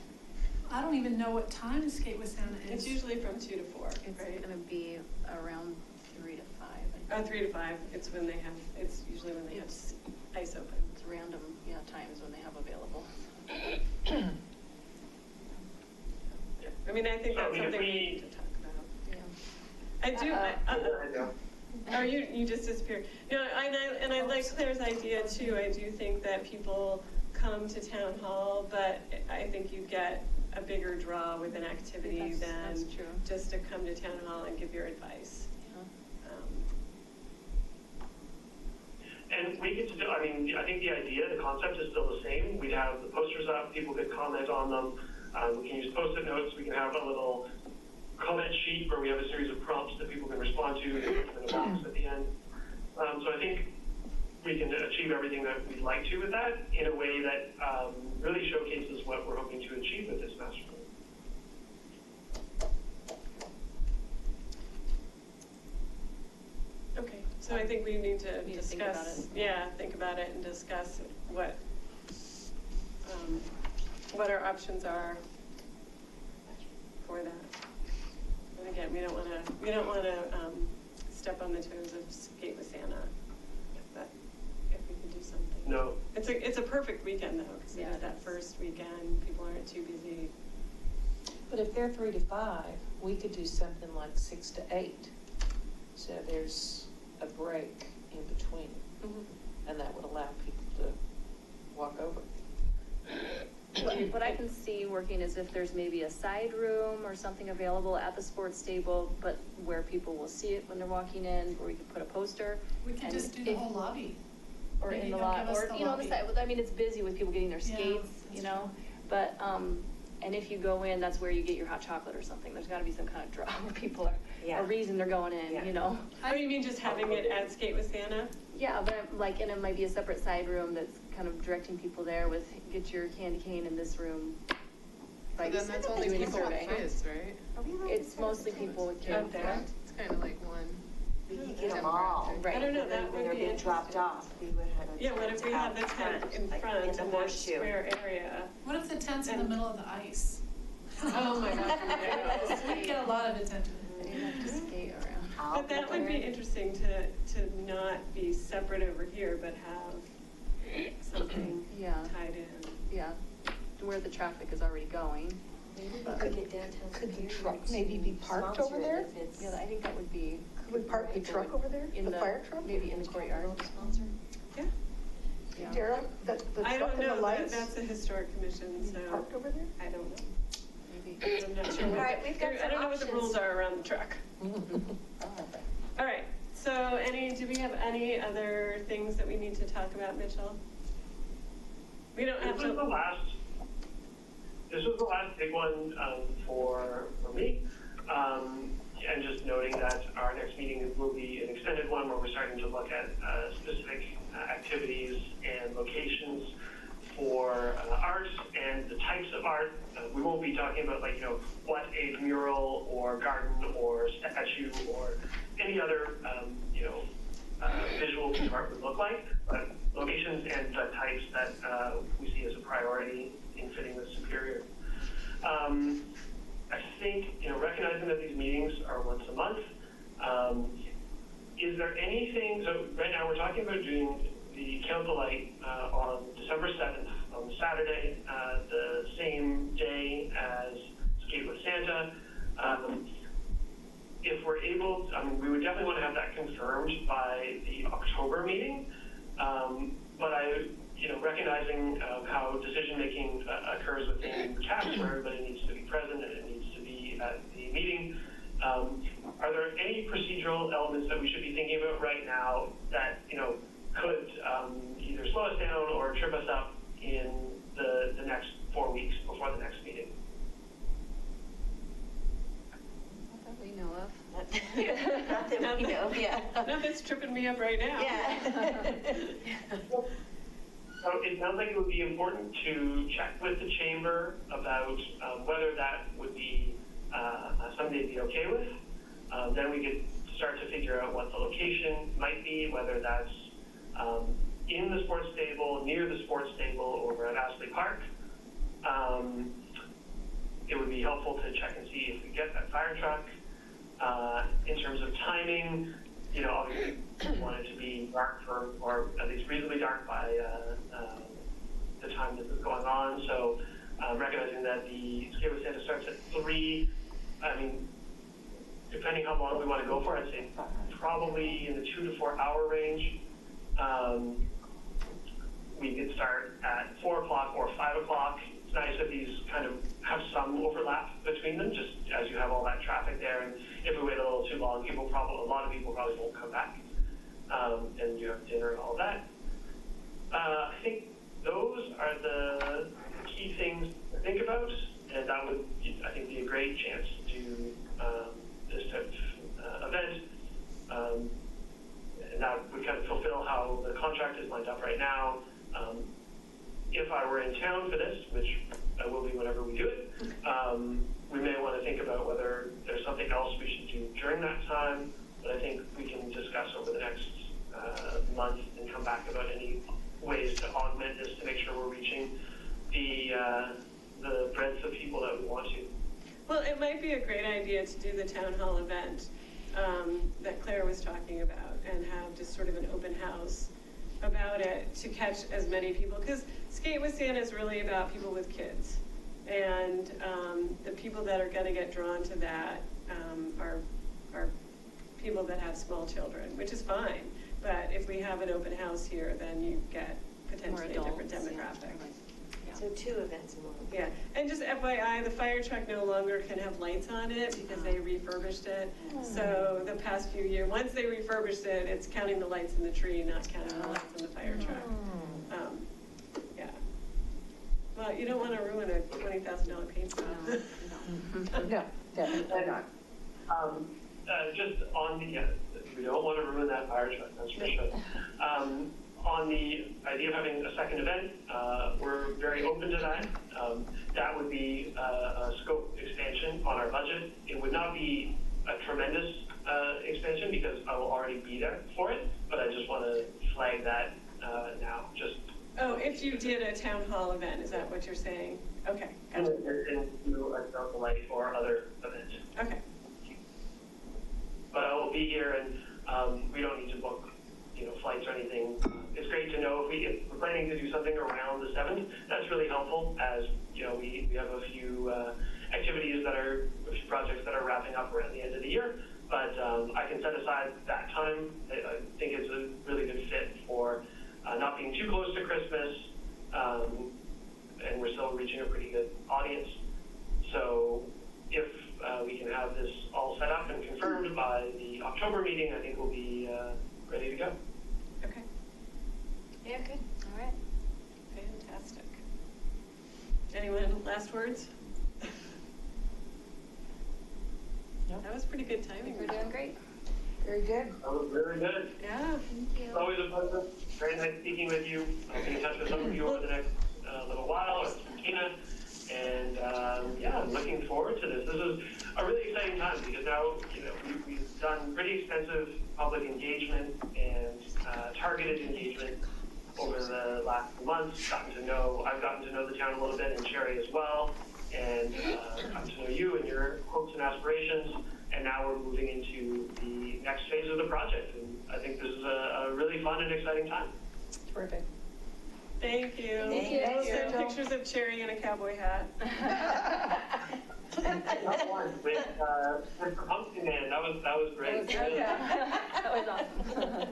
I don't even know what time Skate with Santa is. It's usually from 2 to 4, It's right? gonna be around 3 to 5. Oh, 3 to 5, it's when they have, it's usually when they have ice open. It's random, times when they have available. I mean, I think So, that's I mean, if something we we- need to talk about. Yeah. I do, oh, you just disappeared. No, and I like Claire's idea too. I do think that people come to town hall, but I think you get a bigger draw with an activity That's than true. just to come to town hall and give your advice. And we get to do, I mean, I think the idea, the concept is still the same. We'd have the posters up, people could comment on them. We can use Post-it notes. We can have a little comment sheet where we have a series of prompts that people can respond to and put them in a box at the end. So I think we can achieve everything that we'd like to with that in a way that really showcases what we're hoping to achieve with this master plan. Okay, so I think we need to Need to think about discuss, it. yeah, think about it and discuss what our options are for that. And again, we don't wanna step on the toes of Skate with Santa, but if we could do something. No. It's a perfect weekend though, because Yeah, that first weekend, people aren't too busy. But if they're 3 to 5, we could do something like 6 to 8. So there's a break in between, and that would allow people to walk over. What I can see working is if there's maybe a side room or something available at the sports stable, but where people will see it when they're walking in, or we could put a poster. We could and just do the if- whole lobby. Or Maybe in the they'll lot, give us or, the the lobby. side, I mean, it's busy with people getting their Yeah, skates, that's know? But, and if you go in, that's where you get your hot chocolate or something. There's gotta be some kind of draw where people Yeah. a reason they're going in, Yeah. you know? Oh, you mean just having it at Skate with Santa? Yeah, but like, and it might be a separate side room that's kind of directing people there with, get your candy cane in this room. So Like, then that's only doing a people with survey. kids, right? It's mostly people with kids. Okay. It's kind of like one. We could get them all. Right. I don't know, And then that when would they're be being dropped interesting. off, we would have a Yeah, what if we have the out tent in like front in in the that horseshoe? square area? What if the tent's in the middle of the ice? Oh my gosh. We'd get a lot of attention. And you have to skate around. But that would be interesting to not be separate over here, but have something Yeah, tied in. yeah, where the traffic is already going. Maybe we could get downtown. Could the Superior truck to maybe be parked sponsor over it there? if it's- Yeah, I think that would be. Could we park the truck over there, In the fire truck? Maybe in the courtyard. Sponsor? Yeah. Yeah. Daryl, the I truck don't and the know, lights that's a historic commission, so parked over there? I don't know. Maybe. I'm not sure. All right, we've got I some don't know what the options. rules are around the truck. All right, so do we have any other things that we need to talk about, Mitchell? We don't have This was the last big one for me. And just noting that our next meeting will be an extended one where we're starting to look at specific activities and locations for art and the types of art. We won't be talking about what a mural or garden or statue or any other visual piece of art would look like, but locations and the types that we see as a priority in fitting the Superior. I think, recognizing that these meetings are once a month, is there anything, so right now we're talking about doing the Count the Light on December 7th, on Saturday, the same day as Skate with Santa. If we're able, we would definitely want to have that confirmed by the October meeting. But recognizing how decision-making occurs within the CAPS, where everybody needs to be present and it needs to be at the meeting, are there any procedural elements that we should be thinking about right now that, could either slow us down or trip us up in the next 4 weeks before the next meeting? Not that we know of. Not that we know, yeah. Nothing's tripping me up right now. Yeah. So it sounds like it would be important to check with the chamber about whether that would be something they'd be okay with. Then we could start to figure out what the location might be, whether that's in the sports stable, near the sports stable, over at Astley Park. It would be helpful to check and see if we get that fire truck. In terms of timing, you know, obviously we want it to be dark or at least reasonably dark by the time that it's going on. So recognizing that the Skate with Santa starts at 3, I mean, depending how long we want to go for, I'd say probably in the 2 to 4 hour range. We could start at 4 o'clock or 5 o'clock. It's nice that these kind of have some overlap between them, just as you have all that traffic there. And if we wait a little too long, a lot of people probably won't come back. And you have dinner and all that. I think those are the key things to think about, and that would, I think, be a great chance to do this type of event. And that would kind of fulfill how the contract is lined up right now. If I were in town for this, which I will be whenever we do it, we may want to think about whether there's something else we should do during that time, but I think we can discuss over the next month and come back about any ways to augment this to make sure we're reaching the breadth of people that we want to. Well, it might be a great idea to do the town hall event that Claire was talking about and have just sort of an open house about it to catch as many people, because Skate with Santa is really about people with kids, and the people that are going to get drawn to that are people that have small children, which is fine. But if we have an open house here, then you get potentially a different demographic. So 2 events in one. Yeah, and just FYI, the fire truck no longer can have lights on it because they refurbished it. So the past few years, once they refurbished it, it's counting the lights in the tree, not counting the lights in the fire truck. Yeah. Well, you don't want to ruin a $20,000 paint job. No, definitely not. Just on the, we don't want to ruin that fire truck, that's for sure. On the idea of having a second event, we're very open to that. That would be a scope expansion on our budget. It would not be a tremendous expansion because I will already be there for it, but I just want to flag that now. Just if you did a town hall event, is that what you're saying? Okay, gotcha. And do a Sparkle Light or other event. Okay. But I will be here, and we don't need to book, flights or anything. It's great to know if we're planning to do something around the 7th. That's really helpful, as we have a few projects that are wrapping up around the end of the year. But I can set aside that time. I think it's a really good fit for not being too close to Christmas, and we're still reaching a pretty good audience. So if we can have this all set up and confirmed by the October meeting, I think we'll be ready to go. Okay. Yeah, good. All right. Fantastic. Anyone, last words? Nope. That was pretty good I timing. think we're doing great. Very good. That was very good. Yeah. Thank you. It's always a pleasure. Very nice speaking with you. I'll be in touch with some of you over the next little while, or Tina. And I'm looking forward to this. This is a really exciting time because now, we've done pretty extensive public engagement and targeted engagement over the last few months. I've gotten to know the town a little bit, and Sherry as well, and gotten to know you and your hopes and aspirations. And now we're moving into the next phase of the project. And I think this is a really fun and exciting time. Terrific. Thank you. Thank you. We'll send pictures of Cherry in a cowboy hat. That one with Pumpkin Man. That was great. That was awesome.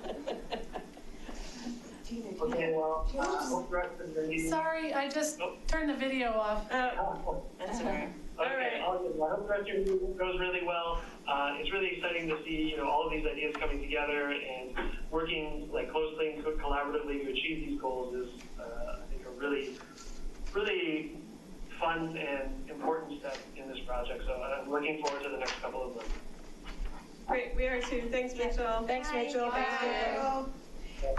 Okay, well, hope the rest of the meeting. Sorry, I just turned the video off. Oh, Oh, That's all right. okay, I hope the rest of your meeting goes really well. It's really exciting to see, all of these ideas coming together and working closely and collaboratively to achieve these goals is, I think, a really, really fun and important step in this project. So I'm looking forward to the next couple of months. great. We are too. Thanks, Mitchell. Thanks, Rachel. Thanks, Rachel.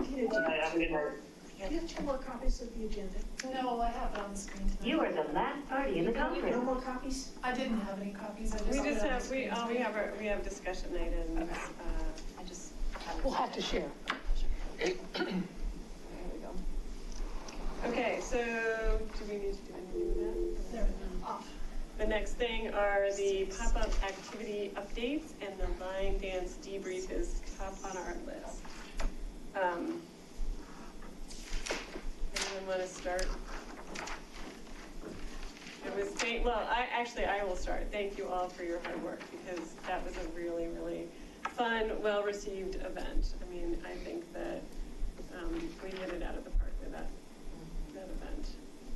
Tina, do Have a good night. you have 2 more copies of the agenda? No, I have it on the screen tonight. You are the last party in the No conference. more copies? I didn't have any copies. I We put just it on the have, screen tonight. we have discussion items. I just. We'll have to share. There we go. Okay, so do we need to do anything with that? There, off. The next thing are the pop-up activity updates, and the line dance debrief is top on our list. Anyone want to start? It was, I will start. Thank you all for your hard work, because that was a really, really fun, well-received event. I mean, I think that we hit it out of the park with that event.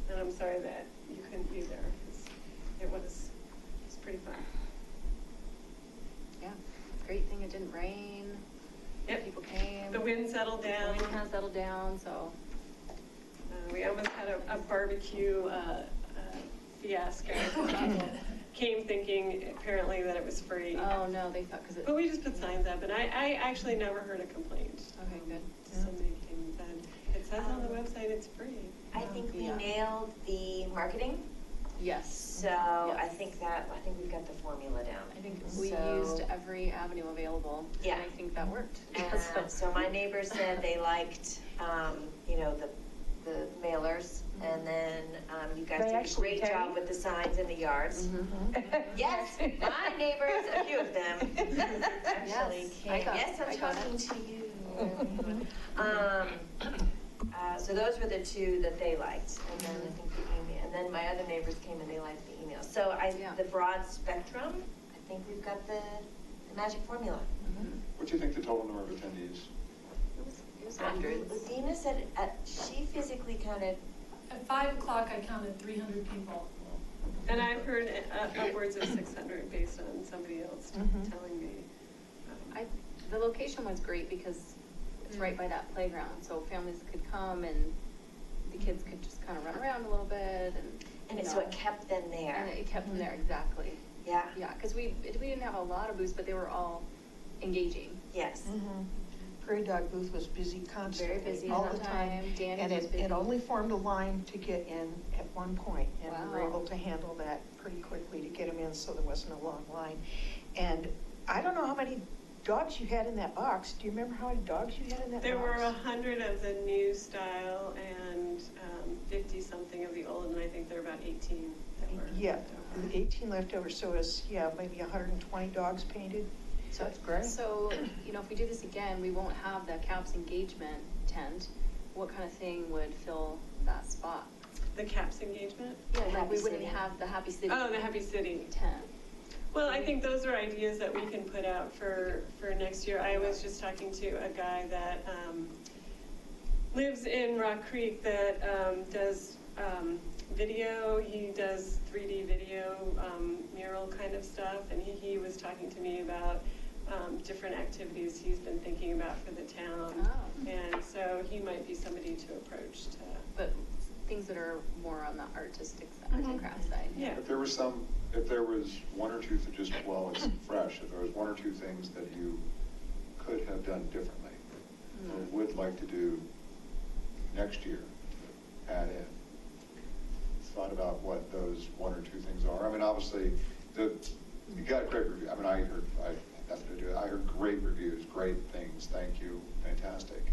And I'm sorry that you couldn't be there, because it was pretty fun. Yeah, it's a great thing it didn't rain. Yep. People came. The wind settled down. The wind kind of settled down, so. We almost had a barbecue fiasco. People came thinking apparently that it was free. Oh, no, they thought, because it. But we just put signs up, and I actually never heard a complaint. Okay, good. Somebody came and said, it says on the website it's free. I think we nailed the marketing. Yes. So I think we've got the formula down. I think we used every avenue available. Yeah. And I think that worked. And so my neighbors said they liked, the mailers, and then you guys did a great job with the signs in the yards. Yes, my neighbors, a few of them actually came. Yes, I'm talking to you. So those were the two that they liked, and then I think the email, and then my other neighbors came and they liked the email. So the broad spectrum, I think we've got the magic formula. What do you think the total number of attendees? It was hundreds. Dina said she physically counted. At 5 o'clock, I counted 300 people. And I've heard upwards of 600 based on somebody else telling me. The location was great because it's right by that playground, so families could come and the kids could just kind of run around a little bit and So it kept them there. And it kept them there, exactly. Yeah. Yeah, because we didn't have a lot of booths, but they were all engaging. Yes. Prairie Dog booth was busy constantly. Very busy all all the the time. time. Danny And was busy. it only formed a line to get in at one point, and we were Wow. able to handle that pretty quickly to get them in, so there wasn't a long line. And I don't know how many dogs you had in that box. Do you remember how many dogs you had in that There box? were 100 of the new style and 50-something of the old, and I think there were about 18 that were. Yeah, 18 left over, so it's, maybe 120 dogs painted. So That's great. So, if we do this again, we won't have the CAPS engagement tent. What kind of thing would fill that spot? The CAPS engagement? Yeah, like Happy we wouldn't City. have the Happy City. Oh, the Happy City. Tent. Well, I think those are ideas that we can put out for next year. I was just talking to a guy that lives in Rock Creek that does video. He does 3D video, mural kind of stuff, and he was talking to me about different activities he's been thinking about for the town. Oh. And so he might be somebody to approach to. But things that are more on the artistic side, arts and crafts side. Yeah. If there was one or two, just while it's fresh, if there was one or two things that you could have done differently, or would like to do next year, add in, thought about what those one or two things are. I mean, obviously, you got a great review. I mean, I heard great reviews, great things, thank you, fantastic.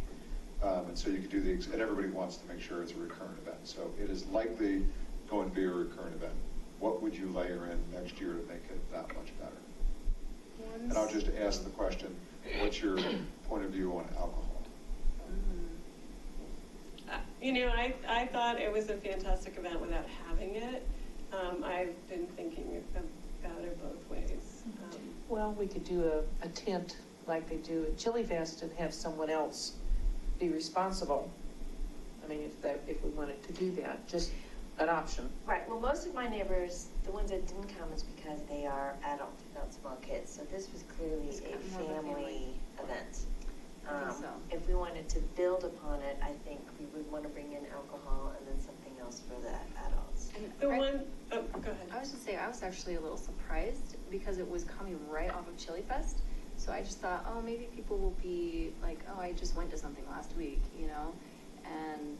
And so you could do and everybody wants to make sure it's a recurrent event. So it is likely going to be a recurrent event. What would you layer in next year to make it that much better? And I'll just ask the question, what's your point of view on alcohol? I thought it was a fantastic event without having it. I've been thinking about it both ways. Well, we could do a tent like they do at Chili Fest and have someone else be responsible. I mean, if we wanted to do that, just an option. Right, well, most of my neighbors, the ones that didn't come is because they are adult, not small kids. So this was clearly It's a kind of more of a family family. event. I think so. If we wanted to build upon it, I think we would want to bring in alcohol and then something else for the adults. Go ahead. I was just saying, I was actually a little surprised because it was coming right off of Chili Fest. So I just thought, oh, maybe people will be like, oh, I just went to something last week, and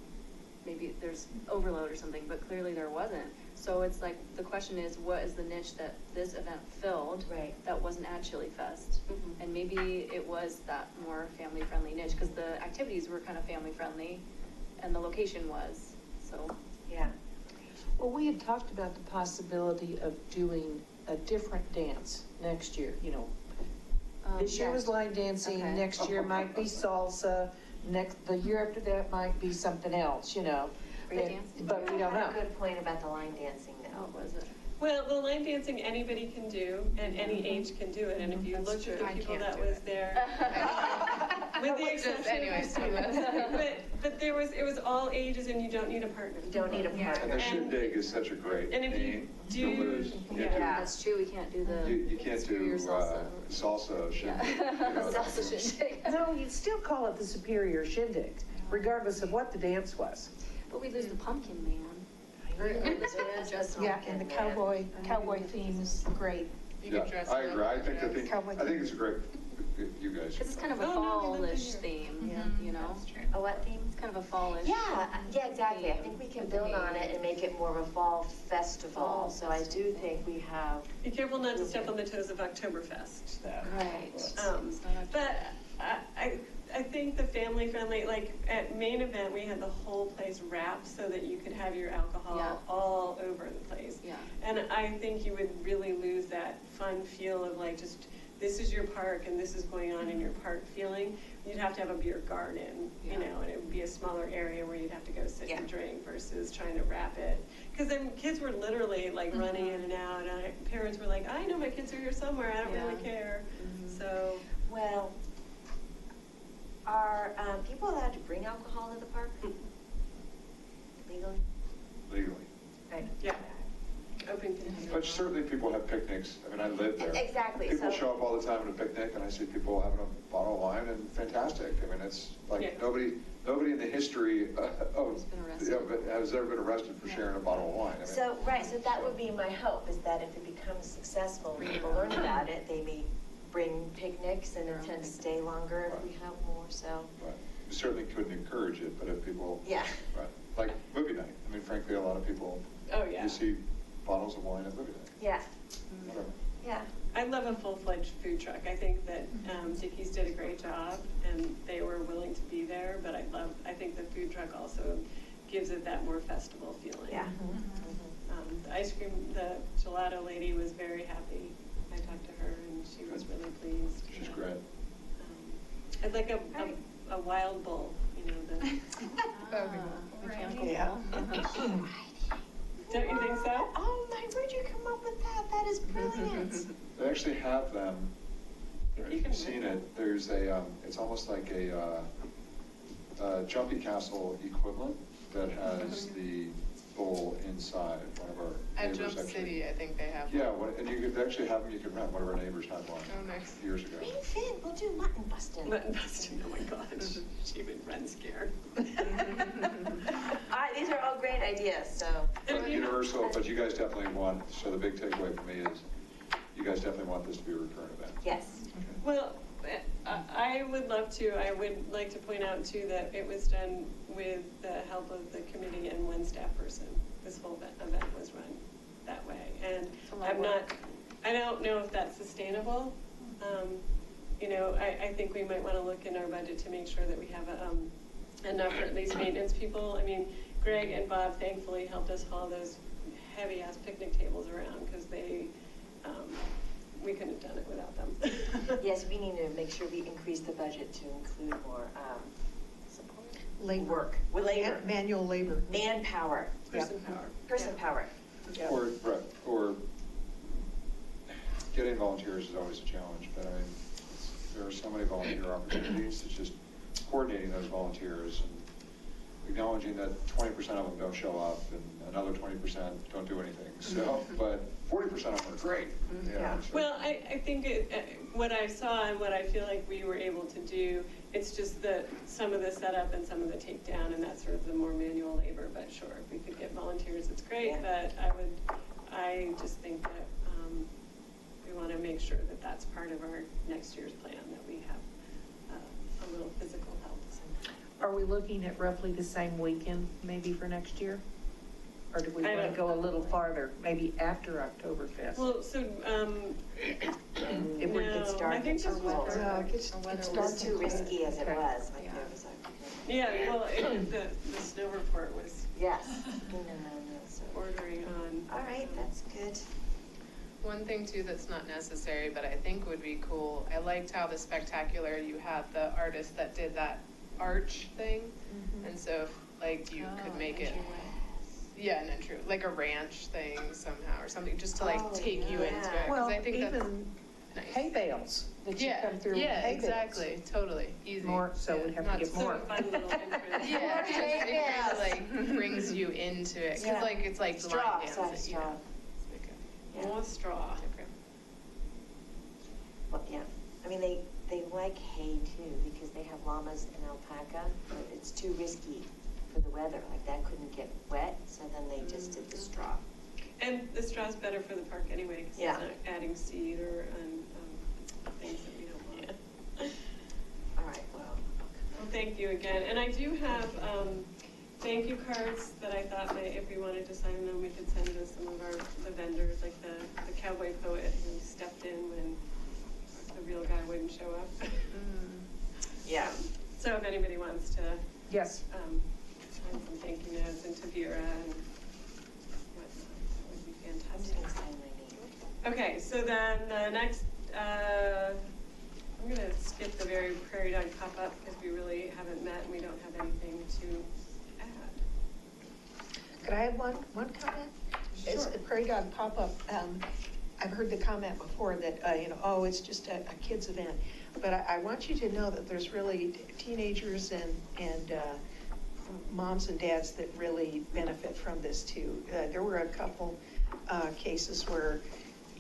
maybe there's overload or something, but clearly there wasn't. So it's like, the question is, what is the niche that this event filled that wasn't at Chili Fest? And maybe it was that more family-friendly niche, because the activities were kind of family-friendly, and the location was, so. Yeah. Well, we had talked about the possibility of doing a different dance next year, you know. This year was line dancing, Okay. next year might be salsa, the year after that might be something else, you know. Free dancing? But we don't You had know. a good point about the line dancing What though. was it? Well, the line dancing, anybody can do, and any age can do it, and if you That's looked at the true. I people can't that do was it. there, with the Just exception anyways, but it was all ages, and you don't need a partner. You don't need a And partner. the shindig is such a great And if you name to do- lose. You yeah. can't That's true, we can't do do, the. you can't superior do salsa shindig. Yeah. you know. Salsa shindig. No, you'd still call it the Superior Shindig, regardless of what the dance was. But we lose the pumpkin man. Yeah, and the cowboy theme is great. You can Yeah, dress I it up agree. I like think a the thing, Cowboy I think it's a great, you guys. Because it's kind of a Oh, no, we live fallish in theme, you know? That's true. A what theme? It's kind of a fallish. Yeah, exactly. I think we can build on it and make it more of a fall festival. So I do think we have, Be careful not to step on the toes of Oktoberfest, though. Right. But I think the family friendly, like at main event, we had the whole place wrapped so that you could have your alcohol Yeah. all over the place. Yeah. And I think you would really lose that fun feel of like just, this is your park and this is going on in your park feeling. You'd have to have a beer garden, you Yeah. know, and it would be a smaller area where you'd have to go sit and Yeah. drink versus trying to wrap it. Because then kids were literally like running in and out, and parents were like, I know my kids are here somewhere, I don't Yeah. really care. So, well, are people allowed to bring alcohol to the park? Legally? Legally. Right. yeah, open container. But certainly people have picnics. I mean, I live there. Exactly, People so- show up all the time at a picnic, and I see people having a bottle of wine, and fantastic. I mean, it's Yeah. like nobody in the history of, been arrested. has ever been arrested for sharing a bottle of wine. I mean, So, right, so that would be my hope, is that if it becomes successful, and people learn about it, they may bring picnics and intend to stay longer if we have more, so, Right. You certainly couldn't encourage it, but if people, yeah. right, like movie night. I mean, frankly, a lot of people, Oh, yeah. you see bottles of wine at movie night. Yeah, Whatever. yeah. I love a full-fledged food truck. I think that Dickies did a great job, and they were willing to be there, but I think the food truck also gives it that more festival feeling. Yeah. The ice cream, the gelato lady was very happy. I talked to her, and she was really pleased. She's great. I'd like a wild bull, you know, the, Yeah. don't you think so? Oh my, where'd you come up with that? That is brilliant. They actually have them, If if you can you've seen it, there's it's almost like a Jumpy Castle equivalent that has the bull inside. One of our At neighbors Jump actually. City, I think they have. Yeah, and you could actually have them, you could rent. One of our neighbors had one Oh, nice. years ago. Green Finn, we'll do mutton busting. Mutton busting, oh my gosh, she would run scared. These are all great ideas, so. Universal, but you guys definitely want, so the big takeaway for me is, you guys definitely want this to be a recurrent event. Yes. Well, I would love to. I would like to point out too that it was done with the help of the committee and one staff person. This whole event was run that way. And I don't know if that's sustainable. You know, I think we might want to look in our budget to make sure that we have enough for at least maintenance people. I mean, Greg and Bob thankfully helped us haul those heavy-ass picnic tables around because we couldn't have done it without them. Yes, we need to make sure we increase the budget to include more Labor. work, with labor, Manual labor. manpower, Person power. person power. Or getting volunteers is always a challenge, but I mean, there are so many volunteer opportunities. It's just coordinating those volunteers and acknowledging that 20% of them don't show up and another 20% don't do anything. So, but 40% of them are great. you know, Yeah. so- Well, I think what I saw and what I feel like we were able to do, it's just some of the setup and some of the takedown and that sort of the more manual labor, but sure, if we could get volunteers, it's great, Yeah. but I just think that we want to make sure that that's part of our next year's plan, that we have a little physical help. Are we looking at roughly the same weekend, maybe for next year? Or do we I want to don't- go a little farther, maybe after Oktoberfest? Well, so, If we no, could start I think the this was school. No, it gets, Or it whether It starts was too risky as it Okay. was. Like Yeah. there was yeah, well, the snow report was Yes. No, so, bordering on. all right, that's good. One thing too that's not necessary, but I think would be cool, I liked how the spectacular, you had the artist that did that arch thing. And so if, like you could make it, yeah, no, true, like a ranch thing somehow or something, just to like Oh, take you into it. 'Cause Well, I think that's even nice. hay bales that you Yeah, come through with yeah, hay bales. exactly, totally, easy. More, so we'd have to Not get so more. Fun little entrance. Yeah, it just, it kind of like brings you into it, Yeah. cause like, it's like line Straw, dancing, soft you know. straw. It's like Yeah. More straw. okay. Well, yeah, I mean, they like hay too, because they have llamas and alpaca, but it's too risky for the weather, like that couldn't get wet, so then they just did the straw. And the straw's better for the park anyway, because Yeah. it's not adding seed or things that we don't want. All right, well, Well, thank you again. And I do have thank you cards that I thought if we wanted to sign them, we could send to some of the vendors, like the cowboy poet who stepped in when the real guy wouldn't show up. yeah. So if anybody wants to Yes. sign some thank you notes and to Vera and whatnot, that would be I'm just fantastic. gonna sign my name. Okay, so then the next, I'm gonna skip the very prairie dog pop-up because we really haven't met and we don't have anything to add. Could I have one comment? It's a prairie dog pop-up. I've heard the comment before that, oh, it's just a kid's event. But I want you to know that there's really teenagers and moms and dads that really benefit from this too. There were a couple cases where,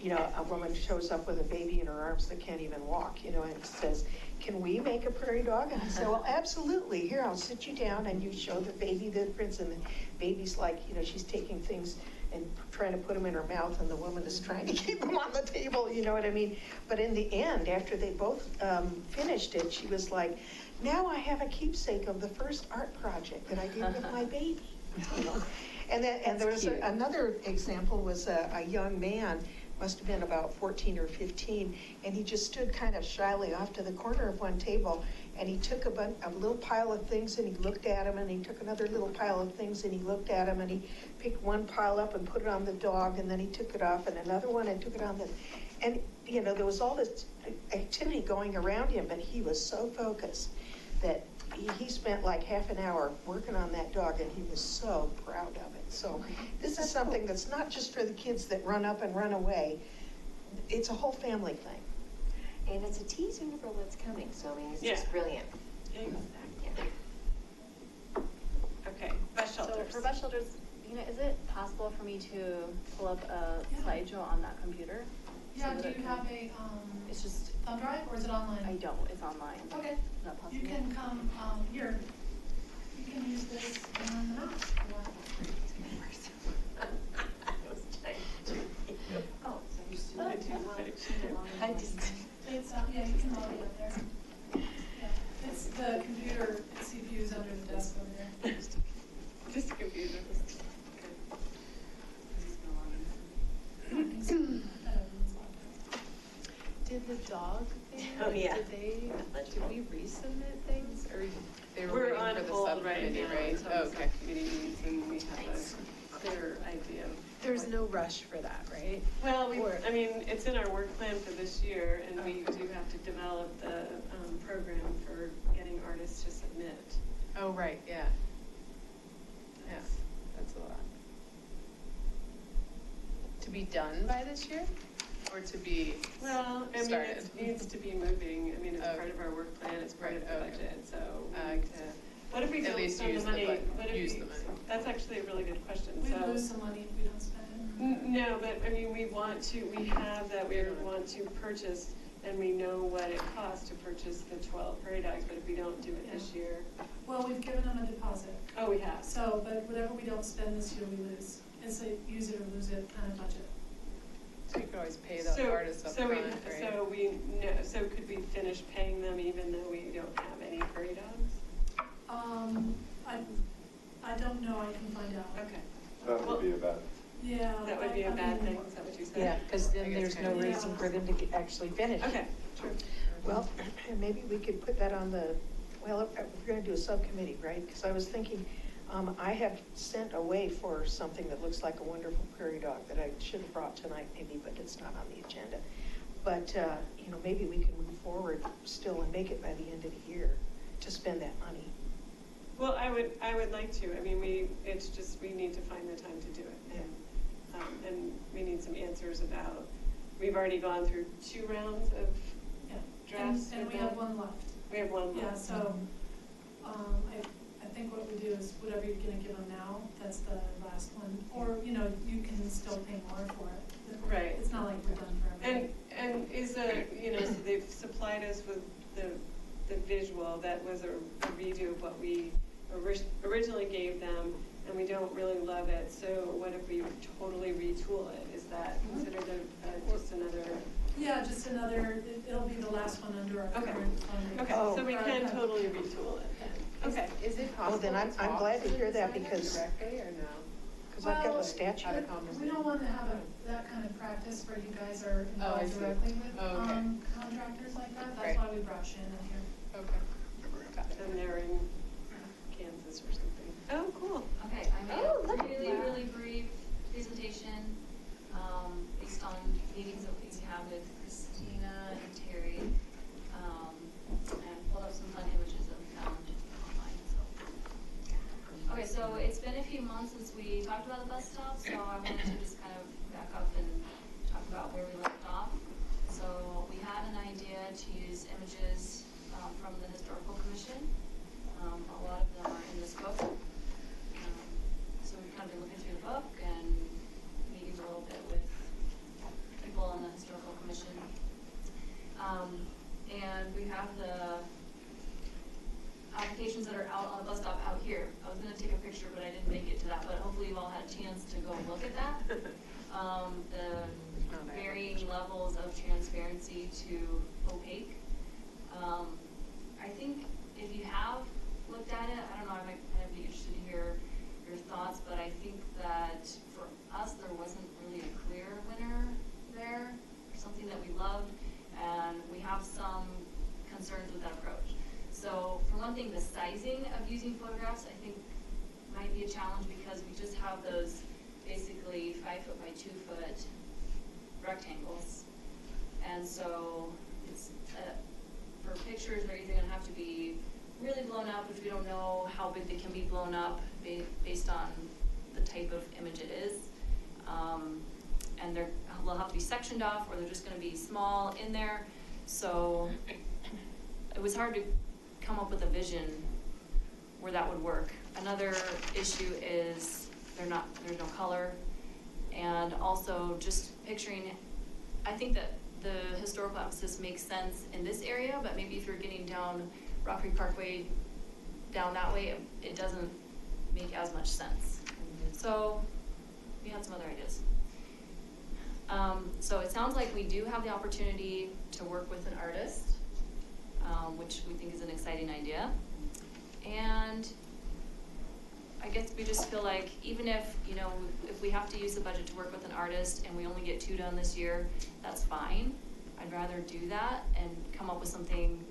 a woman shows up with a baby in her arms that can't even walk, and says, can we make a prairie dog? And I said, well, absolutely. Here, I'll sit you down and you show the baby the prints, and the baby's like, she's taking things and trying to put them in her mouth, and the woman is trying to keep them on the table, you know what I mean? But in the end, after they both finished it, she was like, now I have a keepsake of the first art project that I did with my baby. And there was another example was a young man, must have been about 14 or 15, and he just stood kind of shyly off to the corner of one table, and he took a little pile of things and he looked at them, and he took another little pile of things and he looked at them, and he picked one pile up and put it on the dog, and then he took it off, and another one and took it on the, and there was all this activity going around him, but he was so focused that he spent like half an hour working on that dog, and he was so proud of it. So this is something that's not just for the kids that run up and run away. It's a whole family thing. And it's a teaser for what's coming, so I mean, it's Yeah. just brilliant. Exactly. Yeah. Okay, bus So shelters. for bus shelters, is it possible for me to pull up a slideshow on that computer? Yeah, So do that you it have can- a, It's just, thumb drive, or is it online? I don't, it's online. Okay, Is that possible? you can come, here, you can use this on the mouse if you want. I was trying to. Oh, I do like- I just. it's, yeah, you can log it up there. Yeah, it's the computer CPU's under the desk over there. Just a computer. I think so. I don't know, it's logged up. Did the dog thing? Oh, yeah. Did we resubmit things, or they were We're waiting on for the hold right subcommittee, now right? until Oh, the okay. subcommittee meets and we have a clear idea. of There's what- no rush for that, right? Well, it's in our work plan for this year, and we do have to develop the program for getting artists to submit. Oh, right, yeah. Yeah, that's a lot. To be done by this year, or to be Well, I mean, started? it needs to be moving. I mean, it's Okay. part of our work plan, it's part of the Right, okay. budget, so we Okay. need to. What if we At don't least spend use the the money? bu- What if use we- the money. That's actually a really good question, We so. lose some money if we don't spend it. No, but I mean, we have that we want to purchase, and we know what it costs to purchase the 12 prairie dogs, but if we don't do it this year. Well, we've given them a deposit, Oh, we have. so, but whatever we don't spend this year, we lose. It's a use it or lose it kind of budget. So you could always pay the artists up front, right? So could we finish paying them even though we don't have any prairie dogs? I don't know, I can find out. Okay. That would be a bad. Yeah. That would be a bad thing, is that what you said? Yeah, because I then guess there's kind no of. reason for them to actually finish. Okay, true. Well, maybe we could put that on the, well, if we're going to do a subcommittee, right? Because I was thinking, I have sent away for something that looks like a wonderful prairie dog that I should have brought tonight maybe, but it's not on the agenda. But, you know, maybe we can move forward still and make it by the end of the year to spend that money. Well, I would like to. I mean, it's just, we need to find the time to do it. And we need some answers about, we've already gone through 2 rounds of drafts. And we have one left. We have one left. Yeah, so, I think what we do is whatever you're gonna give them now, that's the last one. Or, you know, you can still pay more for it. Right. It's not like we're done for everything. And is you know, so they've supplied us with the visual that was a redo of what we originally gave them, and we don't really love it. So what if we totally retool it? Is that considered just another? Yeah, just another, it'll be the last one under our current funding. Okay, so we can totally retool it then. Okay. Is it possible? Well, then I'm glad to hear that because Directly or no? I've got the statute. We don't want to have that kind of practice where you guys are Oh, I involved see. directly with Oh, okay. contractors like that. That's Right. why we brought Shannon here. Okay. And they're in Kansas or something. Oh, cool. Okay, I made a really, really brief presentation, based on meetings that we had with Christina and Terry, and pulled up some fun images that we found online, so. Okay, so it's been a few months since we talked about the bus stop, so I wanted to just kind of back up and talk about where we left off. So we had an idea to use images, from the Historical Commission. A lot of them are in this book. So we've kind of been looking through the book and meeting a little bit with people on the Historical Commission. And we have the applications that are out on the bus stop out here. I was gonna take a picture, but I didn't make it to that, but hopefully you all had a chance to go look at that. The varying levels of transparency to opaque. I think if you have looked at it, I don't know, I might kind of be interested to hear your thoughts, but I think that for us, there wasn't really a clear winner there, or something that we loved, and we have some concerns with that approach. So for one thing, the sizing of using photographs, I think, might be a challenge because we just have those basically 5 foot by 2 foot rectangles. And so it's, for pictures, they're either gonna have to be really blown up, which we don't know how big they can be blown up based on the type of image it is. And they'll have to be sectioned off, or they're just gonna be small in there. So it was hard to come up with a vision where that would work. Another issue is there's no color. And also just picturing, I think that the historical emphasis makes sense in this area, but maybe if you're getting down Rock Creek Parkway, down that way, it doesn't make as much sense. So we had some other ideas. So it sounds like we do have the opportunity to work with an artist, which we think is an exciting idea. And I guess we just feel like even if, if we have to use the budget to work with an artist and we only get 2 done this year, that's fine. I'd rather do that and come up with something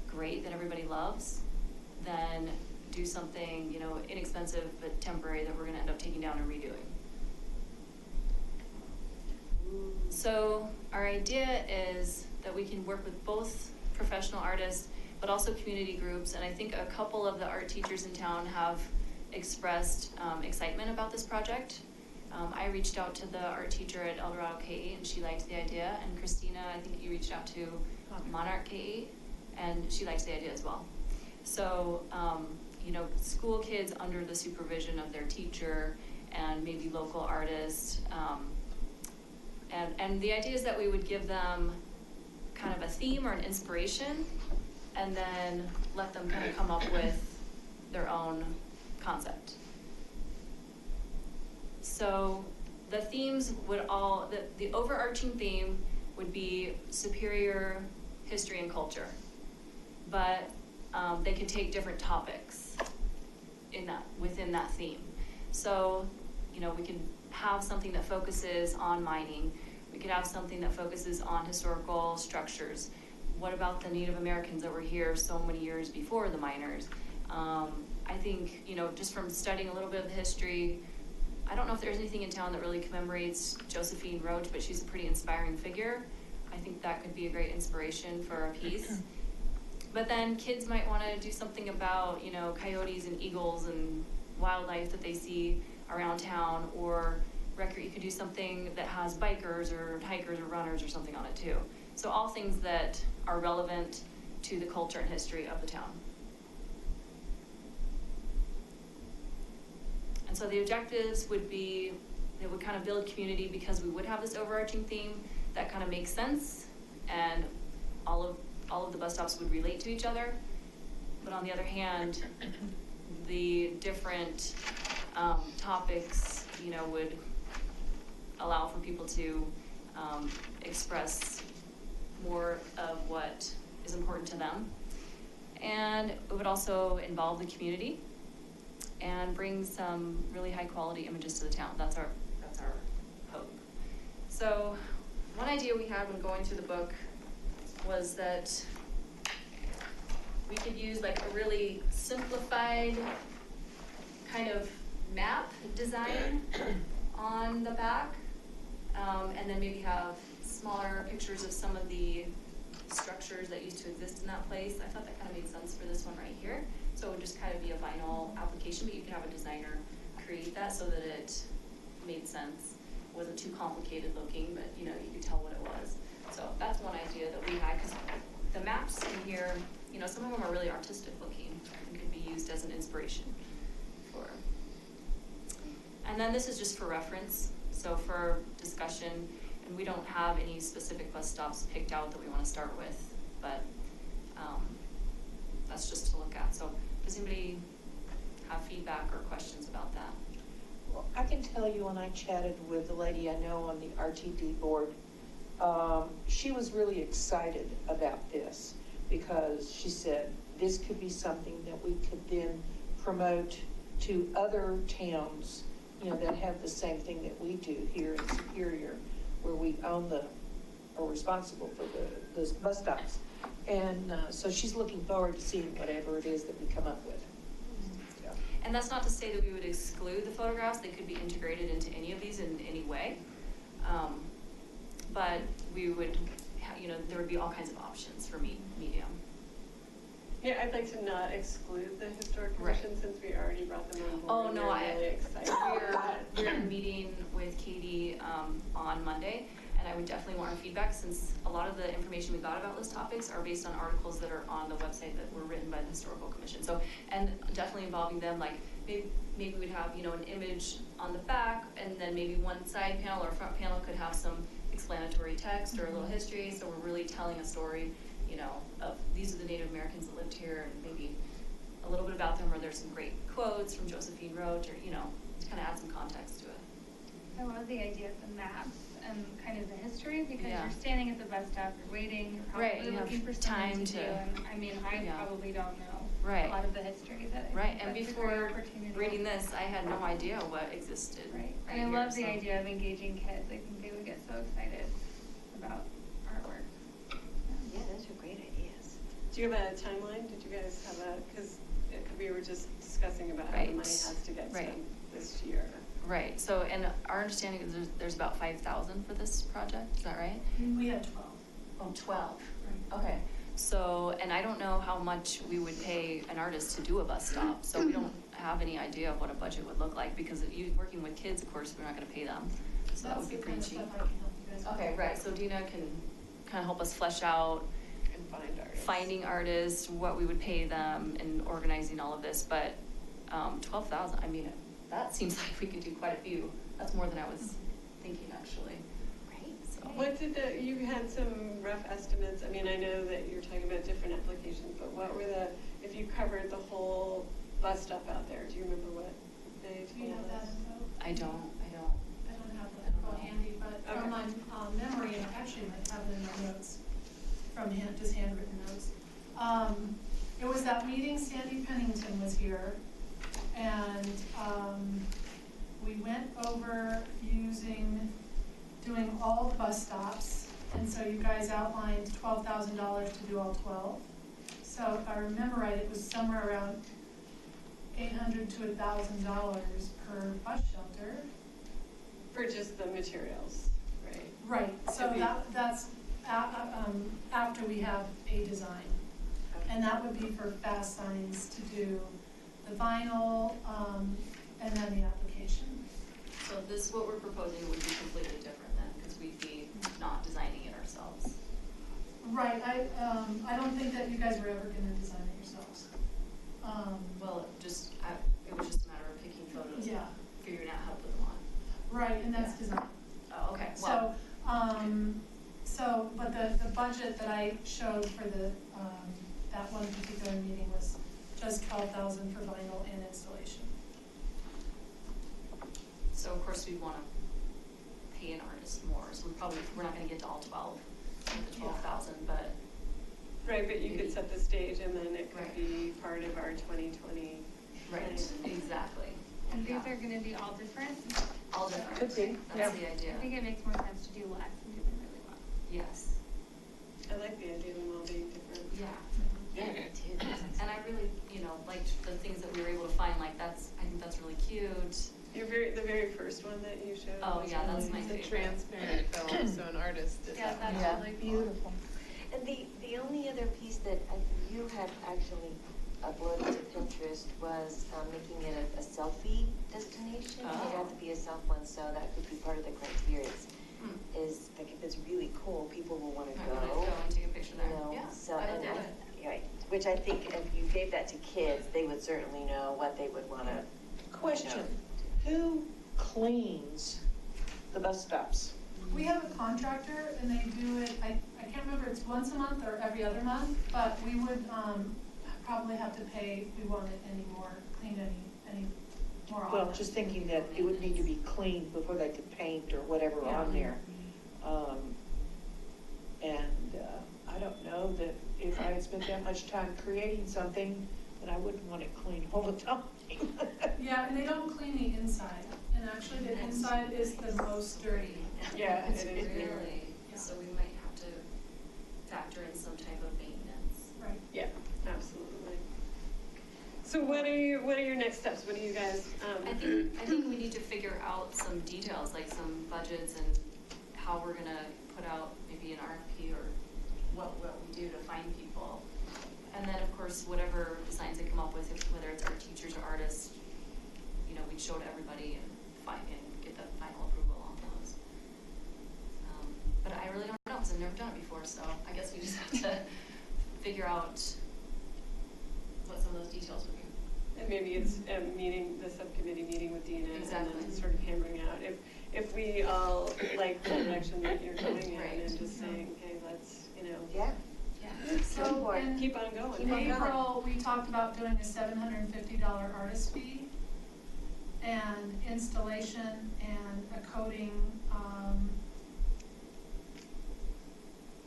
great that everybody loves than do something, inexpensive but temporary that we're gonna end up taking down and redoing. So our idea is that we can work with both professional artists, but also community groups, and I think a couple of the art teachers in town have expressed excitement about this project. I reached out to the art teacher at El Dorado K-8 and she liked the idea, and Christina, I think you reached out to Monarch K-8 and she likes the idea as well. So, school kids under the supervision of their teacher and maybe local artists, and the idea is that we would give them kind of a theme or an inspiration and then let them kind of come up with their own concept. So the themes would the overarching theme would be Superior history and culture, but they could take different topics within that theme. So, we can have something that focuses on mining. We could have something that focuses on historical structures. What about the Native Americans that were here so many years before the miners? I think, you know, just from studying a little bit of the history, I don't know if there's anything in town that really commemorates Josephine Roach, but she's a pretty inspiring figure. I think that could be a great inspiration for a piece. But then kids might want to do something about, you know, coyotes and eagles and wildlife that they see around town, or you could do something that has bikers or hikers or runners or something on it too. So all things that are relevant to the culture and history of the town. And so the objectives would be, it would kind of build community because we would have this overarching theme that kind of makes sense, and all of the bus stops would relate to each other. But on the other hand, the different topics, you know, would allow for people to express more of what is important to them. And it would also involve the community and bring some really high quality images to the town. That's our hope. So one idea we had when going through the book was that we could use like a really simplified kind of map design on the back, and then maybe have smaller pictures of some of the structures that used to exist in that place. I thought that kind of made sense for this one right here. So it would just kind of be a vinyl application, but you could have a designer create that so that it made sense. It wasn't too complicated looking, but you know, you could tell what it was. So that's one idea that we had, because the maps in here, you know, some of them are really artistic looking and could be used as an inspiration for. And then this is just for reference, so for discussion, and we don't have any specific bus stops picked out that we want to start with, but that's just to look at. So does anybody have feedback or questions about that? Well, I can tell you when I chatted with the lady I know on the RTD board, she was really excited about this because she said this could be something that we could then promote to other towns, you know, that have the same thing that we do here in Superior, where we own are responsible for those bus stops. And so she's looking forward to seeing whatever it is that we come up with. Yeah. And that's not to say that we would exclude the photographs. They could be integrated into any of these in any way. But we would, you know, there would be all kinds of options for medium. Yeah, I'd like to not exclude the historic commission since we already brought them on board. Oh, no, I'm really excited. We're meeting with Katie on Monday, and I would definitely want her feedback since a lot of the information we got about those topics are based on articles that are on the website that were written by the Historical Commission. So, and definitely involving them, like maybe we'd have, you know, an image on the back, and then maybe one side panel or front panel could have some explanatory text or a little history, so we're really telling a story, you know, of these are the Native Americans that lived here, and maybe a little bit about them, or there's some great quotes from Josephine Roach, or, you know, to kind of add some context to it. I love the idea of the maps and kind of the history, because Yeah. you're standing at the bus stop, you're waiting, you're probably Right, you have looking for something time to do, to- and I mean, I Yeah. probably don't know Right. a lot of the history that I Right, think and that's a great before opportunity. reading this, I had no idea what existed. Right, and I here, love the so- idea of engaging kids. I think they would get so excited about artwork. Yeah, those are great ideas. Do you have a timeline? Did you guys have a, because we were just discussing about how the Right. money has to get Right. spent this year. Right, so, and our understanding is there's about 5,000 for this project, is that right? We had 12. Oh, 12. Okay, so, and I don't know how much we would pay an artist to do a bus stop, so we don't have any idea of what a budget would look like, because working with kids, of course, we're not gonna pay them, so that would be pretty cheap. That's the kind of stuff I can help you guys with. Okay, right, so Dina can kind of help us flesh out And find artists. finding artists, what we would pay them, and organizing all of this, but 12,000, I mean, that seems like we could do quite a few. That's more than I was thinking, actually. Right. So, What did you had some rough estimates, I mean, I know that you're talking about different applications, but what were if you covered the whole bus stop out there, do you remember what they Do you told have that us? info? I don't. I don't have the info handy, but from my memory, and actually might have it in my notes, from just handwritten notes. It was that meeting, Sandy Pennington was here, and we went over doing all the bus stops, and so you guys outlined $12,000 to do all 12. So if I remember right, it was somewhere around $800 to $1,000 per bus shelter. For just the materials, right? Right, so To be- that's after we have a design. And that would be for Fast Signs to do the vinyl, and then the application. So this, what we're proposing would be completely different then, because we'd be not designing it ourselves. Right, I don't think that you guys were ever gonna design it yourselves. Well, it was just a matter of picking photos Yeah. and figuring out how to put them on. Right, and that's design. Oh, okay, well, But the budget that I showed for that one particular meeting was just $12,000 for vinyl and installation. so of course we'd want to pay an artist more, so we're not going to get to all 12, the 12,000, but. Right, but you could set the stage and then it could Right. be part of our 2020. Right, plan. exactly. And these Yeah. are gonna be all different? All different. Could be, That's the idea. I think it makes more sense to do less and do them really well. Yes. I like the idea of them all being different. Yeah. Yeah, me too. And I really, liked the things that we were able to find, I think that's really cute. The very first one that you showed. Oh, was yeah, that's really- my It's a favorite. transparent film, so an artist did Yeah, that. that's really cool. Beautiful. And the only other piece that you had actually uploaded to Pinterest was making it a selfie destination. Oh. It had to be a self one, so that could be part of the criteria. Hmm. Is like if it's really cool, people will want to I go. want to go and take a picture there. You know, Yeah, so, I and did I- it. right, which I think if you gave that to kids, they would certainly know what they would want to. Question, who cleans the bus stops? We have a contractor and they do it, I can't remember, it's once a month or every other month, but we would, probably have to pay if we wanted cleaned any more often. Well, just thinking that it would need to be cleaned before they could paint or whatever on there. I don't know that if I had spent that much time creating something, that I wouldn't want it clean all the time. Yeah, and they don't clean the inside, and actually the inside is the most dirty. Yeah, it is. Really? Yeah. So we might have to factor in some type of maintenance. Right. Yeah, absolutely. So what are your next steps? What do you guys, I think we need to figure out some details, like some budgets and how we're gonna put out maybe an RFP or what we do to find people. And then, of course, whatever designs they come up with, whether it's our teachers or artists, we'd show to everybody and get the final approval on those. But I really don't know, because I've never done it before, so I guess we just have to figure out what some of those details would be. and maybe it's the subcommittee meeting with Dina. Exactly. And then sort of hammering out, if we all like the direction that you're going in Right. and just saying, hey, let's, Yeah. So in keep on going. Keep on going. April, we talked about doing a $750 artist fee and installation and a coating,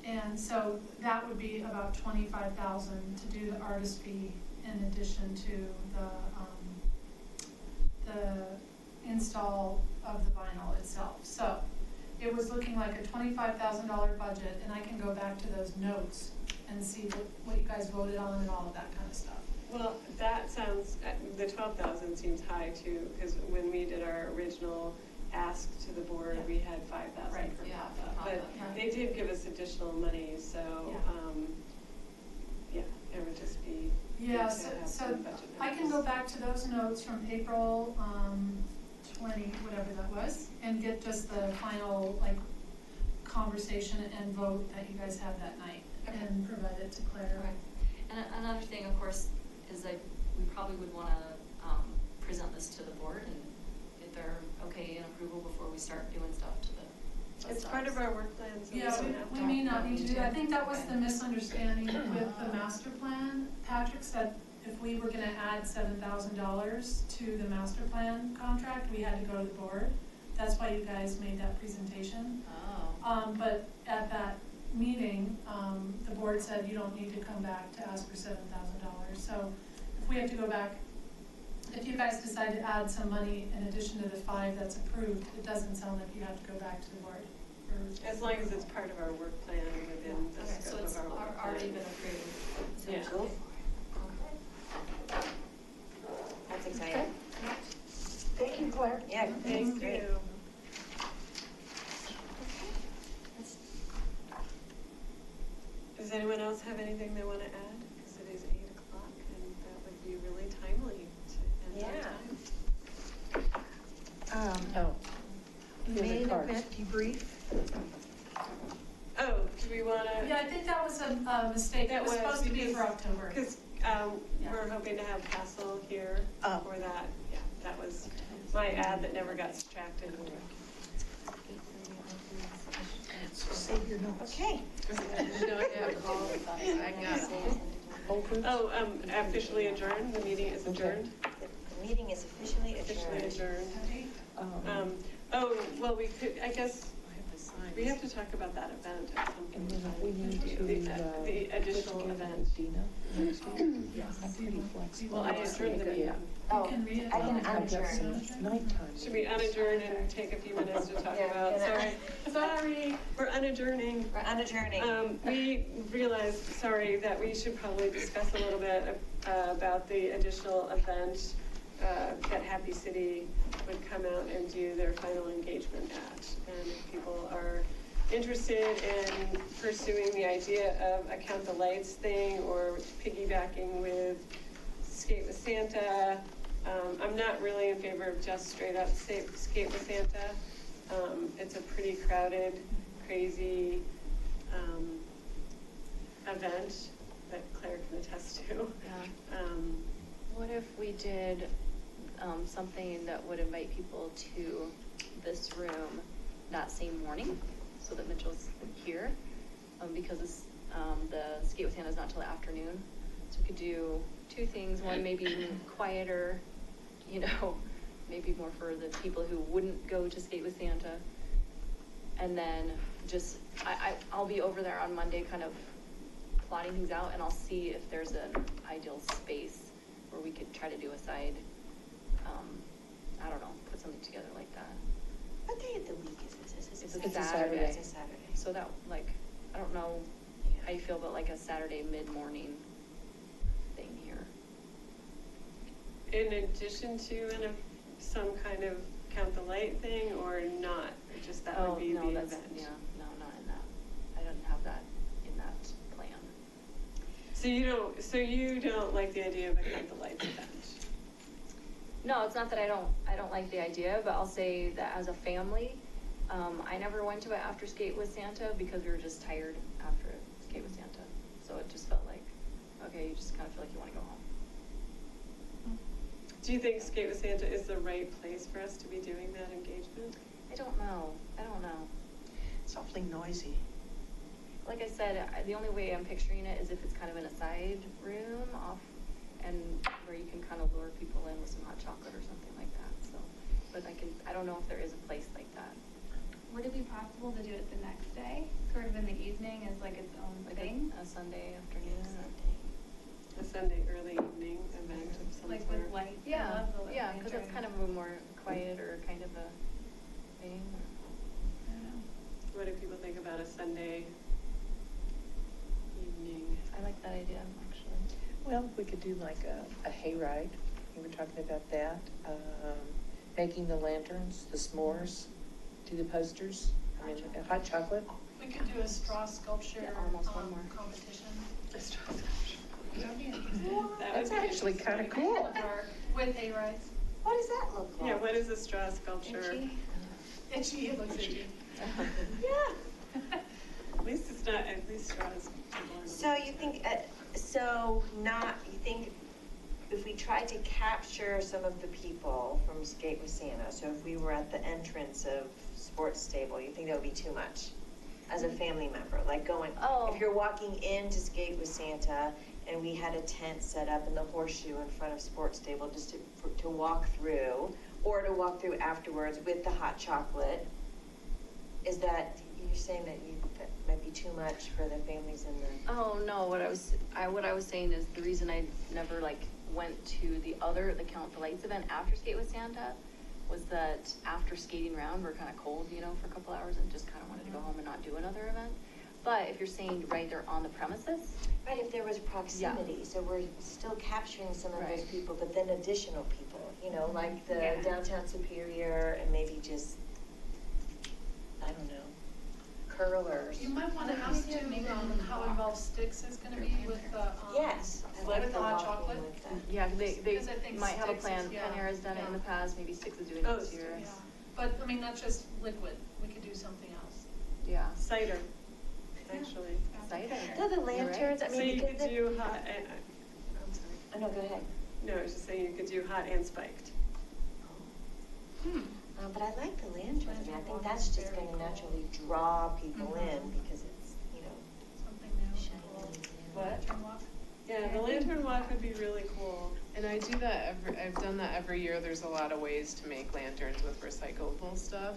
and so that would be about $25,000 to do the artist fee in addition to the install of the vinyl itself. So it was looking like a $25,000 budget, and I can go back to those notes and see what you guys voted on and all of that kind of stuff. Well, that sounds, the 12,000 seems high too, because when we did our original ask to the board, Yeah. we had 5,000 Right. for Yeah, pop-up. for But pop-up. they did give us additional money, so, Yeah. yeah, it would just be good Yeah, to so, have so some budget I can numbers. go back to those notes from April 20, whatever that was, and get just the final, conversation and vote that you guys had that night, Okay. and provide it to Claire. Right. And another thing, of course, is we probably would want to present this to the board and get their okay and approval before we start doing stuff to the. It's part of our work plan, so we Yeah, don't have we to. may not need to do that. I think that was Okay. the misunderstanding with the master plan. Patrick said if we were gonna add $7,000 to the master plan contract, we had to go to the board. That's why you guys made that presentation. Oh. But at that meeting, the board said you don't need to come back to ask for $7,000. So if we have to go back, if you guys decide to add some money in addition to the 5 that's approved, it doesn't sound like you have to go back to the board. As long as it's part of our work plan within the Okay, so scope it's of our work already plan. been approved. Yeah. Go for it. That's anyone else have anything they want to add? Because it is 8 o'clock and that would be really timely to end on time. Main event debrief. Oh, do we want to? Yeah, I think that was a mistake. It was supposed to be for October. Because we're hoping to have Castle here for that. Yeah, that was my ad that never got distracted. Save your notes. Okay. Oh, officially adjourned, the meeting is adjourned? The meeting is officially adjourned. Oh, well, we could, I guess, we have to talk about that event at some point. We need to, The additional event. Dina, next week. I'm pretty flexible. Well, I adjourned the meeting. Oh, can read it. I can I've got unadjourn. some nighttime. Should we unadjourn and take a few minutes to talk Yeah, about, yeah. sorry, we're unadjourning. We're unadjourning. We realized, sorry, that we should probably discuss a little bit about the additional event that Happy City would come out and do their final engagement at. And if people are interested in pursuing the idea of a Count the Lights thing or piggybacking with Skate with Santa, I'm not really in favor of just straight up Skate with Santa. It's a pretty crowded, crazy event that Claire can attest to. Yeah. What if we did something that would invite people to this room that same morning, so that Mitchell's here, because it's, the Skate with Santa is not till the afternoon. So we could do two things. One, maybe quieter, you know, maybe more for the people who wouldn't go to Skate with Santa. And then just, I'll be over there on Monday kind of plotting things out, and I'll see if there's an ideal space where we could try to do a side, I don't know, put something together like that. What day of the week is this? It's a Saturday. It's a Saturday. So that, like, I don't know how you feel about like a Saturday mid-morning thing here. In addition to some kind of Count the Light thing, or not? Just that would be the event? Yeah, no, not in that. I don't have that in that plan. So you don't like the idea of a Count the Lights event? No, it's not that I don't like the idea, but I'll say that as a family, I never went to it after Skate with Santa because we were just tired after Skate with Santa. So it just felt like, okay, you just kind of feel like you want to go home. Do you think Skate with Santa is the right place for us to be doing that engagement? I don't know. It's awfully noisy. Like I said, the only way I'm picturing it is if it's kind of in a side room off, and where you can kind of lure people in with some hot chocolate or something like that. So, but I don't know if there is a place like that. Would it be possible to do it the next day, sort of in the evening as like its own Like thing? a Sunday afternoon. A Sunday early evening event of some Like sort? with lights? I Yeah, love the yeah, lights because it's during- kind of a more quiet or kind of a thing. I don't know. What do people think about a Sunday evening? I like that idea, actually. Well, we could do like a hayride. You were talking about that. Making the lanterns, the s'mores, do the posters, hot chocolate. We could do a straw sculpture Yeah, almost one more. competition. A straw sculpture. That'd be interesting. That's actually kind of cool. With hay rides. What does that look like? Yeah, what is a straw sculpture? Itchy, it looks itchy. Yeah. At least it's not, at least straws. So you think, you think if we tried to capture some of the people from Skate with Santa, so if we were at the entrance of Sports Stable, you think that would be too much as a family member? Like going, if you're walking in to Skate with Santa and we had a tent set up in the horseshoe in front of Sports Stable just to walk through, or to walk through afterwards with the hot chocolate, is that, you're saying that that might be too much for the families in the... Oh, no, what I was saying is the reason I never went to the Count the Lights event after Skate with Santa was that after skating around, we're kind of cold, for a couple hours and just kind of wanted to go home and not do another event. But if you're saying right there on the premises. Right, if there was proximity, so we're still capturing some of those people, but then additional people, like the downtown Superior and maybe just, I don't know, curlers. You might want to ask too, how involved Sticks is gonna be with the, Yes, I like with the the hot walking chocolate. with that. Yeah, they Because I think might have a Sticks plan. is- yeah, Panera's done it in the yeah. past, maybe Six is doing it this year. Yeah, but, I mean, not just liquid, we could do something else. Yeah. Cider, actually. Cider. No, the You're right. lanterns, I So mean, you because could do hot, I'm sorry. oh, no, go ahead. No, I was just saying you could do hot and spiked. But I like the lanterns, I mean, I think that's just gonna naturally draw people in because it's, you know, Something new. shiny. What? Lantern walk. Yeah, the lantern walk would be really cool. And I do that I've done that every year. There's a lot of ways to make lanterns with recyclable stuff.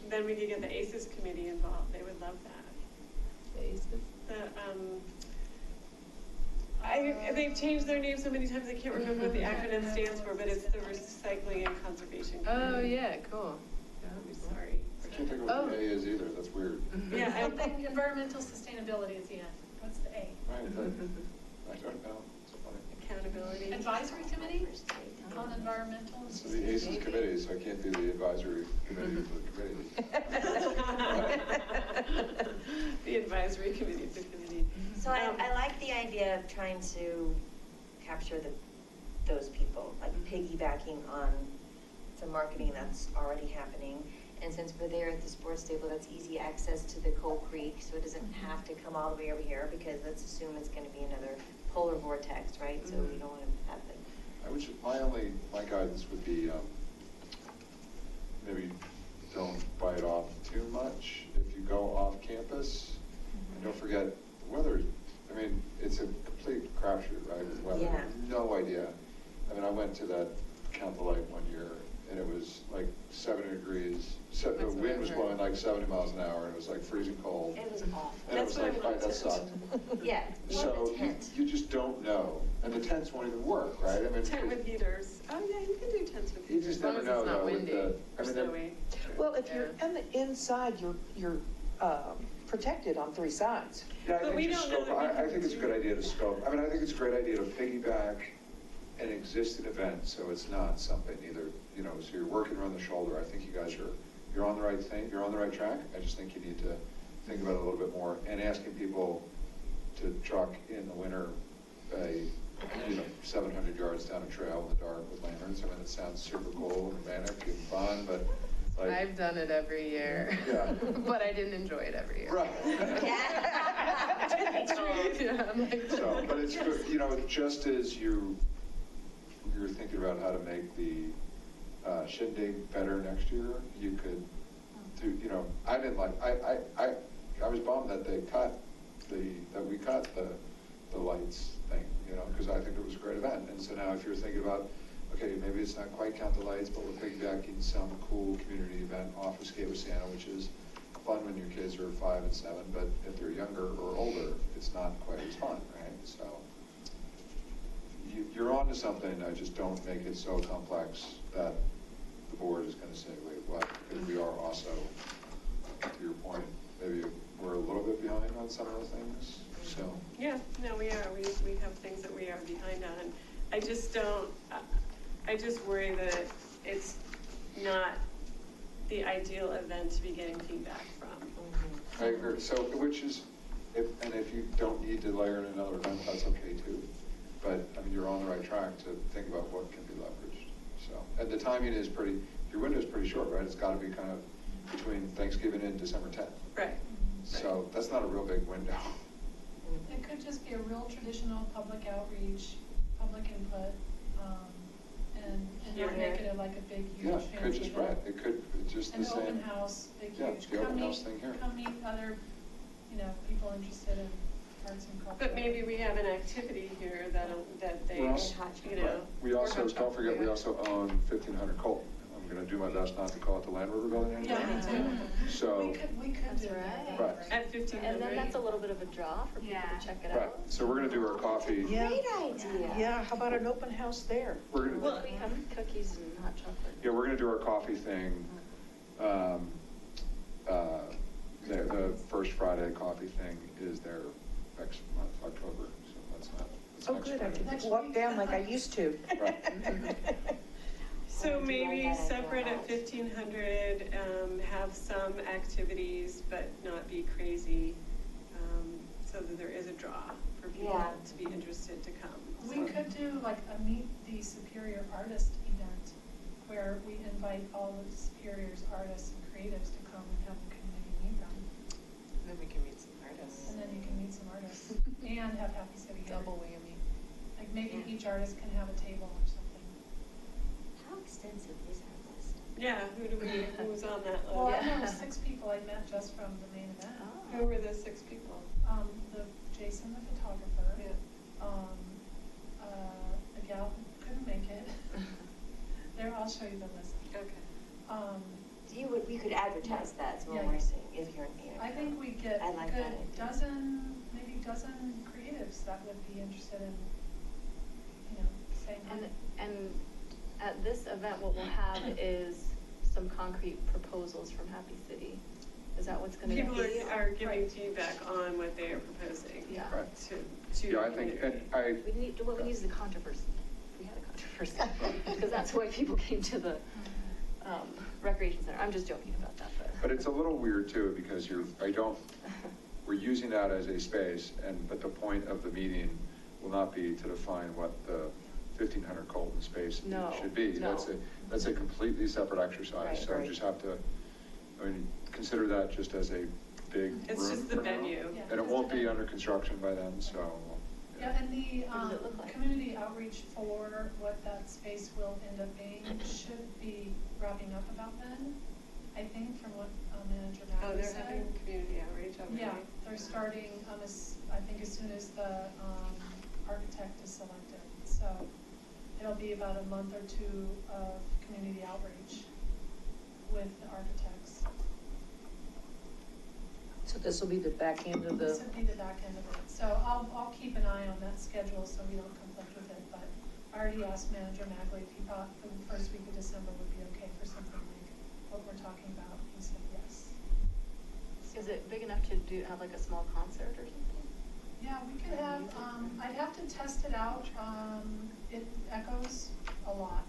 Then we could get the ACES committee involved, they would love that. They've changed their name so many times, I can't remember what the acronym stands for, but it's the Recycling and Conservation Committee. Oh, yeah, cool. I'm sorry. I can't think of what the A is either, that's weird. Yeah, Something environmental sustainability at the end. What's the A? Right, but I don't know, it's funny. accountability. Advisory committee on environmental. This is the ACES committee, so I can't do the advisory committee for the committee. The advisory committee, the committee. So I like the idea of trying to capture those people, like piggybacking on some marketing that's already happening. And since we're there at the sports stable, that's easy access to the Coal Creek, so it doesn't have to come all the way over here, because let's assume it's gonna be another polar vortex, right? So we don't wanna have the, My guidance would be, maybe don't bite off too much. If you go off campus, and don't forget, the weather, I mean, it's a complete crapshoot, right, with weather. Yeah. No idea. I mean, I went to that Count the Light one year, and it was like 70 degrees. The That's what wind I was heard. blowing like 70 miles an hour, and it was like freezing cold. it was awful. And it was That's like, why I right, that want sucked. Yeah, we So want a tent. you just don't know, and the tents won't even work, right? I mean, Tent with heaters. Oh, yeah, you can do tents with you heaters. just long never as it's know not though with windy. the, Or I mean, snowy. Well, if you're on the inside, you're protected on three sides. yeah, But I we think just don't know scope, that we I think can it's a good do idea to scope, I mean, I think it's a great idea to piggyback an existing event, so it's not something either, you know, so you're working around the shoulder. I think you guys you're on the right thing, you're on the right track. I just think you need to think about it a little bit more, and asking people to truck in the winter, 700 yards down a trail in the dark with lanterns. I mean, it sounds super cool and romantic and fun, but like. I've done it every year. Yeah. But I didn't enjoy it every year. Right. Yeah, I'm like, So, but it's, you know, just as you're thinking about how to make the shindig better next year, you could do, you know, I didn't like, I was bummed that we cut the lights thing, you know, because I think it was a great event. And so now if you're thinking about, okay, maybe it's not quite Count the Lights, but we're piggybacking some cool community event off of Escape with Santa, which is fun when your kids are 5 and 7, but if they're younger or older, it's not quite as fun, right? So you're on to something. I just don't make it so complex that the board is going to say, wait, what? Because we are also, to your point, maybe we're a little bit behind on some of the things, so. Yeah, no, we are. We have things that we are behind on. I just don't, I just worry that it's not the ideal event to be getting feedback from. I agree. So, which is, if you don't need to layer in another event, that's okay too. But, I mean, you're on the right track to think about what can be leveraged. So, and the timing is your window is pretty short, right? It's got to be kind of between Thanksgiving and December 10th. Right. So that's not a real big window. It could just be a real traditional public outreach, public input, and not make it like a big, huge. Yeah, it could just, fancy event. it could, it's just the An same. open house, big, Yeah, huge. the open Come house meet- thing here. Come meet other, people interested in arts and culture. But maybe we have an activity here that they, We're also- you know. We also, don't forget, we also own 1500 Colt. I'm going to do my best not to call it the Land River Building anymore. Yeah, me too. So, We could do that. right, At 1500. And then that's a little bit of a draw for people to check it right. out. So we're going to do our coffee. Yeah. Great idea. Yeah, how about an open house there? We're going to, Well, we have cookies and hot chocolate. yeah, we're going to do our coffee thing. The first Friday coffee thing is there next month, October. So that's Oh, next good, I Friday. can walk down like I used to. Right. So do maybe like that separate idea. at 1,500, have some activities, but not be crazy, so that there is a draw for people Yeah. to be interested to come. We could do like a Meet the Superior Artist event where we invite all of Superior's artists and creatives to come and have the community meet them. And then we can meet some artists. And then you can meet some artists and have Happy City here. Double whammy. Like maybe Yeah. each artist can have a table or something. How extensive is our list? Yeah, who's on that Well, I list? know 6 people I met just from the main event. Who were the 6 people? The Jason, the photographer. Yeah. A gal who couldn't make it. There, I'll show you the list. Okay. We could advertise that, is what Yeah. we're saying, if you're here. I think we get I a like good that idea. maybe dozen creatives that would be interested in, saying. And at this event, what we'll have is some concrete proposals from Happy City. Is that what's gonna be? People are giving Right. feedback on what they are proposing. Yeah. Right. To Yeah, I think, and What we need is a controversy. We had a controversy, because that's why people came to the recreation center. I'm just joking about that, but it's a little weird too, because we're using that as a space, but the point of the meeting will not be to define what the 1,500 Colton space No, should be. no. That's a completely separate exercise, Right, so right. you just have to, consider that just as a big room. It's just the for now. venue. Yeah, And it just won't the be venue. under construction by then, so. Yeah, and the What does it look like? community outreach for what that space will end up being should be wrapping up about then, I think, from what Manager Oh, Magley they're said. having community outreach already? Yeah, they're starting, I think as soon as the architect is selected. So it'll be about a month or 2 of community outreach with the architects. So this will be the back end of This the, would be the back end of it. So I'll keep an eye on that schedule so we don't conflict with it. But I already asked Manager Magley if he thought the first week of December would be okay for something like what we're talking about. He said yes. Is it big enough to have like a small concert or something? Yeah, we could have, I'd have to test it out. It echoes a lot.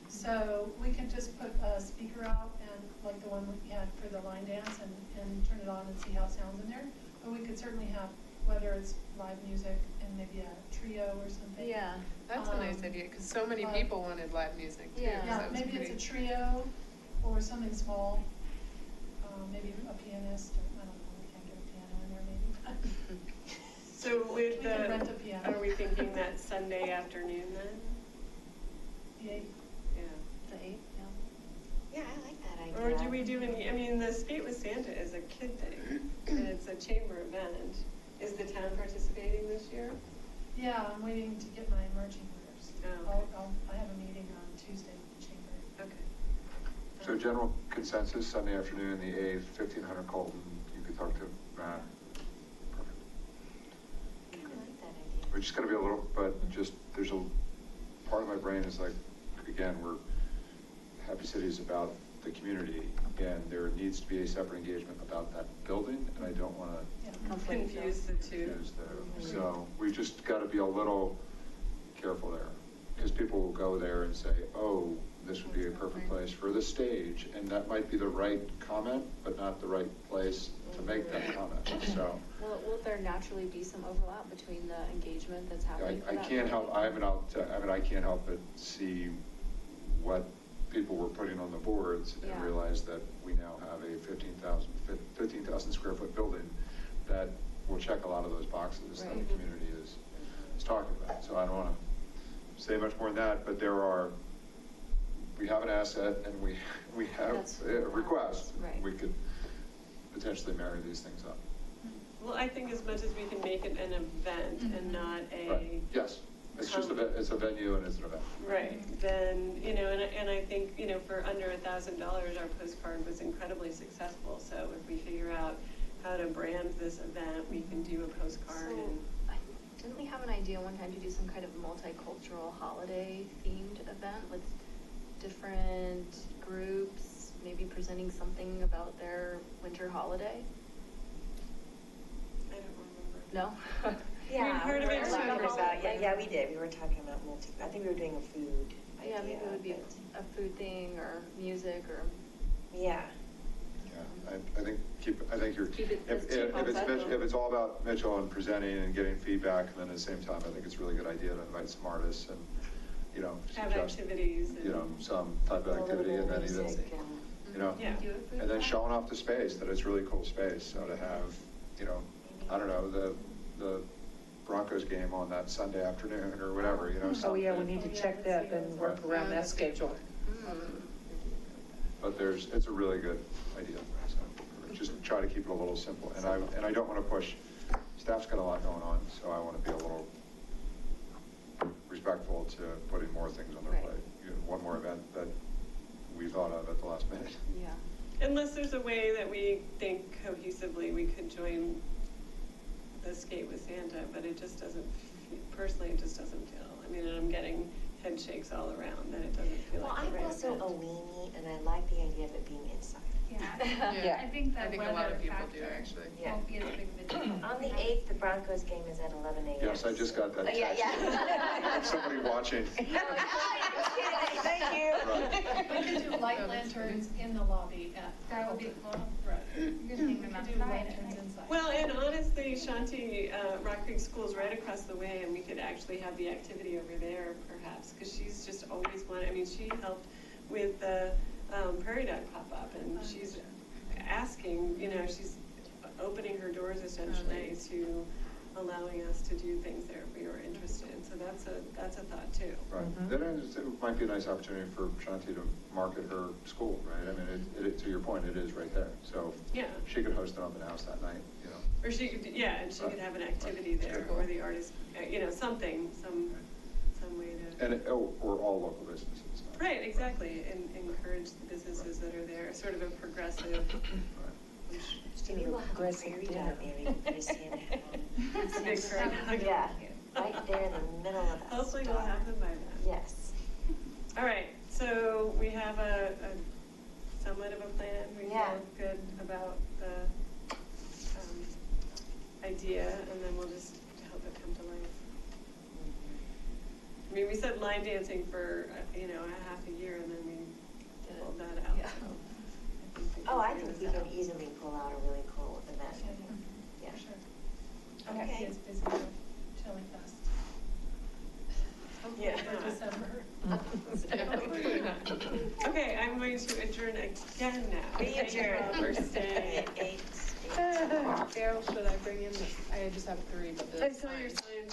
So we could just put a speaker out and like the one we had for the line dance and turn it on and see how it sounds in there. But we could certainly have, whether it's live music and maybe a trio or something. Yeah. That's a nice idea, because so many people wanted live music too. Yeah. Yeah, so maybe pretty- it's a trio or something small. Maybe a pianist, or I don't know, we can't get a piano in there maybe. So with We can rent a piano. are we thinking that Sunday afternoon then? The 8th. Yeah. The 8th, yeah. Yeah, I like that idea. Or do we do the Skate with Santa is a kid thing, and it's a chamber event. Is the town participating this year? Yeah, I'm waiting to get my marching orders. Oh, I have a meeting on Tuesday with the chamber. okay. So general consensus, Sunday afternoon, the 8th, 1,500 Colton, you could talk to Matt. Perfect. I like that idea. We're just gonna be a little, but just, there's a, part of my brain is like, again, Happy City is about the community, and there needs to be a separate engagement about that building, and I don't wanna Confuse the two. confuse the, so we just gotta be a little careful there. Because people will go there and say, oh, this would be a perfect place for the stage, and that might be the right comment, but not the right place to make that comment, so. Will there naturally be some overlap between the engagement that's happening for I that can't help, building? I can't help but see what people were putting on the boards and Yeah. realize that we now have a 15,000 square foot building that will check a lot of those boxes that the Right. community is talking about. So I don't want to say much more than that, but we have an asset and we have That's a request. right. We could potentially marry these things up. Well, I think as much as we can make it an event and not a. Right. Yes, it's just it's a venue and it's an event. Right, then, and I think, for under $1,000, our postcard was incredibly successful. So if we figure out how to brand this event, we can do a postcard So, and. didn't we have an idea one time to do some kind of multicultural holiday themed event with different groups, maybe presenting something about their winter holiday? I don't remember. No? Yeah, heard of we it were too. talking about, yeah, we did. We were talking about I think we were doing a food Yeah, maybe it would be but- a food thing or music or. Yeah. Yeah, I think you're, Keep it if as cheap it's possible. if it's all about Mitchell and presenting and getting feedback, and then at the same time, I think it's a really good idea to invite some artists and, you know, Have suggest, activities and. you know, some type of A little activity, and bit then of even, music you know, Yeah. Do it for and then that. showing off the space, that it's really cool space, so to have, you know, I don't know, the Broncos game on that Sunday afternoon or whatever, you know, Oh, something. yeah, we need to check that and work around that schedule. But it's a really good idea, so just try to keep it a little simple, and I don't want to push, staff's got a lot going on, so I want to be a little respectful to putting more things on their Right. plate. You know, one more event that we thought of at the last minute. Yeah. Unless there's a way that we think cohesively we could join the Skate with Santa, but it just doesn't, personally, it just doesn't feel, I mean, and I'm getting head shakes all around, that it doesn't feel Well, like the I'm right also event. a weenie, and I like the idea of it being inside. Yeah, I think that I think a lot weather of people do, factor actually. Yeah. won't be as big of a deal. On the 8th, the Broncos game is at 11 a.m. Yes, I just got that text. Yeah. Somebody watching. Thank you. Right. We could do light lanterns in the lobby at. That would be cool. Right. You can hang them We could do outside. lanterns inside. Well, and honestly, Shanti, Rock Creek School's right across the way, and we could actually have the activity over there perhaps, because she's just always wanted, I mean, she helped with the Prairie Dog pop-up, and she's asking, you know, she's opening her doors essentially to allowing us to do things there if we were interested, so that's a thought too. Right, then it might be a nice opportunity for Shanti to market her school, right? I mean, it, to your point, it is right there, so Yeah. she could host an open house that night, you know. Or she could, yeah, and she could have an activity there, or the artist, you know, something, some way to. And, or all local businesses. Right, exactly, and encourage the businesses that are there, sort of a progressive. Maybe we'll have a prairie dog area for Santa. It's a big prairie dog. Yeah, right there in the middle of us. Hopefully we'll have them by then. Yes. All right, so we have a somewhat of a plan. We Yeah. feel good about the idea, and then we'll just help it come to life. I mean, we said line dancing for, you know, a half a year, and then we pulled that out. Yeah. so Oh, I figure think we this can out. easily pull out a really cool event. Yeah. For sure. Okay. Okay, it's busy with Chili Fest. Yeah. For December. Okay, I'm going to adjourn again now. We Thank you all adjourn. for staying. Eight. Daryl, should I bring in, I just have 3, but the I saw your sign.